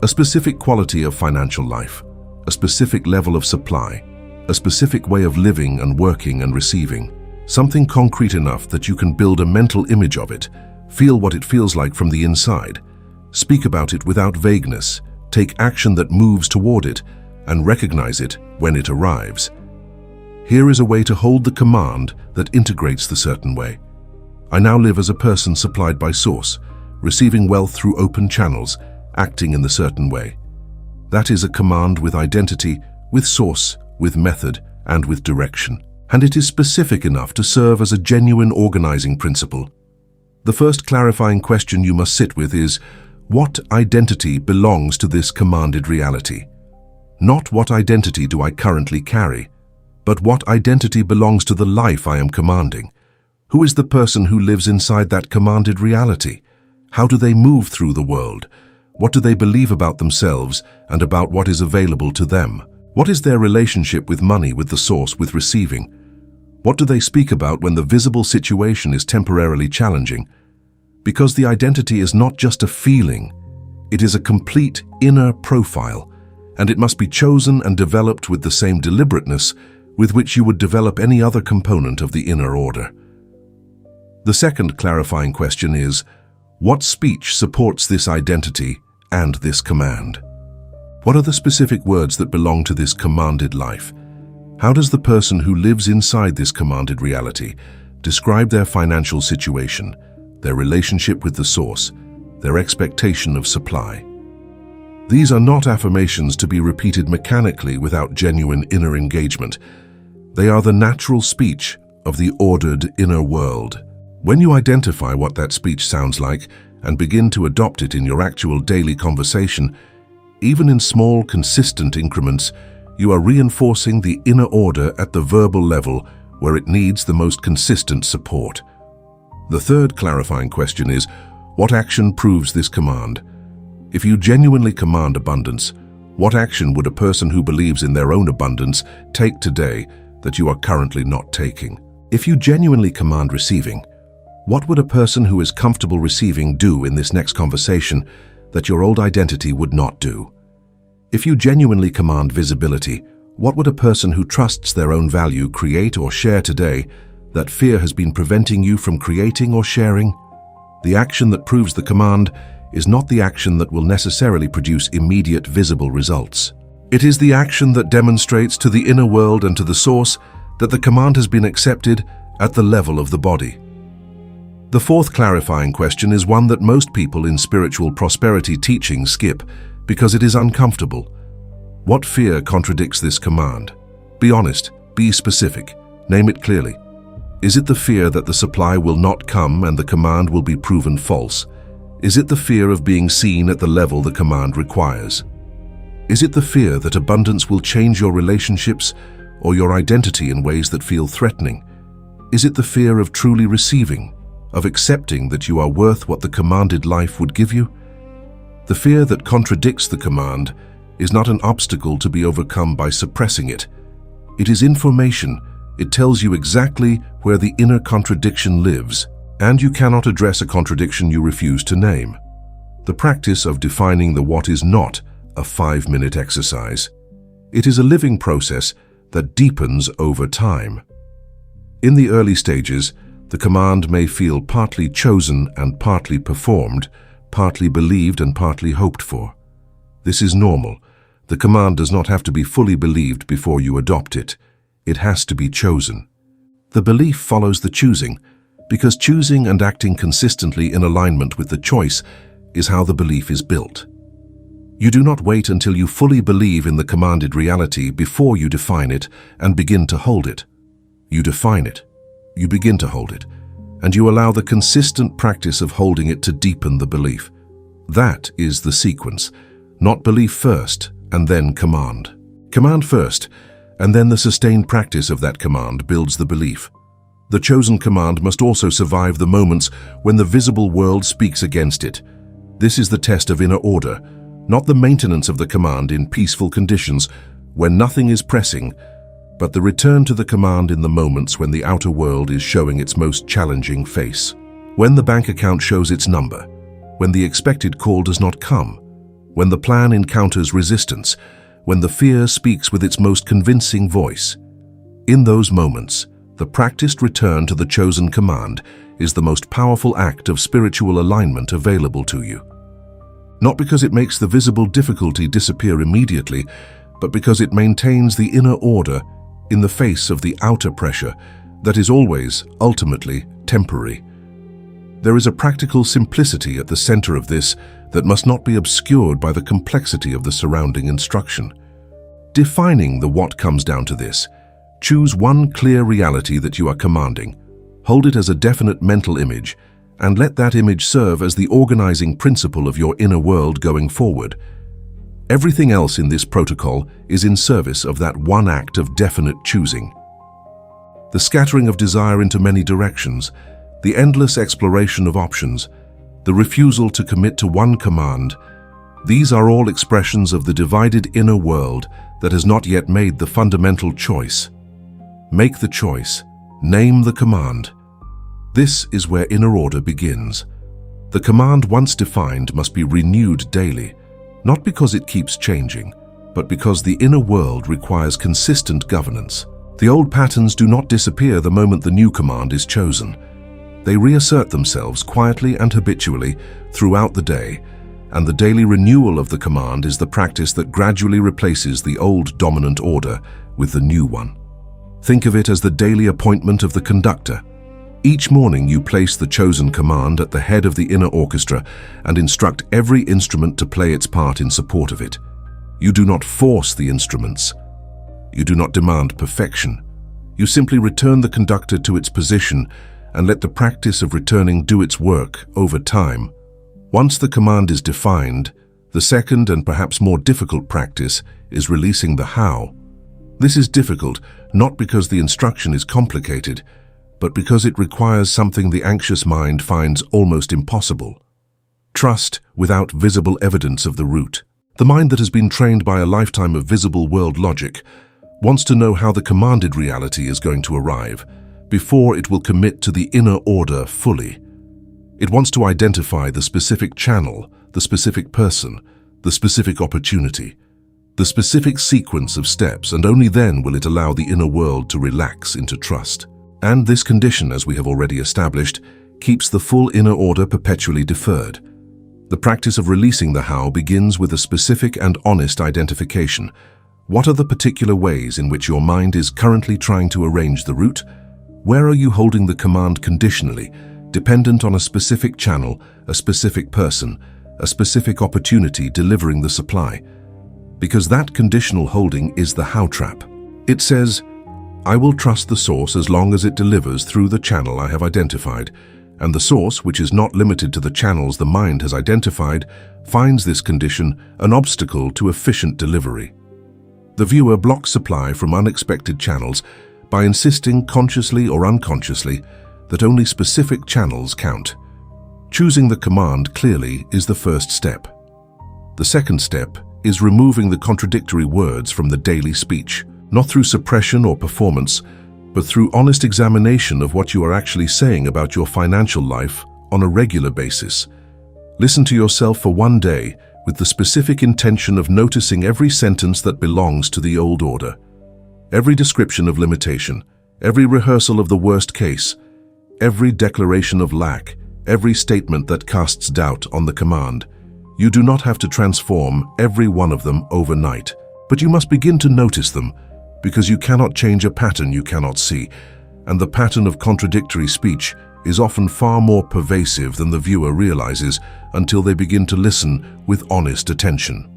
A specific quality of financial life. A specific level of supply. A specific way of living and working and receiving. Something concrete enough that you can build a mental image of it, feel what it feels like from the inside, speak about it without vagueness, take action that moves toward it, and recognize it when it arrives. Here is a way to hold the command that integrates the certain way. I now live as a person supplied by source, receiving wealth through open channels, acting in the certain way. That is a command with identity, with source, with method, and with direction. And it is specific enough to serve as a genuine organizing principle. The first clarifying question you must sit with is, what identity belongs to this commanded reality? Not what identity do I currently carry, but what identity belongs to the life I am commanding? Who is the person who lives inside that commanded reality? How do they move through the world? What do they believe about themselves and about what is available to them? What is their relationship with money, with the source, with receiving? What do they speak about when the visible situation is temporarily challenging? Because the identity is not just a feeling, it is a complete inner profile, and it must be chosen and developed with the same deliberateness with which you would develop any other component of the inner order. The second clarifying question is, what speech supports this identity and this command? What are the specific words that belong to this commanded life? How does the person who lives inside this commanded reality describe their financial situation, their relationship with the source, their expectation of supply? These are not affirmations to be repeated mechanically without genuine inner engagement. They are the natural speech of the ordered inner world. When you identify what that speech sounds like and begin to adopt it in your actual daily conversation, even in small, consistent increments, you are reinforcing the inner order at the verbal level where it needs the most consistent support. The third clarifying question is, what action proves this command? If you genuinely command abundance, what action would a person who believes in their own abundance take today that you are currently not taking? If you genuinely command receiving, what would a person who is comfortable receiving do in this next conversation that your old identity would not do? If you genuinely command visibility, what would a person who trusts their own value create or share today that fear has been preventing you from creating or sharing? The action that proves the command is not the action that will necessarily produce immediate visible results. It is the action that demonstrates to the inner world and to the source that the command has been accepted at the level of the body. The fourth clarifying question is one that most people in spiritual prosperity teaching skip because it is uncomfortable. What fear contradicts this command? Be honest, be specific, name it clearly. Is it the fear that the supply will not come and the command will be proven false? Is it the fear of being seen at the level the command requires? Is it the fear that abundance will change your relationships or your identity in ways that feel threatening? Is it the fear of truly receiving, of accepting that you are worth what the commanded life would give you? The fear that contradicts the command is not an obstacle to be overcome by suppressing it. It is information. It tells you exactly where the inner contradiction lives, and you cannot address a contradiction you refuse to name. The practice of defining the what is not a 5-minute exercise. It is a living process that deepens over time. In the early stages, the command may feel partly chosen and partly performed, partly believed and partly hoped for. This is normal. The command does not have to be fully believed before you adopt it. It has to be chosen. The belief follows the choosing, because choosing and acting consistently in alignment with the choice is how the belief is built. You do not wait until you fully believe in the commanded reality before you define it and begin to hold it. You define it, you begin to hold it, and you allow the consistent practice of holding it to deepen the belief. That is the sequence, not belief first and then command. Command first, and then the sustained practice of that command builds the belief. The chosen command must also survive the moments when the visible world speaks against it. This is the test of inner order, not the maintenance of the command in peaceful conditions when nothing is pressing, but the return to the command in the moments when the outer world is showing its most challenging face. When the bank account shows its number, when the expected call does not come, when the plan encounters resistance, when the fear speaks with its most convincing voice. In those moments, the practiced return to the chosen command is the most powerful act of spiritual alignment available to you. not because it makes the visible difficulty disappear immediately, but because it maintains the inner order in the face of the outer pressure that is always, ultimately, temporary. There is a practical simplicity at the center of this that must not be obscured by the complexity of the surrounding instruction. Defining the what comes down to this. Choose one clear reality that you are commanding, hold it as a definite mental image, and let that image serve as the organizing principle of your inner world going forward. Everything else in this protocol is in service of that one act of definite choosing. The scattering of desire into many directions, the endless exploration of options, the refusal to commit to one command, these are all expressions of the divided inner world that has not yet made the fundamental choice. Make the choice. Name the command. This is where inner order begins. The command once defined must be renewed daily, not because it keeps changing, but because the inner world requires consistent governance. The old patterns do not disappear the moment the new command is chosen. They reassert themselves quietly and habitually throughout the day, and the daily renewal of the command is the practice that gradually replaces the old dominant order with the new one. Think of it as the daily appointment of the conductor. Each morning you place the chosen command at the head of the inner orchestra and instruct every instrument to play its part in support of it. You do not force the instruments. You do not demand perfection. You simply return the conductor to its position and let the practice of returning do its work over time. Once the command is defined, the second and perhaps more difficult practice is releasing the how. This is difficult not because the instruction is complicated, but because it requires something the anxious mind finds almost impossible. Trust without visible evidence of the root. The mind that has been trained by a lifetime of visible world logic wants to know how the commanded reality is going to arrive before it will commit to the inner order fully. It wants to identify the specific channel, the specific person, the specific opportunity, the specific sequence of steps, and only then will it allow the inner world to relax into trust. And this condition, as we have already established, keeps the full inner order perpetually deferred. The practice of releasing the how begins with a specific and honest identification. What are the particular ways in which your mind is currently trying to arrange the route? Where are you holding the command conditionally, dependent on a specific channel, a specific person, a specific opportunity delivering the supply? Because that conditional holding is the how trap. It says, I will trust the source as long as it delivers through the channel I have identified, and the source, which is not limited to the channels the mind has identified, finds this condition an obstacle to efficient delivery. The viewer blocks supply from unexpected channels by insisting consciously or unconsciously that only specific channels count. Choosing the command clearly is the first step. The second step is removing the contradictory words from the daily speech, not through suppression or performance, but through honest examination of what you are actually saying about your financial life on a regular basis. Listen to yourself for one day with the specific intention of noticing every sentence that belongs to the old order, every description of limitation, every rehearsal of the worst case, every declaration of lack, every statement that casts doubt on the command. You do not have to transform every one of them overnight, but you must begin to notice them, because you cannot change a pattern you cannot see, and the pattern of contradictory speech is often far more pervasive than the viewer realizes until they begin to listen with honest attention.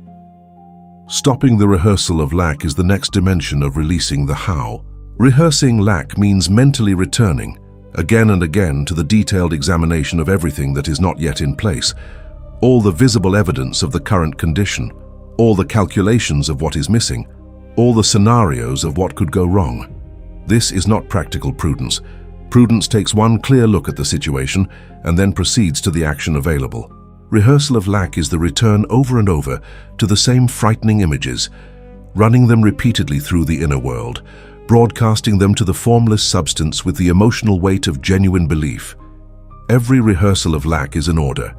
Stopping the rehearsal of lack is the next dimension of releasing the how. Rehearsing lack means mentally returning, again and again, to the detailed examination of everything that is not yet in place, all the visible evidence of the current condition, all the calculations of what is missing, all the scenarios of what could go wrong. This is not practical prudence. Prudence takes one clear look at the situation and then proceeds to the action available. Rehearsal of lack is the return over and over to the same frightening images, running them repeatedly through the inner world, broadcasting them to the formless substance with the emotional weight of genuine belief. Every rehearsal of lack is an order,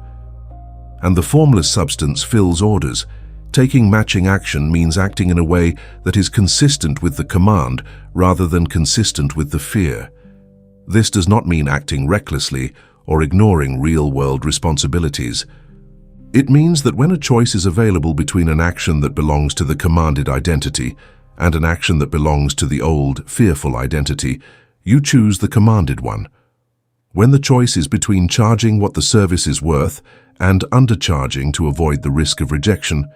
and the formless substance fills orders. Taking matching action means acting in a way that is consistent with the command rather than consistent with the fear. This does not mean acting recklessly or ignoring real-world responsibilities. It means that when a choice is available between an action that belongs to the commanded identity and an action that belongs to the old, fearful identity, you choose the commanded one. When the choice is between charging what the service is worth and undercharging to avoid the risk of rejection,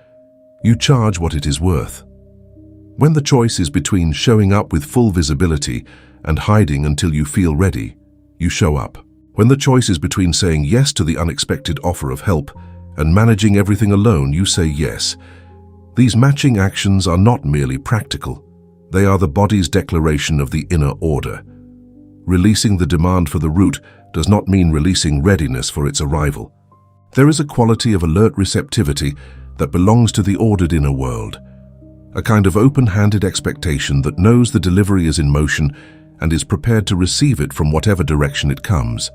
you charge what it is worth. When the choice is between showing up with full visibility and hiding until you feel ready, you show up. When the choice is between saying yes to the unexpected offer of help and managing everything alone, you say yes. These matching actions are not merely practical. They are the body's declaration of the inner order. Releasing the demand for the route does not mean releasing readiness for its arrival. There is a quality of alert receptivity that belongs to the ordered inner world, a kind of open-handed expectation that knows the delivery is in motion and is prepared to receive it from whatever direction it comes.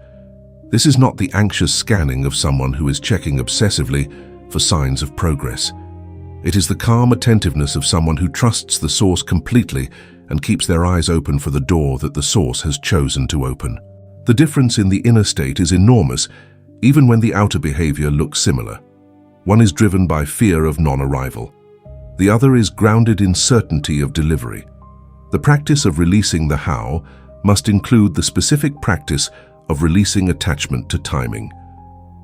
This is not the anxious scanning of someone who is checking obsessively for signs of progress. It is the calm attentiveness of someone who trusts the source completely and keeps their eyes open for the door that the source has chosen to open. The difference in the inner state is enormous, even when the outer behavior looks similar. One is driven by fear of non-arrival. The other is grounded in certainty of delivery. The practice of releasing the how must include the specific practice of releasing attachment to timing.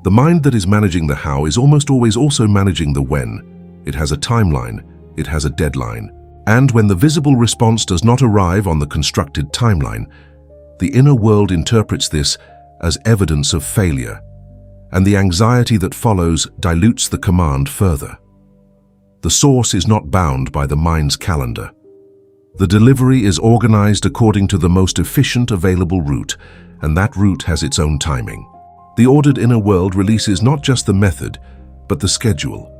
The mind that is managing the how is almost always also managing the when. It has a timeline, it has a deadline. And when the visible response does not arrive on the constructed timeline, the inner world interprets this as evidence of failure, and the anxiety that follows dilutes the command further. The source is not bound by the mind's calendar. The delivery is organized according to the most efficient available route, and that route has its own timing. The ordered inner world releases not just the method, but the schedule,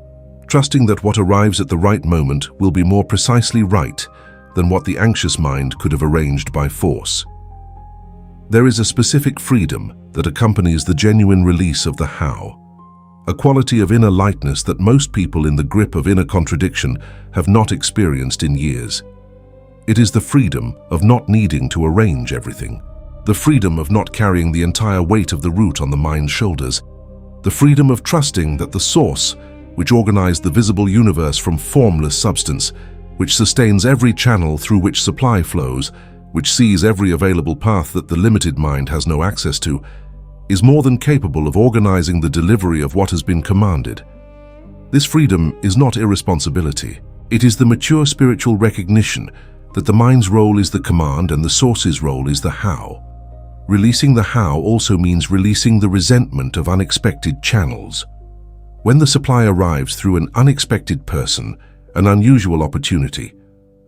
trusting that what arrives at the right moment will be more precisely right than what the anxious mind could have arranged by force. There is a specific freedom that accompanies the genuine release of the how, a quality of inner lightness that most people in the grip of inner contradiction have not experienced in years. It is the freedom of not needing to arrange everything, the freedom of not carrying the entire weight of the route on the mind's shoulders, the freedom of trusting that the source, which organized the visible universe from formless substance, which sustains every channel through which supply flows, which sees every available path that the limited mind has no access to, is more than capable of organizing the delivery of what has been commanded. This freedom is not irresponsibility. It is the mature spiritual recognition that the mind's role is the command and the source's role is the how. Releasing the how also means releasing the resentment of unexpected channels. When the supply arrives through an unexpected person, an unusual opportunity,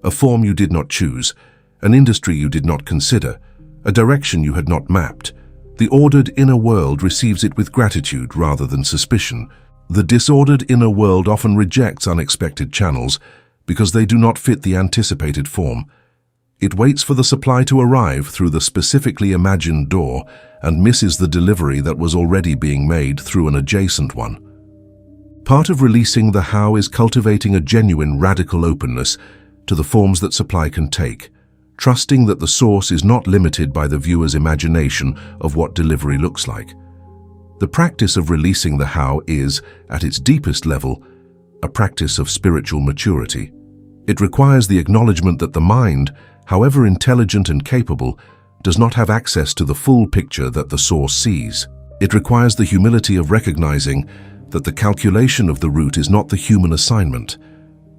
a form you did not choose, an industry you did not consider, a direction you had not mapped, the ordered inner world receives it with gratitude rather than suspicion. The disordered inner world often rejects unexpected channels because they do not fit the anticipated form. It waits for the supply to arrive through the specifically imagined door and misses the delivery that was already being made through an adjacent one. Part of releasing the how is cultivating a genuine radical openness to the forms that supply can take, trusting that the source is not limited by the viewer's imagination of what delivery looks like. The practice of releasing the how is, at its deepest level, a practice of spiritual maturity. It requires the acknowledgement that the mind, however intelligent and capable, does not have access to the full picture that the source sees. It requires the humility of recognizing that the calculation of the route is not the human assignment.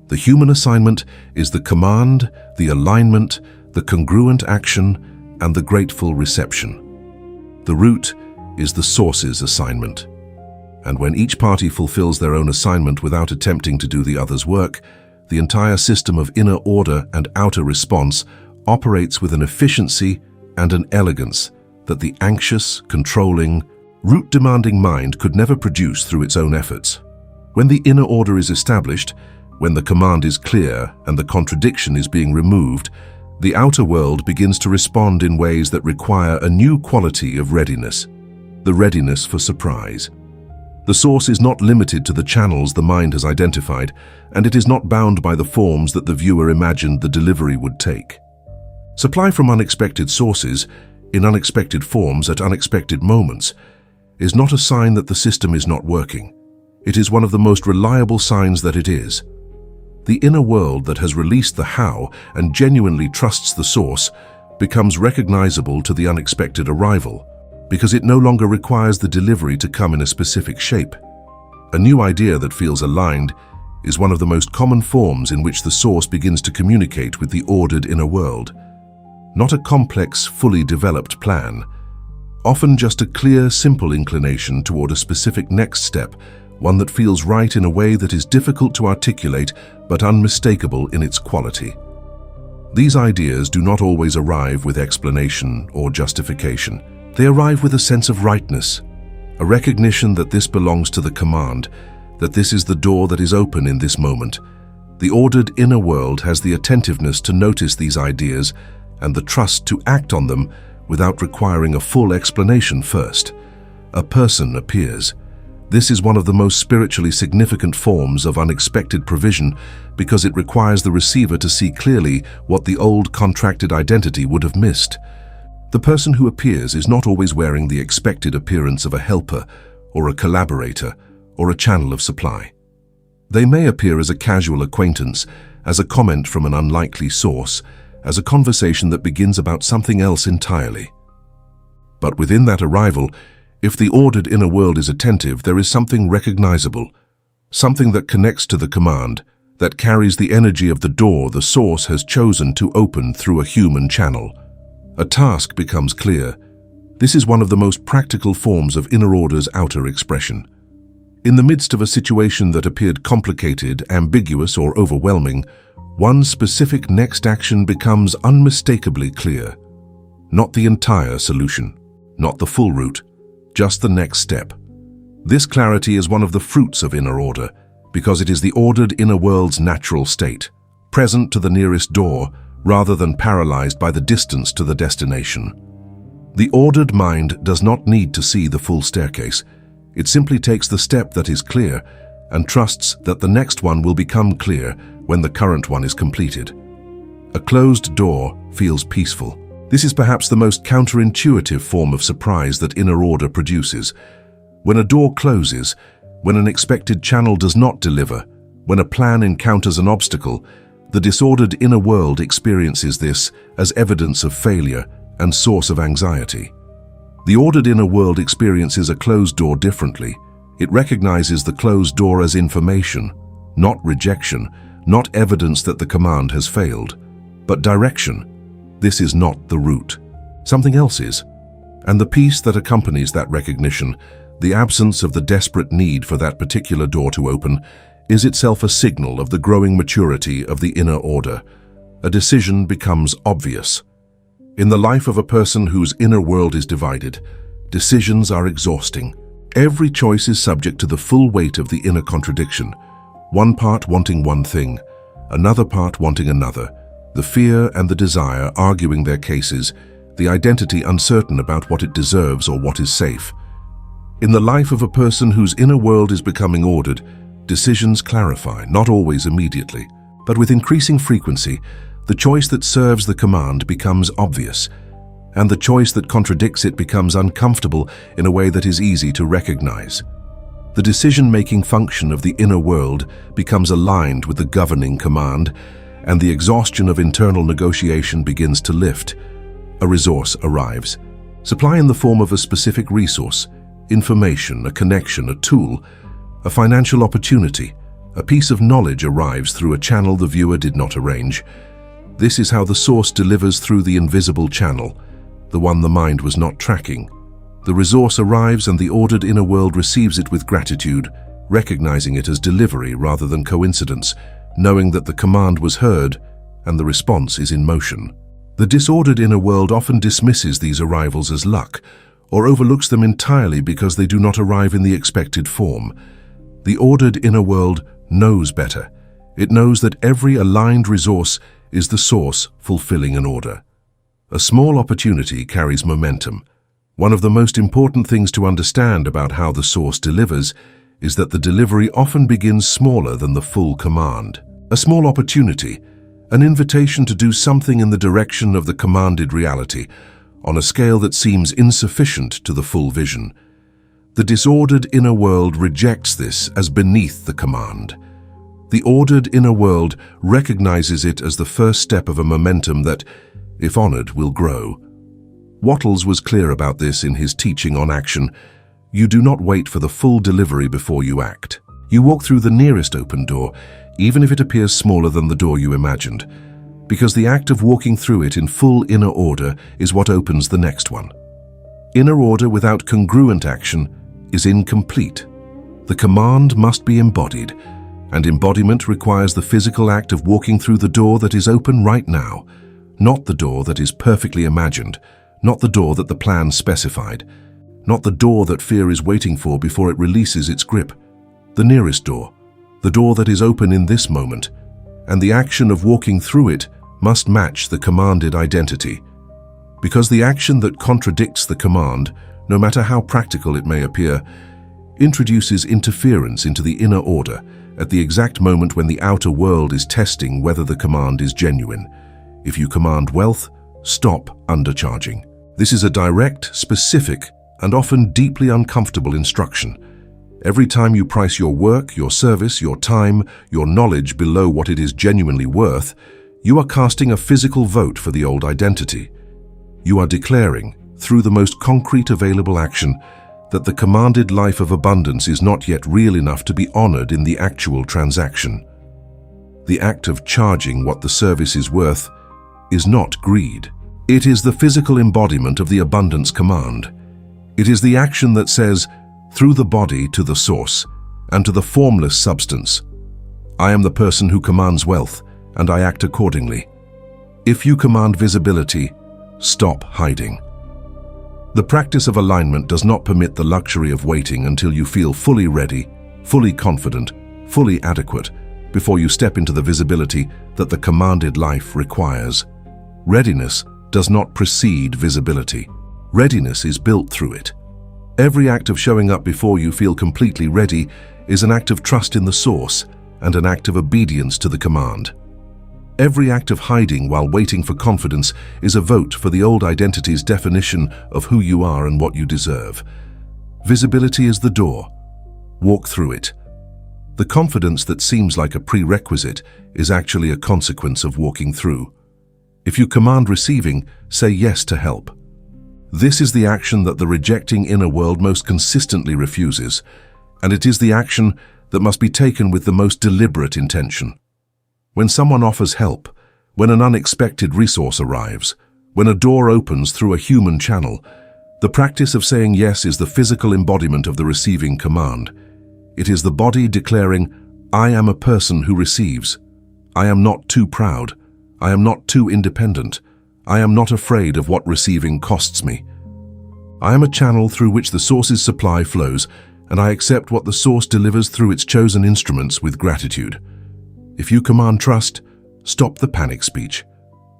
The human assignment is the command, the alignment, the congruent action, and the grateful reception. The route is the source's assignment. And when each party fulfills their own assignment without attempting to do the other's work, the entire system of inner order and outer response operates with an efficiency and an elegance that the anxious, controlling, route-demanding mind could never produce through its own efforts. When the inner order is established, when the command is clear and the contradiction is being removed, the outer world begins to respond in ways that require a new quality of readiness, the readiness for surprise. The source is not limited to the channels the mind has identified, and it is not bound by the forms that the viewer imagined the delivery would take. Supply from unexpected sources, in unexpected forms at unexpected moments, is not a sign that the system is not working. It is one of the most reliable signs that it is. The inner world that has released the how and genuinely trusts the source becomes recognizable to the unexpected arrival, because it no longer requires the delivery to come in a specific shape. A new idea that feels aligned is one of the most common forms in which the source begins to communicate with the ordered inner world. Not a complex, fully developed plan, often just a clear, simple inclination toward a specific next step, one that feels right in a way that is difficult to articulate but unmistakable in its quality. These ideas do not always arrive with explanation or justification. They arrive with a sense of rightness, a recognition that this belongs to the command, that this is the door that is open in this moment. The ordered inner world has the attentiveness to notice these ideas and the trust to act on them without requiring a full explanation first. A person appears. This is one of the most spiritually significant forms of unexpected provision because it requires the receiver to see clearly what the old contracted identity would have missed. The person who appears is not always wearing the expected appearance of a helper or a collaborator or a channel of supply. They may appear as a casual acquaintance, as a comment from an unlikely source, as a conversation that begins about something else entirely. But within that arrival, if the ordered inner world is attentive, there is something recognizable, something that connects to the command, that carries the energy of the door the source has chosen to open through a human channel. A task becomes clear. This is one of the most practical forms of inner order's outer expression. In the midst of a situation that appeared complicated, ambiguous, or overwhelming, one specific next action becomes unmistakably clear. Not the entire solution, not the full route, just the next step. This clarity is one of the fruits of inner order, because it is the ordered inner world's natural state, present to the nearest door rather than paralyzed by the distance to the destination. The ordered mind does not need to see the full staircase. It simply takes the step that is clear and trusts that the next one will become clear when the current one is completed. A closed door feels peaceful. This is perhaps the most counterintuitive form of surprise that inner order produces. When a door closes, when an expected channel does not deliver, when a plan encounters an obstacle, the disordered inner world experiences this as evidence of failure and source of anxiety. The ordered inner world experiences a closed door differently. It recognizes the closed door as information, not rejection, not evidence that the command has failed, but direction. This is not the route. Something else is. And the peace that accompanies that recognition, the absence of the desperate need for that particular door to open, is itself a signal of the growing maturity of the inner order. A decision becomes obvious. In the life of a person whose inner world is divided, decisions are exhausting. Every choice is subject to the full weight of the inner contradiction. One part wanting one thing, another part wanting another. The fear and the desire arguing their cases, the identity uncertain about what it deserves or what is safe. In the life of a person whose inner world is becoming ordered, decisions clarify, not always immediately, but with increasing frequency. The choice that serves the command becomes obvious, and the choice that contradicts it becomes uncomfortable in a way that is easy to recognize. The decision-making function of the inner world becomes aligned with the governing command, and the exhaustion of internal negotiation begins to lift. A resource arrives. Supply in the form of a specific resource, information, a connection, a tool, a financial opportunity, a piece of knowledge arrives through a channel the viewer did not arrange. This is how the source delivers through the invisible channel, the one the mind was not tracking. The resource arrives and the ordered inner world receives it with gratitude, recognizing it as delivery rather than coincidence, knowing that the command was heard and the response is in motion. The disordered inner world often dismisses these arrivals as luck or overlooks them entirely because they do not arrive in the expected form. The ordered inner world knows better. It knows that every aligned resource is the source fulfilling an order. A small opportunity carries momentum. One of the most important things to understand about how the source delivers is that the delivery often begins smaller than the full command. A small opportunity, an invitation to do something in the direction of the commanded reality, on a scale that seems insufficient to the full vision. The disordered inner world rejects this as beneath the command. The ordered inner world recognizes it as the first step of a momentum that, if honored, will grow. Wattles was clear about this in his teaching on action. You do not wait for the full delivery before you act. You walk through the nearest open door, even if it appears smaller than the door you imagined, because the act of walking through it in full inner order is what opens the next one. Inner order without congruent action is incomplete. The command must be embodied, and embodiment requires the physical act of walking through the door that is open right now, not the door that is perfectly imagined, not the door that the plan specified, not the door that fear is waiting for before it releases its grip. The nearest door, the door that is open in this moment, and the action of walking through it must match the commanded identity. Because the action that contradicts the command, no matter how practical it may appear, introduces interference into the inner order at the exact moment when the outer world is testing whether the command is genuine. If you command wealth, stop undercharging. This is a direct, specific, and often deeply uncomfortable instruction. Every time you price your work, your service, your time, your knowledge below what it is genuinely worth, you are casting a physical vote for the old identity. You are declaring, through the most concrete available action, that the commanded life of abundance is not yet real enough to be honored in the actual transaction. The act of charging what the service is worth is not greed. It is the physical embodiment of the abundance command. It is the action that says, through the body to the source, and to the formless substance, I am the person who commands wealth, and I act accordingly. If you command visibility, stop hiding. The practice of alignment does not permit the luxury of waiting until you feel fully ready, fully confident, fully adequate, before you step into the visibility that the commanded life requires. Readiness does not precede visibility. Readiness is built through it. Every act of showing up before you feel completely ready is an act of trust in the source and an act of obedience to the command. Every act of hiding while waiting for confidence is a vote for the old identity's definition of who you are and what you deserve. Visibility is the door. Walk through it. The confidence that seems like a prerequisite is actually a consequence of walking through. If you command receiving, say yes to help. This is the action that the rejecting inner world most consistently refuses, and it is the action that must be taken with the most deliberate intention. When someone offers help, when an unexpected resource arrives, when a door opens through a human channel, the practice of saying yes is the physical embodiment of the receiving command. It is the body declaring, I am a person who receives. I am not too proud. I am not too independent. I am not afraid of what receiving costs me. I am a channel through which the source's supply flows, and I accept what the source delivers through its chosen instruments with gratitude. If you command trust, stop the panic speech.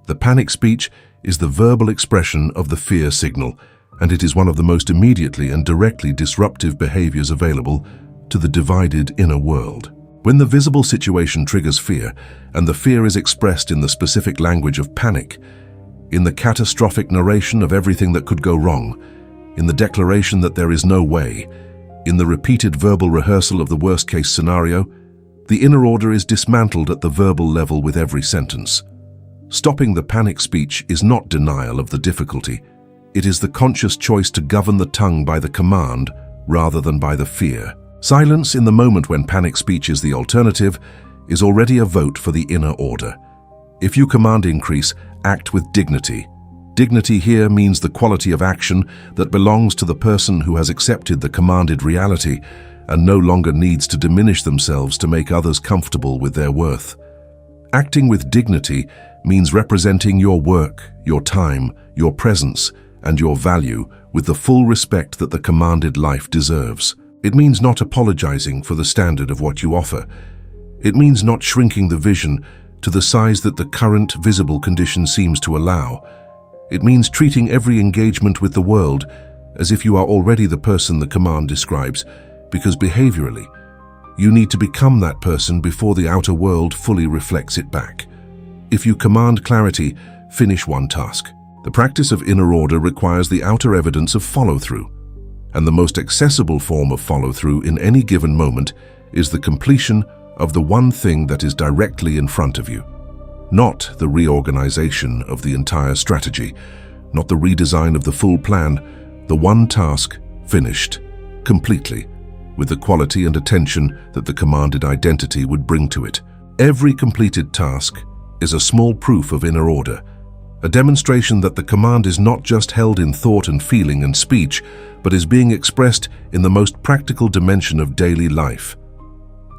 The panic speech is the verbal expression of the fear signal, and it is one of the most immediately and directly disruptive behaviors available to the divided inner world. When the visible situation triggers fear, and the fear is expressed in the specific language of panic, in the catastrophic narration of everything that could go wrong, in the declaration that there is no way, in the repeated verbal rehearsal of the worst-case scenario, the inner order is dismantled at the verbal level with every sentence. Stopping the panic speech is not denial of the difficulty. It is the conscious choice to govern the tongue by the command rather than by the fear. Silence in the moment when panic speech is the alternative is already a vote for the inner order. If you command increase, act with dignity. Dignity here means the quality of action that belongs to the person who has accepted the commanded reality and no longer needs to diminish themselves to make others comfortable with their worth. Acting with dignity means representing your work, your time, your presence, and your value with the full respect that the commanded life deserves. It means not apologizing for the standard of what you offer. It means not shrinking the vision to the size that the current visible condition seems to allow. It means treating every engagement with the world as if you are already the person the command describes, because behaviorally, you need to become that person before the outer world fully reflects it back. If you command clarity, finish one task. The practice of inner order requires the outer evidence of follow-through. and the most accessible form of follow-through in any given moment is the completion of the one thing that is directly in front of you. Not the reorganization of the entire strategy, not the redesign of the full plan, the one task finished, completely, with the quality and attention that the commanded identity would bring to it. Every completed task is a small proof of inner order, a demonstration that the command is not just held in thought and feeling and speech, but is being expressed in the most practical dimension of daily life.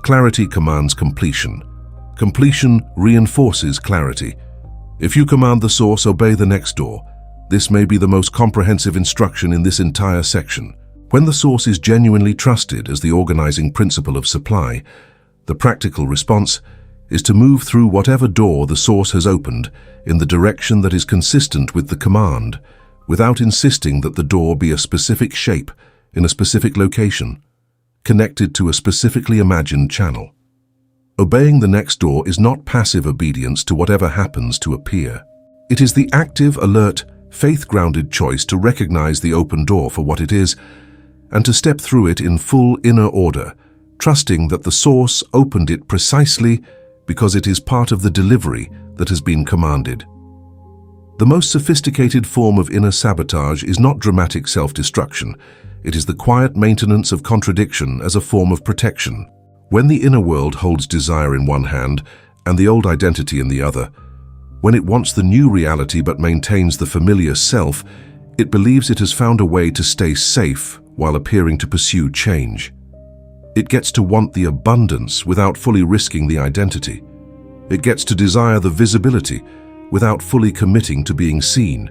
Clarity commands completion. Completion reinforces clarity. If you command the source, obey the next door. This may be the most comprehensive instruction in this entire section. When the source is genuinely trusted as the organizing principle of supply, the practical response is to move through whatever door the source has opened in the direction that is consistent with the command, without insisting that the door be a specific shape in a specific location, connected to a specifically imagined channel. Obeying the next door is not passive obedience to whatever happens to appear. It is the active, alert, faith-grounded choice to recognize the open door for what it is and to step through it in full inner order, trusting that the source opened it precisely because it is part of the delivery that has been commanded. The most sophisticated form of inner sabotage is not dramatic self-destruction. It is the quiet maintenance of contradiction as a form of protection. When the inner world holds desire in one hand and the old identity in the other, when it wants the new reality but maintains the familiar self, it believes it has found a way to stay safe while appearing to pursue change. It gets to want the abundance without fully risking the identity. It gets to desire the visibility without fully committing to being seen.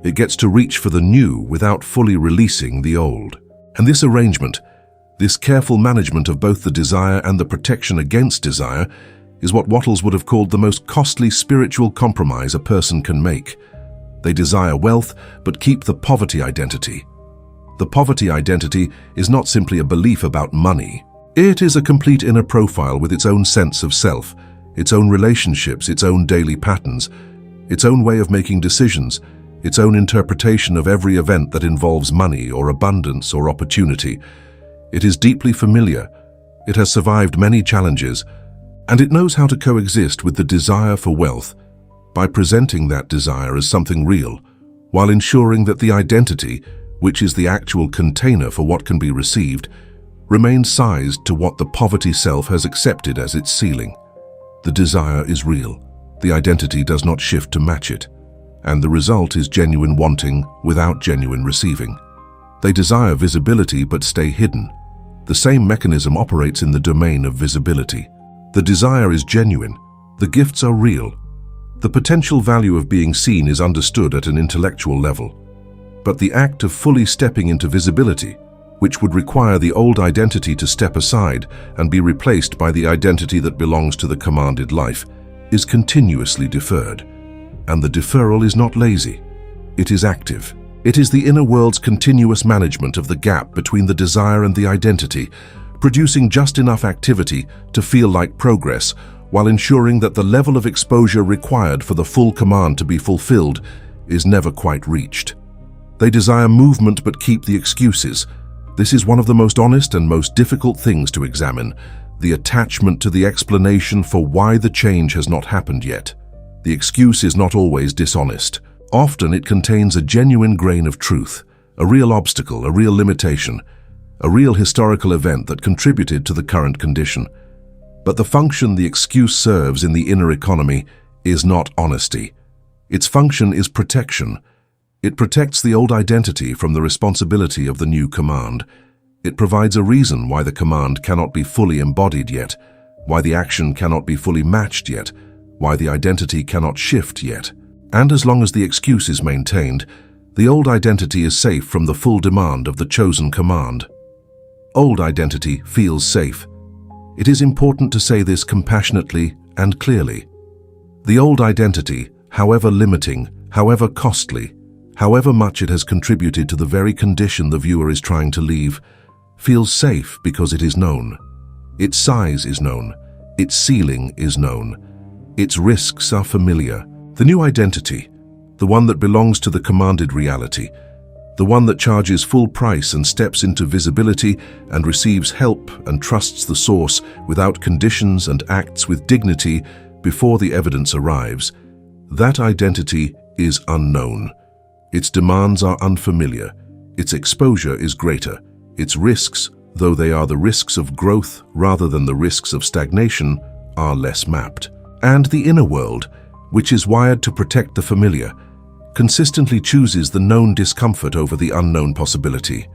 It gets to reach for the new without fully releasing the old. And this arrangement, this careful management of both the desire and the protection against desire, is what Wattles would have called the most costly spiritual compromise a person can make. They desire wealth, but keep the poverty identity. The poverty identity is not simply a belief about money. It is a complete inner profile with its own sense of self, its own relationships, its own daily patterns, its own way of making decisions, its own interpretation of every event that involves money or abundance or opportunity. It is deeply familiar, it has survived many challenges, and it knows how to coexist with the desire for wealth by presenting that desire as something real, while ensuring that the identity, which is the actual container for what can be received, remains sized to what the poverty self has accepted as its ceiling. The desire is real, the identity does not shift to match it, and the result is genuine wanting without genuine receiving. They desire visibility but stay hidden. The same mechanism operates in the domain of visibility. The desire is genuine, the gifts are real. The potential value of being seen is understood at an intellectual level. But the act of fully stepping into visibility, which would require the old identity to step aside and be replaced by the identity that belongs to the commanded life, is continuously deferred. And the deferral is not lazy, it is active. It is the inner world's continuous management of the gap between the desire and the identity, producing just enough activity to feel like progress, while ensuring that the level of exposure required for the full command to be fulfilled is never quite reached. They desire movement but keep the excuses. This is one of the most honest and most difficult things to examine, the attachment to the explanation for why the change has not happened yet. The excuse is not always dishonest. Often it contains a genuine grain of truth, a real obstacle, a real limitation, a real historical event that contributed to the current condition. But the function the excuse serves in the inner economy is not honesty. Its function is protection. It protects the old identity from the responsibility of the new command. It provides a reason why the command cannot be fully embodied yet, why the action cannot be fully matched yet, why the identity cannot shift yet. And as long as the excuse is maintained, the old identity is safe from the full demand of the chosen command. Old identity feels safe. It is important to say this compassionately and clearly. The old identity, however limiting, however costly, however much it has contributed to the very condition the viewer is trying to leave, feels safe because it is known. Its size is known. Its ceiling is known. Its risks are familiar. The new identity, the one that belongs to the commanded reality, the one that charges full price and steps into visibility and receives help and trusts the source without conditions and acts with dignity before the evidence arrives. That identity is unknown. Its demands are unfamiliar. Its exposure is greater. Its risks, though they are the risks of growth rather than the risks of stagnation, are less mapped. And the inner world, which is wired to protect the familiar, consistently chooses the known discomfort over the unknown possibility.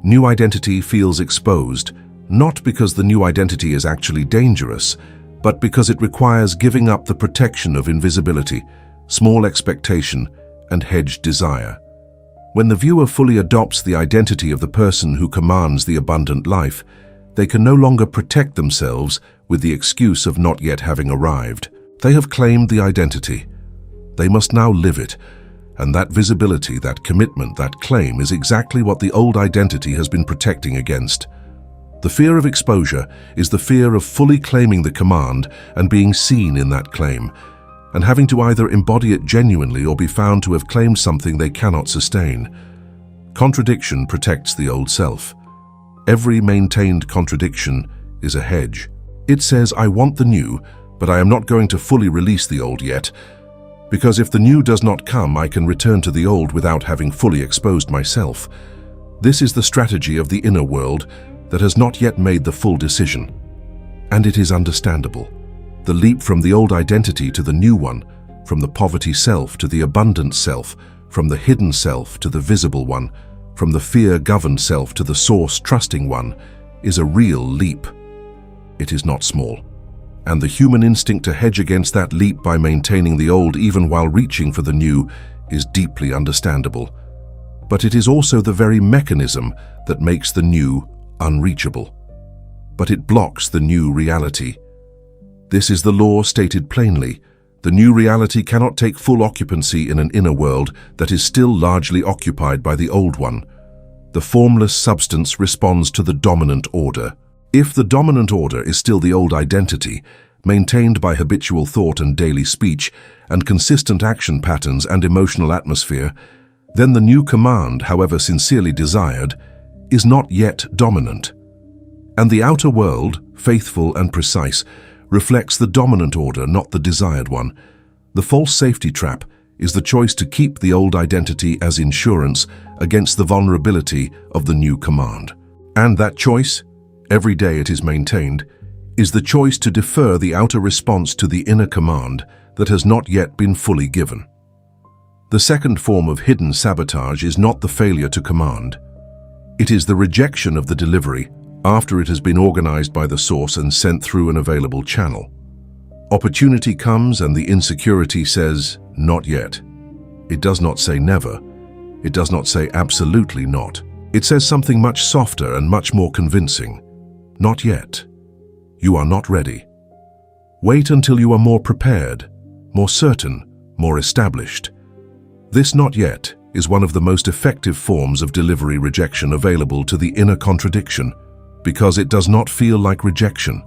New identity feels exposed, not because the new identity is actually dangerous, but because it requires giving up the protection of invisibility, small expectation, and hedged desire. When the viewer fully adopts the identity of the person who commands the abundant life, they can no longer protect themselves with the excuse of not yet having arrived. They have claimed the identity. They must now live it, and that visibility, that commitment, that claim is exactly what the old identity has been protecting against. The fear of exposure is the fear of fully claiming the command and being seen in that claim, and having to either embody it genuinely or be found to have claimed something they cannot sustain. Contradiction protects the old self. Every maintained contradiction is a hedge. It says, I want the new, but I am not going to fully release the old yet, because if the new does not come, I can return to the old without having fully exposed myself. This is the strategy of the inner world that has not yet made the full decision. And it is understandable. The leap from the old identity to the new one, from the poverty self to the abundant self, from the hidden self to the visible one, from the fear-governed self to the source-trusting one, is a real leap. It is not small. And the human instinct to hedge against that leap by maintaining the old even while reaching for the new is deeply understandable. But it is also the very mechanism that makes the new unreachable. But it blocks the new reality. This is the law stated plainly. The new reality cannot take full occupancy in an inner world that is still largely occupied by the old one. The formless substance responds to the dominant order. If the dominant order is still the old identity, maintained by habitual thought and daily speech, and consistent action patterns and emotional atmosphere, then the new command, however sincerely desired, is not yet dominant. And the outer world, faithful and precise, reflects the dominant order, not the desired one. The false safety trap is the choice to keep the old identity as insurance against the vulnerability of the new command. And that choice, every day it is maintained, is the choice to defer the outer response to the inner command that has not yet been fully given. The second form of hidden sabotage is not the failure to command. It is the rejection of the delivery after it has been organized by the source and sent through an available channel. Opportunity comes and the insecurity says, not yet. It does not say never. It does not say absolutely not. It says something much softer and much more convincing. Not yet. You are not ready. Wait until you are more prepared, more certain, more established. This not yet is one of the most effective forms of delivery rejection available to the inner contradiction, because it does not feel like rejection.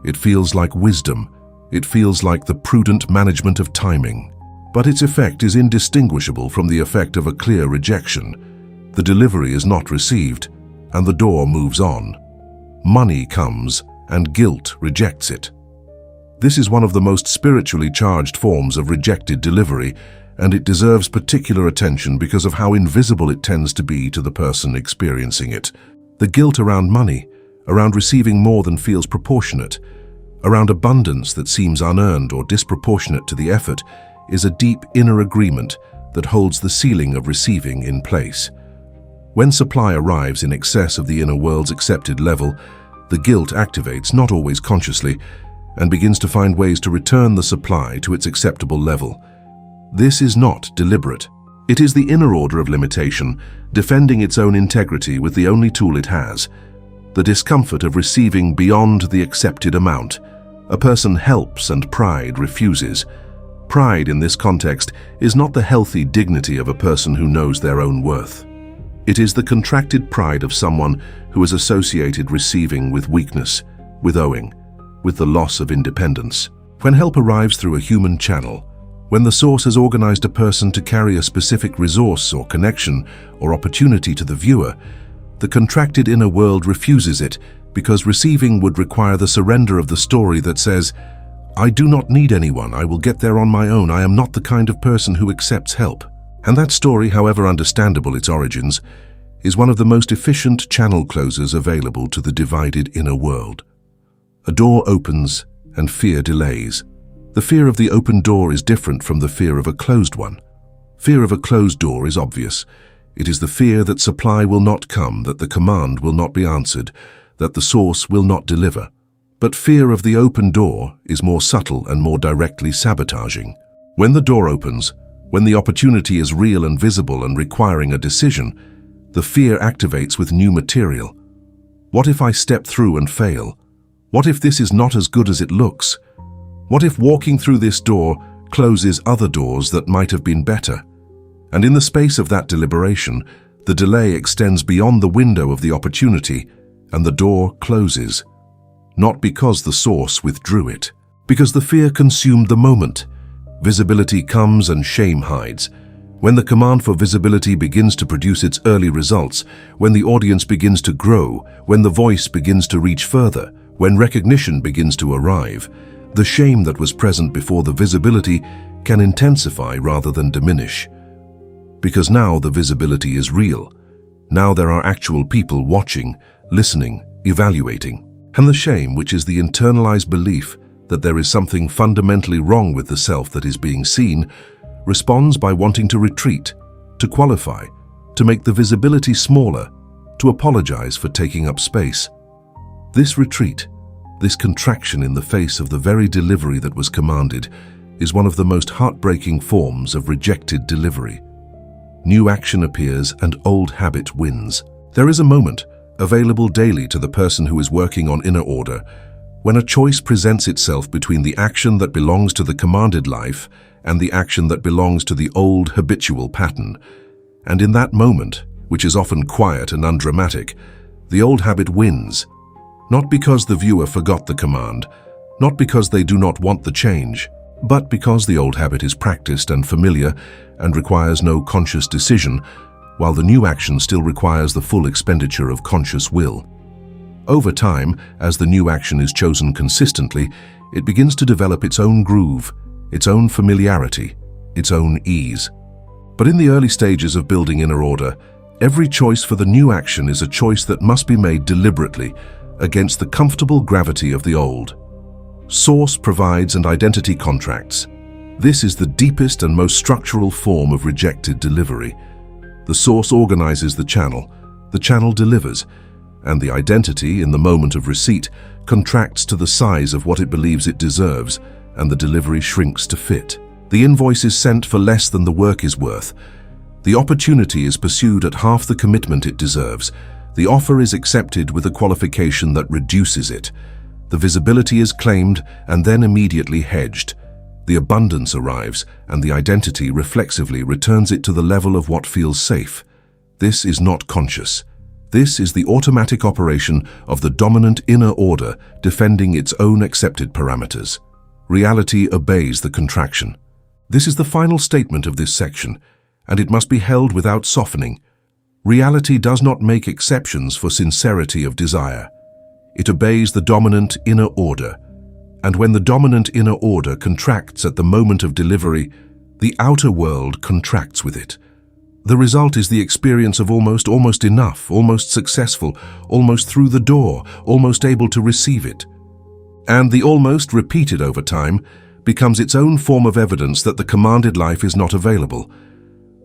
It feels like wisdom. It feels like the prudent management of timing. But its effect is indistinguishable from the effect of a clear rejection. The delivery is not received, and the door moves on. Money comes, and guilt rejects it. This is one of the most spiritually charged forms of rejected delivery, and it deserves particular attention because of how invisible it tends to be to the person experiencing it. The guilt around money, around receiving more than feels proportionate, around abundance that seems unearned or disproportionate to the effort, is a deep inner agreement that holds the ceiling of receiving in place. When supply arrives in excess of the inner world's accepted level, the guilt activates, not always consciously, and begins to find ways to return the supply to its acceptable level. This is not deliberate. It is the inner order of limitation, defending its own integrity with the only tool it has, the discomfort of receiving beyond the accepted amount. A person helps and pride refuses. Pride in this context is not the healthy dignity of a person who knows their own worth. It is the contracted pride of someone who has associated receiving with weakness, with owing, with the loss of independence. When help arrives through a human channel, When the source has organized a person to carry a specific resource or connection or opportunity to the viewer, the contracted inner world refuses it because receiving would require the surrender of the story that says, "I do not need anyone, I will get there on my own, I am not the kind of person who accepts help." And that story, however understandable its origins, is one of the most efficient channel closers available to the divided inner world. A door opens and fear delays. The fear of the open door is different from the fear of a closed one. Fear of a closed door is obvious. It is the fear that supply will not come, that the command will not be answered, that the source will not deliver. But fear of the open door is more subtle and more directly sabotaging. When the door opens, when the opportunity is real and visible and requiring a decision, the fear activates with new material. What if I step through and fail? What if this is not as good as it looks? What if walking through this door closes other doors that might have been better? And in the space of that deliberation, the delay extends beyond the window of the opportunity, and the door closes. Not because the source withdrew it, because the fear consumed the moment. Visibility comes and shame hides. When the command for visibility begins to produce its early results, when the audience begins to grow, when the voice begins to reach further, when recognition begins to arrive, the shame that was present before the visibility can intensify rather than diminish. Because now the visibility is real. Now there are actual people watching, listening, evaluating. And the shame, which is the internalized belief that there is something fundamentally wrong with the self that is being seen, responds by wanting to retreat, to qualify, to make the visibility smaller, to apologize for taking up space. This retreat, this contraction in the face of the very delivery that was commanded, is one of the most heartbreaking forms of rejected delivery. New action appears and old habit wins. There is a moment, available daily to the person who is working on inner order, when a choice presents itself between the action that belongs to the commanded life and the action that belongs to the old habitual pattern. And in that moment, which is often quiet and undramatic, the old habit wins. Not because the viewer forgot the command, not because they do not want the change, but because the old habit is practiced and familiar and requires no conscious decision, while the new action still requires the full expenditure of conscious will. Over time, as the new action is chosen consistently, it begins to develop its own groove, its own familiarity, its own ease. But in the early stages of building inner order, every choice for the new action is a choice that must be made deliberately, against the comfortable gravity of the old. Source provides and identity contracts. This is the deepest and most structural form of rejected delivery. The source organizes the channel delivers, and the identity, in the moment of receipt, contracts to the size of what it believes it deserves, and the delivery shrinks to fit. The invoice is sent for less than the work is worth. The opportunity is pursued at half the commitment it deserves. The offer is accepted with a qualification that reduces it. The visibility is claimed and then immediately hedged. The abundance arrives, and the identity reflexively returns it to the level of what feels safe. This is not conscious. This is the automatic operation of the dominant inner order defending its own accepted parameters. Reality obeys the contraction. This is the final statement of this section, and it must be held without softening. Reality does not make exceptions for sincerity of desire. It obeys the dominant inner order. And when the dominant inner order contracts at the moment of delivery, the outer world contracts with it. The result is the experience of almost enough, almost successful, almost through the door, almost able to receive it. And the almost, repeated over time, becomes its own form of evidence that the commanded life is not available.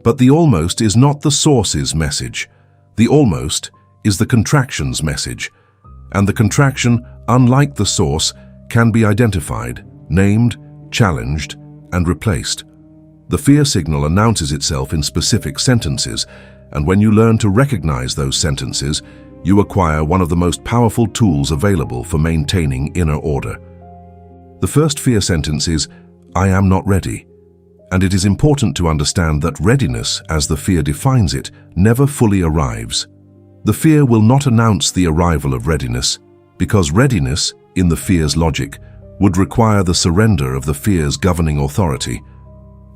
But the almost is not the source's message. The almost is the contraction's message. And the contraction, unlike the source, can be identified, named, challenged, and replaced. The fear signal announces itself in specific sentences, and when you learn to recognize those sentences, you acquire one of the most powerful tools available for maintaining inner order. The first fear sentence is, "I am not ready." And it is important to understand that readiness, as the fear defines it, never fully arrives. The fear will not announce the arrival of readiness, because readiness, in the fear's logic, would require the surrender of the fear's governing authority.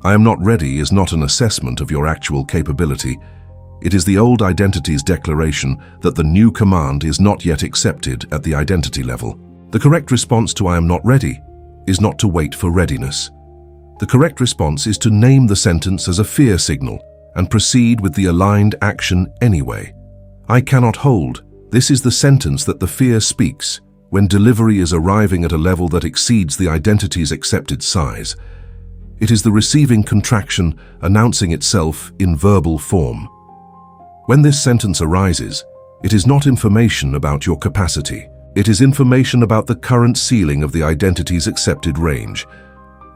I am not ready is not an assessment of your actual capability. It is the old identity's declaration that the new command is not yet accepted at the identity level. The correct response to I am not ready is not to wait for readiness. The correct response is to name the sentence as a fear signal and proceed with the aligned action anyway. I cannot hold. This is the sentence that the fear speaks when delivery is arriving at a level that exceeds the identity's accepted size. It is the receiving contraction announcing itself in verbal form. When this sentence arises, it is not information about your capacity. It is information about the current ceiling of the identity's accepted range.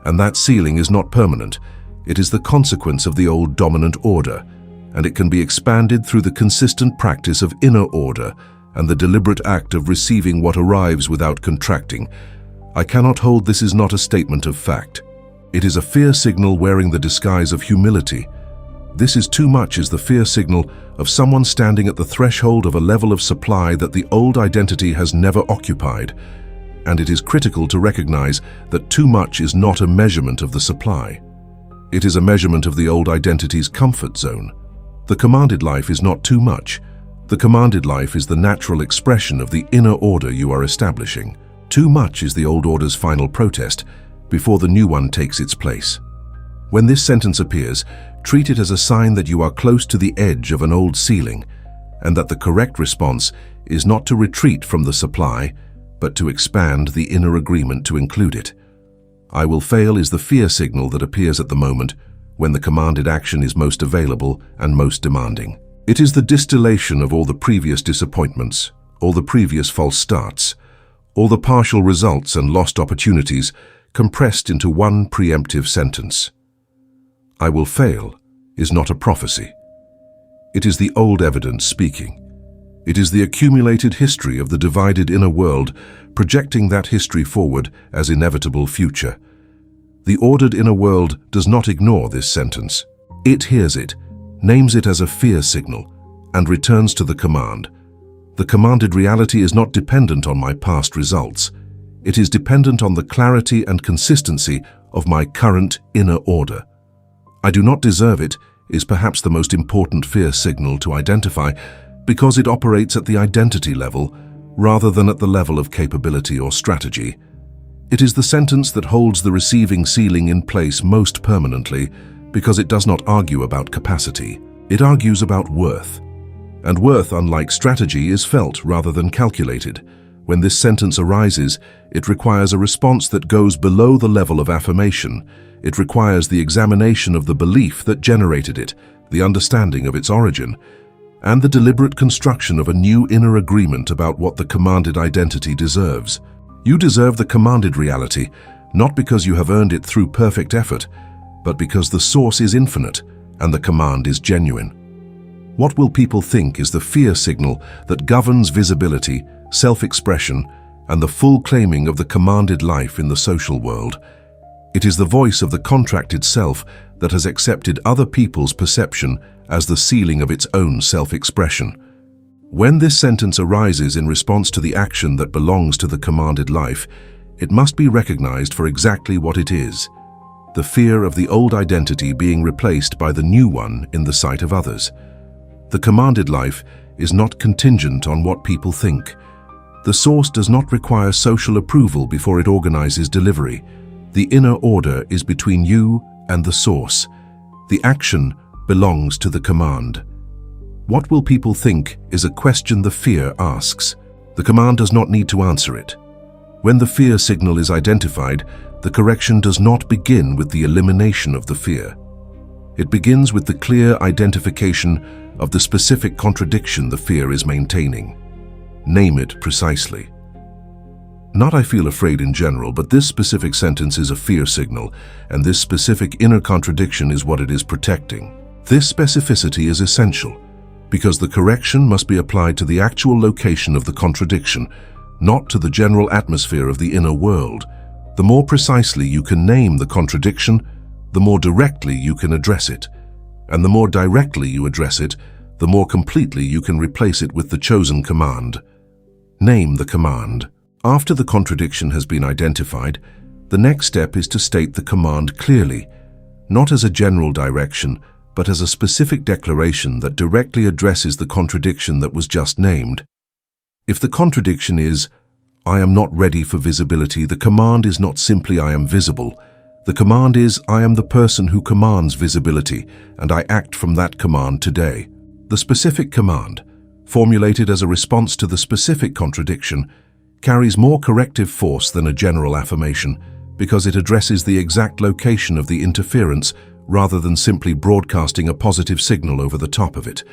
And that ceiling is not permanent. It is the consequence of the old dominant order, and it can be expanded through the consistent practice of inner order and the deliberate act of receiving what arrives without contracting. I cannot hold this is not a statement of fact. It is a fear signal wearing the disguise of humility. This is too much is the fear signal of someone standing at the threshold of a level of supply that the old identity has never occupied, and it is critical to recognize that too much is not a measurement of the supply. It is a measurement of the old identity's comfort zone. The commanded life is not too much. The commanded life is the natural expression of the inner order you are establishing. Too much is the old order's final protest before the new one takes its place. When this sentence appears, treat it as a sign that you are close to the edge of an old ceiling, and that the correct response is not to retreat from the supply, but to expand the inner agreement to include it. I will fail is the fear signal that appears at the moment when the commanded action is most available and most demanding. It is the distillation of all the previous disappointments, all the previous false starts, all the partial results and lost opportunities compressed into one preemptive sentence. I will fail is not a prophecy. It is the old evidence speaking. It is the accumulated history of the divided inner world projecting that history forward as inevitable future. The ordered inner world does not ignore this sentence. It hears it, names it as a fear signal, and returns to the command. The commanded reality is not dependent on my past results. It is dependent on the clarity and consistency of my current inner order. I do not deserve it is perhaps the most important fear signal to identify because it operates at the identity level rather than at the level of capability or strategy. It is the sentence that holds the receiving ceiling in place most permanently because it does not argue about capacity. It argues about worth. And worth, unlike strategy, is felt rather than calculated. When this sentence arises, it requires a response that goes below the level of affirmation. It requires the examination of the belief that generated it, the understanding of its origin, and the deliberate construction of a new inner agreement about what the commanded identity deserves. You deserve the commanded reality, not because you have earned it through perfect effort, but because the source is infinite and the command is genuine. What will people think is the fear signal that governs visibility, self-expression, and the full claiming of the commanded life in the social world. It is the voice of the contracted self that has accepted other people's perception as the ceiling of its own self-expression. When this sentence arises in response to the action that belongs to the commanded life, it must be recognized for exactly what it is: the fear of the old identity being replaced by the new one in the sight of others. The commanded life is not contingent on what people think. The source does not require social approval before it organizes delivery. The inner order is between you and the source. The action belongs to the command. What will people think is a question the fear asks. The command does not need to answer it. When the fear signal is identified, the correction does not begin with the elimination of the fear. It begins with the clear identification of the specific contradiction the fear is maintaining. Name it precisely. Not I feel afraid in general, but this specific sentence is a fear signal, and this specific inner contradiction is what it is protecting. This specificity is essential, because the correction must be applied to the actual location of the contradiction, not to the general atmosphere of the inner world. The more precisely you can name the contradiction, the more directly you can address it. And the more directly you address it, the more completely you can replace it with the chosen command. Name the command. After the contradiction has been identified, the next step is to state the command clearly. not as a general direction, but as a specific declaration that directly addresses the contradiction that was just named. If the contradiction is, "I am not ready for visibility," the command is not simply "I am visible." The command is, "I am the person who commands visibility, and I act from that command today." The specific command, formulated as a response to the specific contradiction, carries more corrective force than a general affirmation because it addresses the exact location of the interference rather than simply broadcasting a positive signal over the top of it.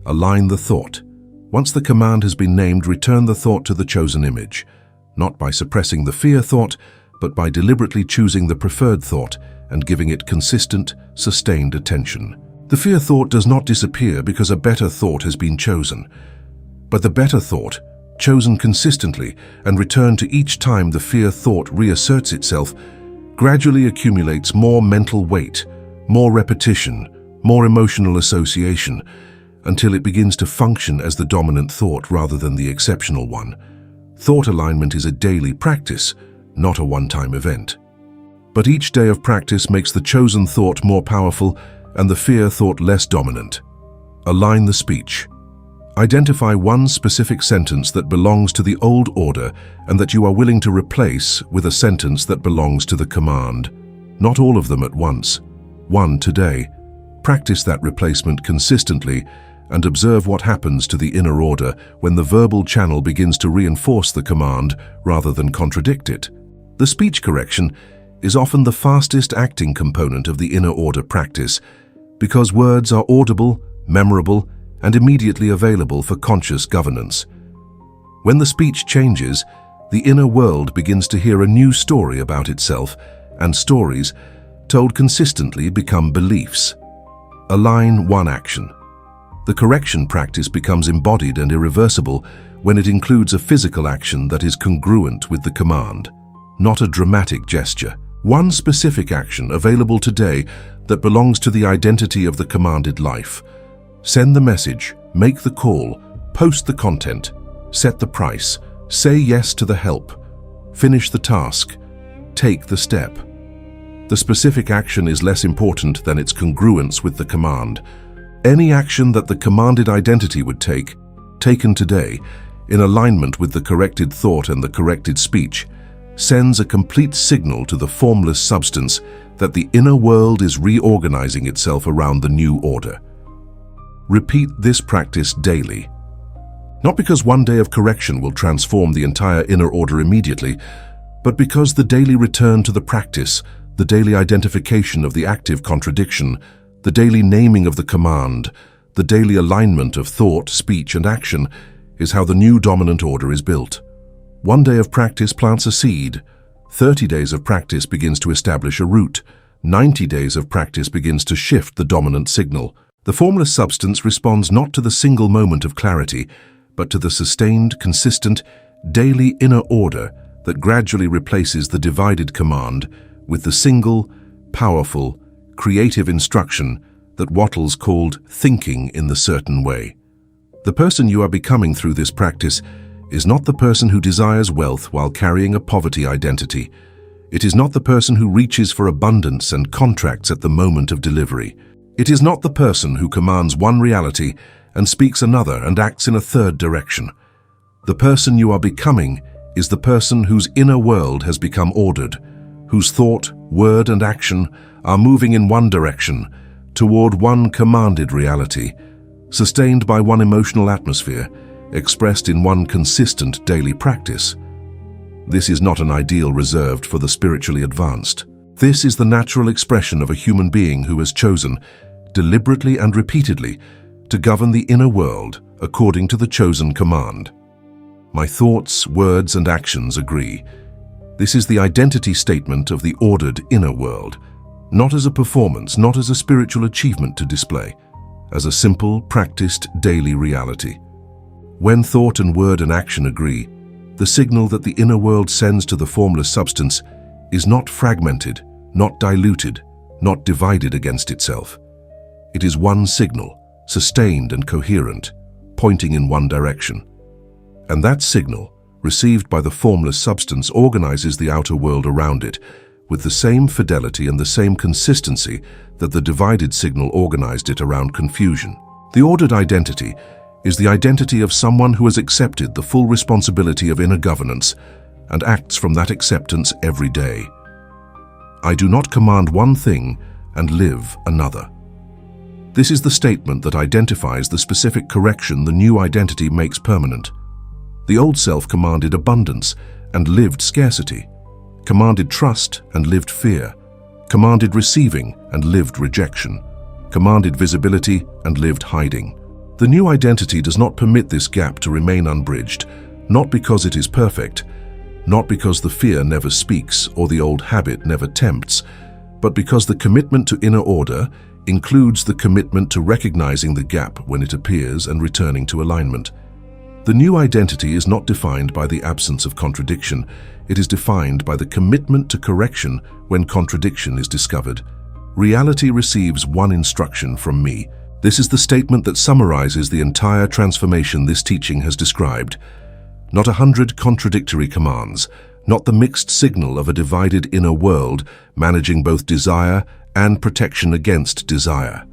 Align the thought. Once the command has been named, return the thought to the chosen image, not by suppressing the fear thought, but by deliberately choosing the preferred thought and giving it consistent, sustained attention. The fear thought does not disappear because a better thought has been chosen, but the better thought, chosen consistently and returned to each time the fear thought reasserts itself, gradually accumulates more mental weight, more repetition, more emotional association, until it begins to function as the dominant thought rather than the exceptional one. Thought alignment is a daily practice, not a one-time event. But each day of practice makes the chosen thought more powerful and the fear thought less dominant. Align the speech. Identify one specific sentence that belongs to the old order and that you are willing to replace with a sentence that belongs to the command. Not all of them at once. One today. Practice that replacement consistently and observe what happens to the inner order when the verbal channel begins to reinforce the command rather than contradict it. The speech correction is often the fastest acting component of the inner order practice because words are audible, memorable, and immediately available for conscious governance. When the speech changes, the inner world begins to hear a new story about itself, and stories, told consistently, become beliefs. Align one action. The correction practice becomes embodied and irreversible when it includes a physical action that is congruent with the command, not a dramatic gesture. One specific action available today that belongs to the identity of the commanded life. Send the message, make the call, post the content, set the price, say yes to the help, finish the task, take the step. The specific action is less important than its congruence with the command. Any action that the commanded identity would take, taken today, in alignment with the corrected thought and the corrected speech, sends a complete signal to the formless substance that the inner world is reorganizing itself around the new order. Repeat this practice daily. Not because one day of correction will transform the entire inner order immediately, but because the daily return to the practice, the daily identification of the active contradiction, the daily naming of the command, the daily alignment of thought, speech, and action is how the new dominant order is built. One day of practice plants a seed. 30 days of practice begins to establish a root. 90 days of practice begins to shift the dominant signal. The formless substance responds not to the single moment of clarity, but to the sustained, consistent, daily inner order that gradually replaces the divided command with the single, powerful, creative instruction that Wattles called thinking in the certain way. The person you are becoming through this practice is not the person who desires wealth while carrying a poverty identity. It is not the person who reaches for abundance and contracts at the moment of delivery. It is not the person who commands one reality and speaks another and acts in a third direction. The person you are becoming is the person whose inner world has become ordered, whose thought, word, and action are moving in one direction, toward one commanded reality, sustained by one emotional atmosphere, expressed in one consistent daily practice. This is not an ideal reserved for the spiritually advanced. This is the natural expression of a human being who has chosen, deliberately and repeatedly, to govern the inner world according to the chosen command. My thoughts, words, and actions agree. This is the identity statement of the ordered inner world, not as a performance, not as a spiritual achievement to display, as a simple, practiced daily reality. When thought and word and action agree, the signal that the inner world sends to the formless substance is not fragmented, not diluted, not divided against itself. It is one signal, sustained and coherent, pointing in one direction. And that signal, received by the formless substance, organizes the outer world around it, with the same fidelity and the same consistency that the divided signal organized it around confusion. The ordered identity is the identity of someone who has accepted the full responsibility of inner governance and acts from that acceptance every day. I do not command one thing and live another. This is the statement that identifies the specific correction the new identity makes permanent. The old self commanded abundance and lived scarcity, commanded trust and lived fear, commanded receiving and lived rejection, commanded visibility and lived hiding. The new identity does not permit this gap to remain unbridged, not because it is perfect, not because the fear never speaks or the old habit never tempts, but because the commitment to inner order includes the commitment to recognizing the gap when it appears and returning to alignment. The new identity is not defined by the absence of contradiction. It is defined by the commitment to correction when contradiction is discovered. Reality receives one instruction from me. This is the statement that summarizes the entire transformation this teaching has described. Not 100 contradictory commands, not the mixed signal of a divided inner world managing both desire and protection against desire.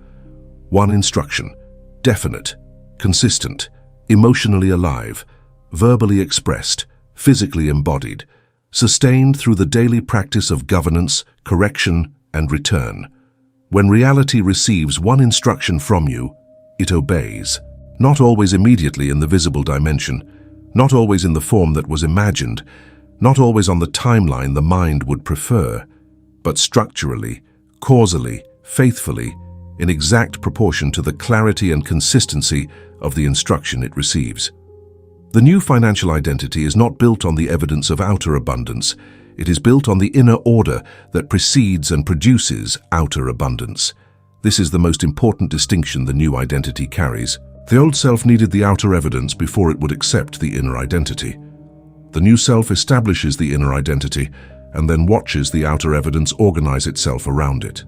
One instruction, definite, consistent, emotionally alive, verbally expressed, physically embodied, sustained through the daily practice of governance, correction, and return. When reality receives one instruction from you, it obeys. Not always immediately in the visible dimension, not always in the form that was imagined, not always on the timeline the mind would prefer, but structurally, causally, faithfully, in exact proportion to the clarity and consistency of the instruction it receives. The new financial identity is not built on the evidence of outer abundance. It is built on the inner order that precedes and produces outer abundance. This is the most important distinction the new identity carries. The old self needed the outer evidence before it would accept the inner identity. The new self establishes the inner identity and then watches the outer evidence organize itself around it.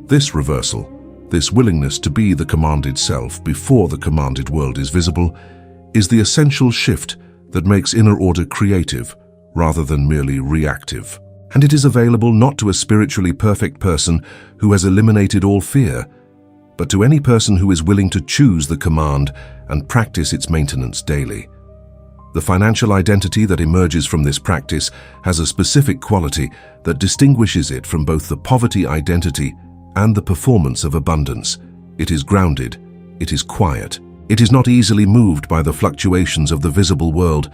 This reversal, this willingness to be the commanded self before the commanded world is visible, is the essential shift that makes inner order creative rather than merely reactive. And it is available not to a spiritually perfect person who has eliminated all fear, but to any person who is willing to choose the command and practice its maintenance daily. The financial identity that emerges from this practice has a specific quality that distinguishes it from both the poverty identity and the performance of abundance. It is grounded, it is quiet, it is not easily moved by the fluctuations of the visible world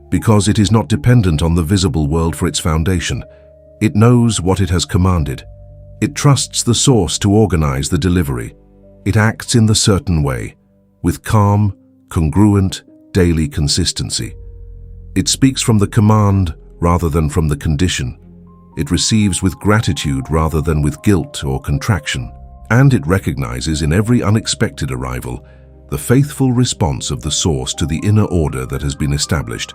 because it is not dependent on the visible world for its foundation. It knows what it has commanded. It trusts the source to organize the delivery. It acts in the certain way, with calm, congruent, daily consistency. It speaks from the command rather than from the condition. It receives with gratitude rather than with guilt or contraction. And it recognizes in every unexpected arrival the faithful response of the source to the inner order that has been established.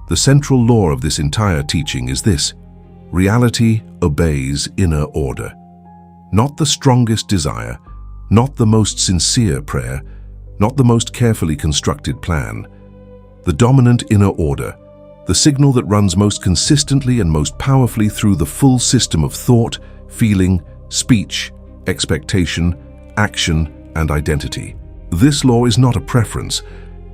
The central law of this entire teaching is this: reality obeys inner order. Not the strongest desire, not the most sincere prayer, not the most carefully constructed plan. The dominant inner order, the signal that runs most consistently and most powerfully through the full system of thought, feeling, speech, expectation, action, and identity. This law is not a preference.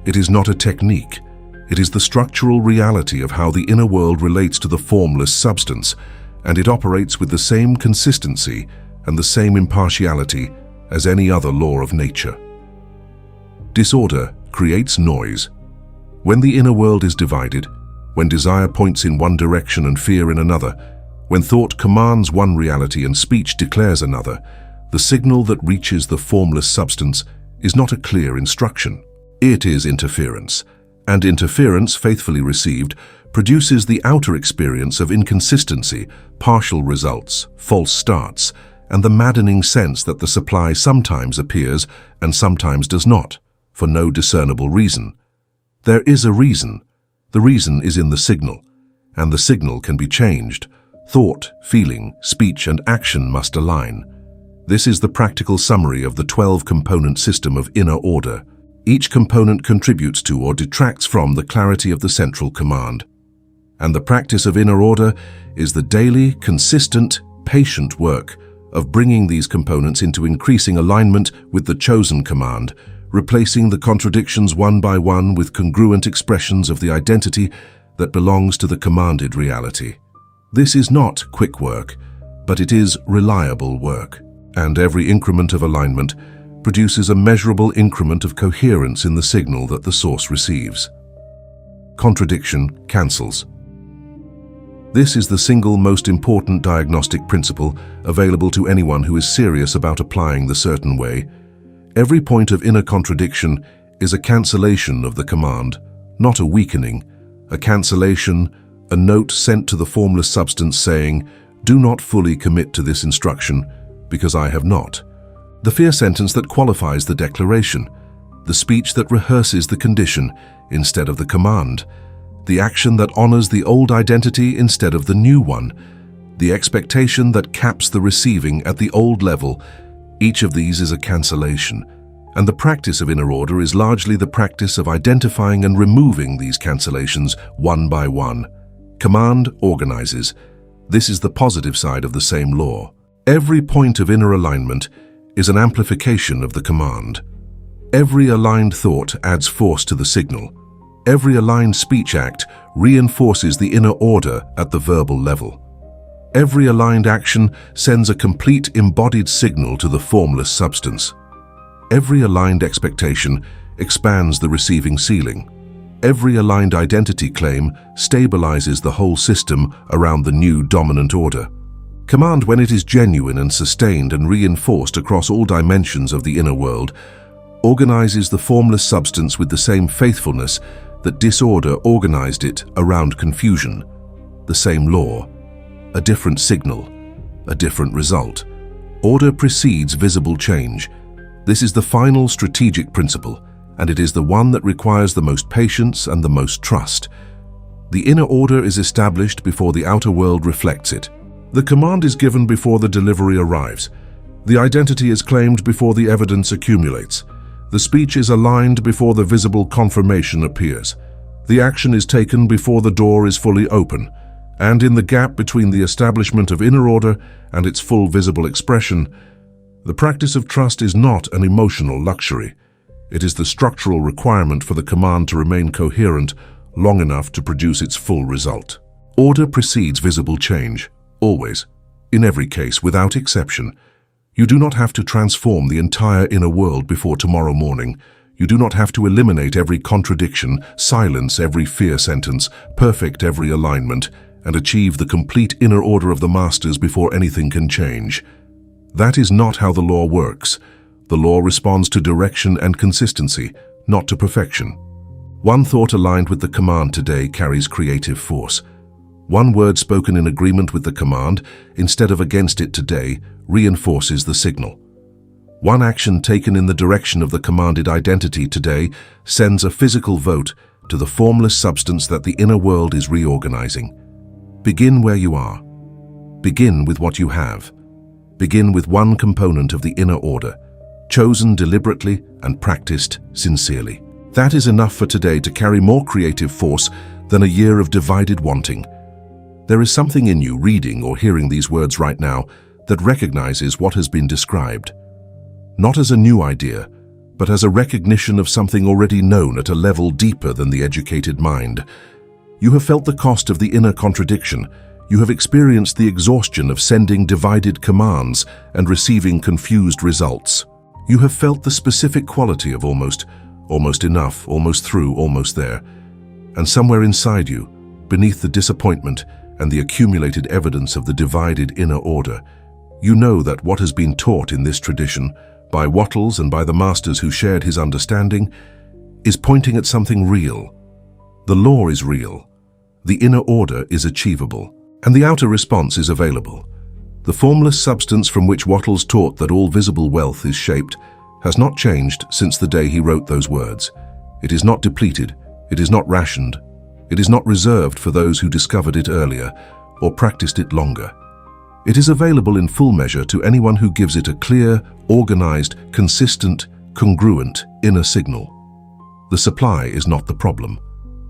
It is not a technique. It is the structural reality of how the inner world relates to the formless substance, and it operates with the same consistency and the same impartiality as any other law of nature. Disorder creates noise. When the inner world is divided, when desire points in one direction and fear in another, when thought commands one reality and speech declares another, the signal that reaches the formless substance is not a clear instruction. It is interference, and interference, faithfully received, produces the outer experience of inconsistency, partial results, false starts, and the maddening sense that the supply sometimes appears and sometimes does not, for no discernible reason. There is a reason. The reason is in the signal, and the signal can be changed. Thought, feeling, speech, and action must align. This is the practical summary of the 12-component system of inner order. Each component contributes to or detracts from the clarity of the central command. And the practice of inner order is the daily, consistent, patient work of bringing these components into increasing alignment with the chosen command, replacing the contradictions one by one with congruent expressions of the identity that belongs to the commanded reality. This is not quick work, but it is reliable work, and every increment of alignment produces a measurable increment of coherence in the signal that the source receives. Contradiction cancels. This is the single most important diagnostic principle available to anyone who is serious about applying the certain way. Every point of inner contradiction is a cancellation of the command, not a weakening. A cancellation, a note sent to the formless substance saying, "Do not fully commit to this instruction, because I have not." The fear sentence that qualifies the declaration, the speech that rehearses the condition instead of the command, the action that honors the old identity instead of the new one, the expectation that caps the receiving at the old level. Each of these is a cancellation, and the practice of inner order is largely the practice of identifying and removing these cancellations one by one. Command organizes. This is the positive side of the same law. Every point of inner alignment is an amplification of the command. Every aligned thought adds force to the signal. Every aligned speech act reinforces the inner order at the verbal level. Every aligned action sends a complete embodied signal to the formless substance. Every aligned expectation expands the receiving ceiling. Every aligned identity claim stabilizes the whole system around the new dominant order. Command, when it is genuine and sustained and reinforced across all dimensions of the inner world, organizes the formless substance with the same faithfulness that disorder organized it around confusion. The same law, a different signal, a different result. Order precedes visible change. This is the final strategic principle, and it is the one that requires the most patience and the most trust. The inner order is established before the outer world reflects it. The command is given before the delivery arrives. The identity is claimed before the evidence accumulates. The speech is aligned before the visible confirmation appears. The action is taken before the door is fully open. And in the gap between the establishment of inner order and its full visible expression, the practice of trust is not an emotional luxury. It is the structural requirement for the command to remain coherent long enough to produce its full result. Order precedes visible change, always, in every case, without exception. You do not have to transform the entire inner world before tomorrow morning. You do not have to eliminate every contradiction, silence every fear sentence, perfect every alignment, and achieve the complete inner order of the masters before anything can change. That is not how the law works. The law responds to direction and consistency, not to perfection. One thought aligned with the command today carries creative force. One word spoken in agreement with the command, instead of against it today, reinforces the signal. One action taken in the direction of the commanded identity today sends a physical vote to the formless substance that the inner world is reorganizing. Begin where you are. Begin with what you have. Begin with one component of the inner order, chosen deliberately and practiced sincerely. That is enough for today to carry more creative force than a year of divided wanting. There is something in you reading or hearing these words right now that recognizes what has been described. Not as a new idea, but as a recognition of something already known at a level deeper than the educated mind. You have felt the cost of the inner contradiction. You have experienced the exhaustion of sending divided commands and receiving confused results. You have felt the specific quality of almost enough, almost through, almost there. And somewhere inside you, beneath the disappointment and the accumulated evidence of the divided inner order, you know that what has been taught in this tradition, by Wattles and by the masters who shared his understanding, is pointing at something real. The law is real. The inner order is achievable. And the outer response is available. The formless substance from which Wattles taught that all visible wealth is shaped has not changed since the day he wrote those words. It is not depleted. It is not rationed. It is not reserved for those who discovered it earlier or practiced it longer. It is available in full measure to anyone who gives it a clear, organized, consistent, congruent inner signal. The supply is not the problem.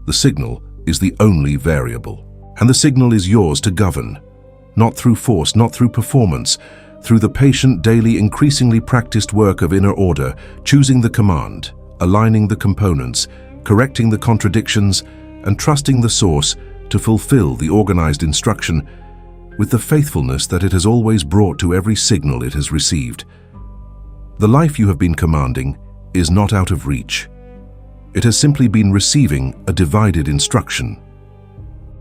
The signal is the only variable. And the signal is yours to govern, not through force, not through performance, through the patient, daily, increasingly practiced work of inner order, choosing the command, aligning the components, correcting the contradictions, and trusting the source to fulfill the organized instruction with the faithfulness that it has always brought to every signal it has received. The life you have been commanding is not out of reach. It has simply been receiving a divided instruction.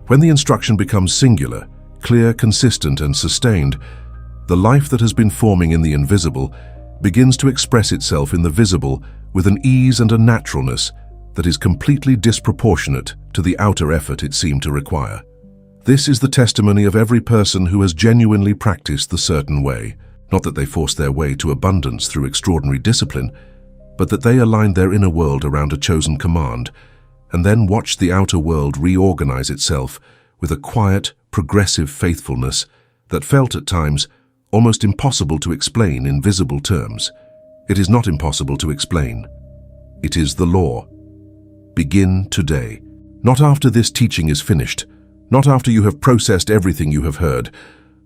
When the instruction becomes singular, clear, consistent, and sustained, the life that has been forming in the invisible begins to express itself in the visible with an ease and a naturalness that is completely disproportionate to the outer effort it seemed to require. This is the testimony of every person who has genuinely practiced the certain way, not that they forced their way to abundance through extraordinary discipline, but that they aligned their inner world around a chosen command, and then watched the outer world reorganize itself with a quiet, progressive faithfulness that felt at times almost impossible to explain in visible terms. It is not impossible to explain. It is the law. Begin today. Not after this teaching is finished, not after you have processed everything you have heard,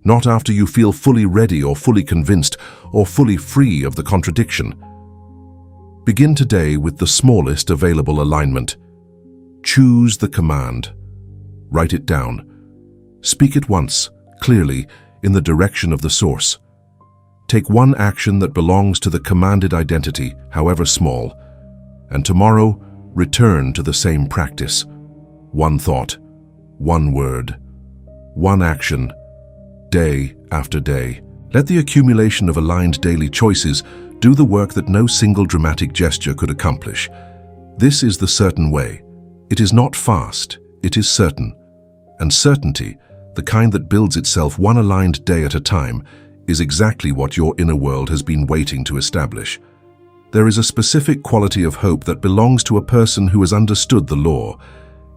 not after you feel fully ready or fully convinced or fully free of the contradiction. Begin today with the smallest available alignment. Choose the command. Write it down. Speak it once, clearly, in the direction of the source. Take one action that belongs to the commanded identity, however small, and tomorrow return to the same practice. One thought, one word, one action, day after day. Let the accumulation of aligned daily choices do the work that no single dramatic gesture could accomplish. This is the certain way. It is not fast, it is certain. And certainty, the kind that builds itself one aligned day at a time, is exactly what your inner world has been waiting to establish. There is a specific quality of hope that belongs to a person who has understood the law.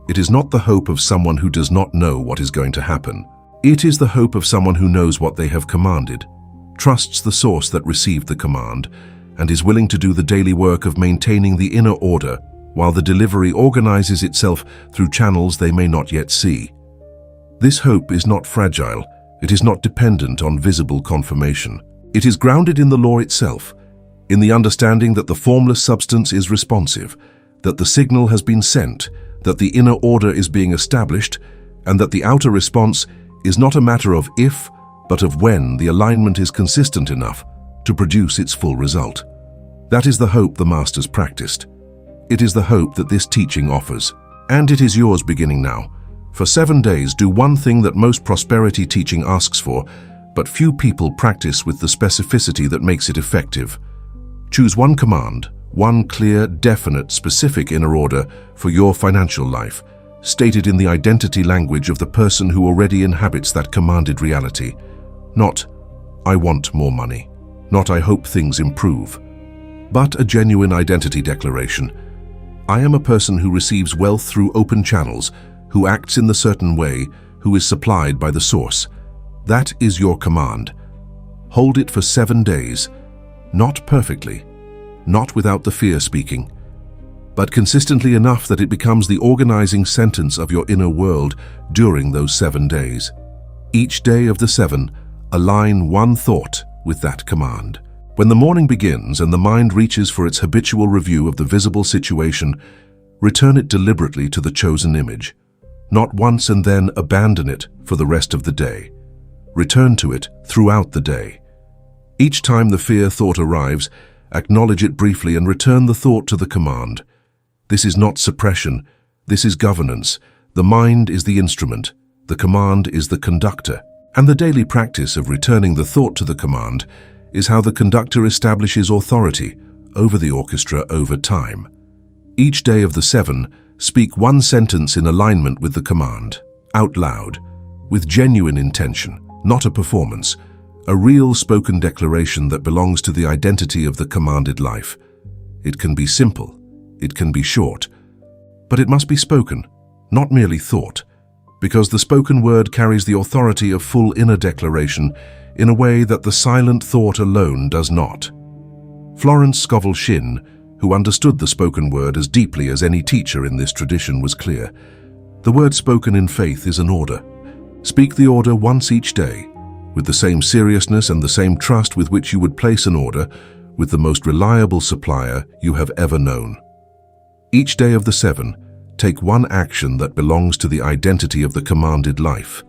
It is not the hope of someone who does not know what is going to happen. It is the hope of someone who knows what they have commanded, trusts the source that received the command, and is willing to do the daily work of maintaining the inner order while the delivery organizes itself through channels they may not yet see. This hope is not fragile. It is not dependent on visible confirmation. It is grounded in the law itself, in the understanding that the formless substance is responsive, that the signal has been sent, that the inner order is being established, and that the outer response is not a matter of if, but of when the alignment is consistent enough to produce its full result. That is the hope the Masters practiced. It is the hope that this teaching offers. And it is yours beginning now. For 7 days, do one thing that most prosperity teaching asks for, but few people practice with the specificity that makes it effective. Choose one command, one clear, definite, specific inner order for your financial life, stated in the identity language of the person who already inhabits that commanded reality. Not, I want more money. Not, I hope things improve. But a genuine identity declaration. I am a person who receives wealth through open channels, who acts in the certain way, who is supplied by the source. That is your command. Hold it for 7 days, not perfectly, not without the fear speaking, but consistently enough that it becomes the organizing sentence of your inner world during those 7 days. Each day of the 7, align one thought with that command. When the morning begins and the mind reaches for its habitual review of the visible situation, return it deliberately to the chosen image. Not once and then abandon it for the rest of the day. Return to it throughout the day. Each time the fear thought arrives, acknowledge it briefly and return the thought to the command. This is not suppression, this is governance. The mind is the instrument, the command is the conductor. And the daily practice of returning the thought to the command is how the conductor establishes authority over the orchestra over time. Each day of the 7, speak one sentence in alignment with the command, out loud, with genuine intention, not a performance, a real spoken declaration that belongs to the identity of the commanded life. It can be simple, it can be short, but it must be spoken, not merely thought, because the spoken word carries the authority of full inner declaration in a way that the silent thought alone does not. Florence Scovel Shinn, who understood the spoken word as deeply as any teacher in this tradition, was clear. The word spoken in faith is an order. Speak the order once each day, with the same seriousness and the same trust with which you would place an order with the most reliable supplier you have ever known. Each day of the 7, take one action that belongs to the identity of the commanded life.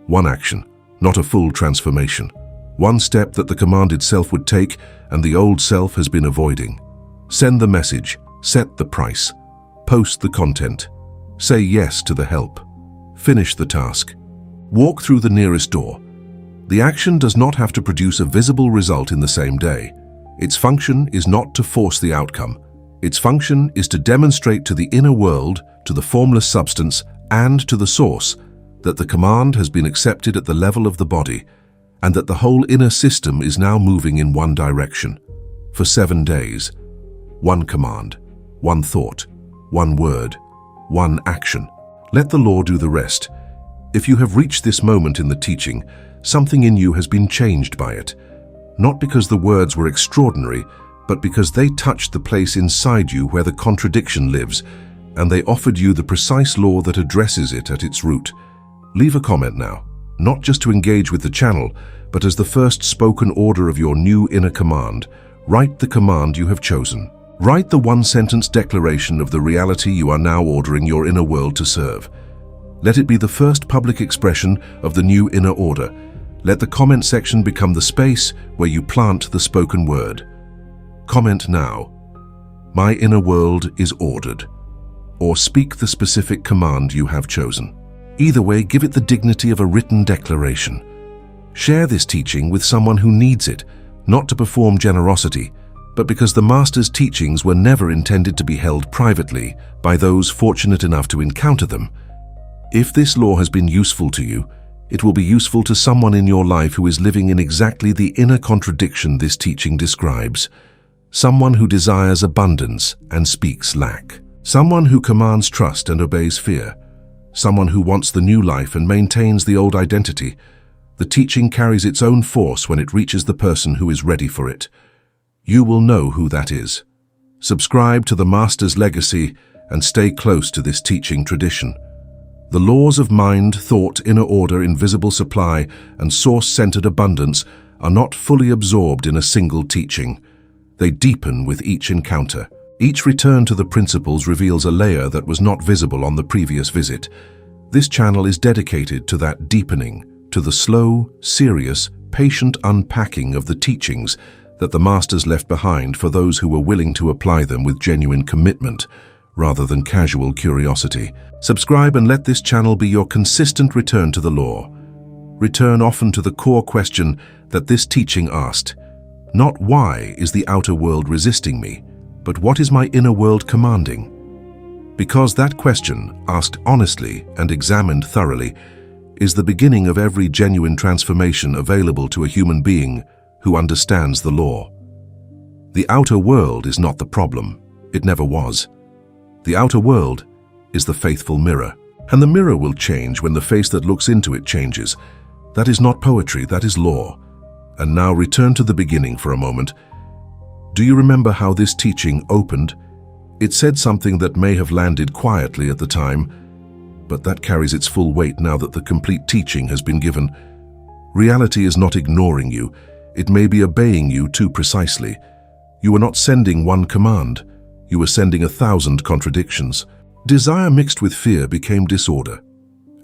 One action, not a full transformation. One step that the commanded self would take and the old self has been avoiding. Send the message, set the price, post the content, say yes to the help, finish the task, walk through the nearest door. The action does not have to produce a visible result in the same day. Its function is not to force the outcome. Its function is to demonstrate to the inner world, to the formless substance, and to the source that the command has been accepted at the level of the body, and that the whole inner system is now moving in one direction. For 7 days, one command, one thought, one word, one action. Let the law do the rest. If you have reached this moment in the teaching, something in you has been changed by it. Not because the words were extraordinary, but because they touched the place inside you where the contradiction lives, and they offered you the precise law that addresses it at its root. Leave a comment now, not just to engage with the channel, but as the first spoken order of your new inner command. Write the command you have chosen. Write the one-sentence declaration of the reality you are now ordering your inner world to serve. Let it be the first public expression of the new inner order. Let the comment section become the space where you plant the spoken word. Comment now, "My inner world is ordered," or speak the specific command you have chosen. Either way, give it the dignity of a written declaration. Share this teaching with someone who needs it, not to perform generosity, but because the Master's teachings were never intended to be held privately by those fortunate enough to encounter them. If this law has been useful to you, it will be useful to someone in your life who is living in exactly the inner contradiction this teaching describes. Someone who desires abundance and speaks lack. Someone who commands trust and obeys fear. Someone who wants the new life and maintains the old identity. The teaching carries its own force when it reaches the person who is ready for it. You will know who that is. Subscribe to the Master's legacy and stay close to this teaching tradition. The laws of mind, thought, inner order, invisible supply, and source-centered abundance are not fully absorbed in a single teaching. They deepen with each encounter. Each return to the principles reveals a layer that was not visible on the previous visit. This channel is dedicated to that deepening, to the slow, serious, patient unpacking of the teachings that the Masters left behind for those who were willing to apply them with genuine commitment, rather than casual curiosity. Subscribe and let this channel be your consistent return to the law. Return often to the core question that this teaching asked. Not why is the outer world resisting me, but what is my inner world commanding? Because that question, asked honestly and examined thoroughly, is the beginning of every genuine transformation available to a human being who understands the law. The outer world is not the problem. It never was. The outer world is the faithful mirror, and the mirror will change when the face that looks into it changes. That is not poetry, that is law. And now return to the beginning for a moment. Do you remember how this teaching opened? It said something that may have landed quietly at the time, but that carries its full weight now that the complete teaching has been given. Reality is not ignoring you. It may be obeying you too precisely. You were not sending one command. You were sending 1,000 contradictions. Desire mixed with fear became disorder.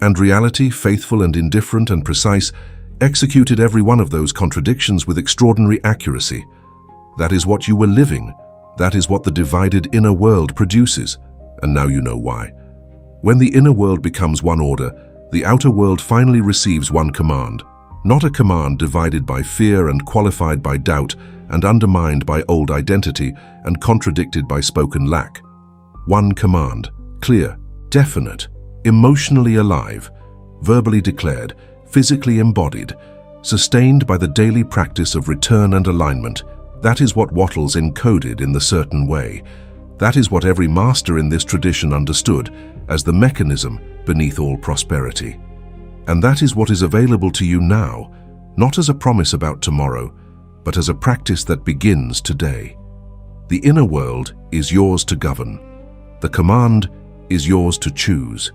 And reality, faithful and indifferent and precise, executed every one of those contradictions with extraordinary accuracy. That is what you were living. That is what the divided inner world produces. And now you know why. When the inner world becomes one order, the outer world finally receives one command. Not a command divided by fear and qualified by doubt and undermined by old identity and contradicted by spoken lack. One command, clear, definite, emotionally alive, verbally declared, physically embodied, sustained by the daily practice of return and alignment. That is what Wattles encoded in the certain way. That is what every master in this tradition understood as the mechanism beneath all prosperity. And that is what is available to you now, not as a promise about tomorrow, but as a practice that begins today. The inner world is yours to govern. The command is yours to choose.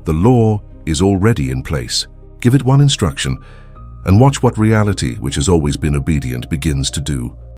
The law is already in place. Give it one instruction, and watch what reality, which has always been obedient, begins to do.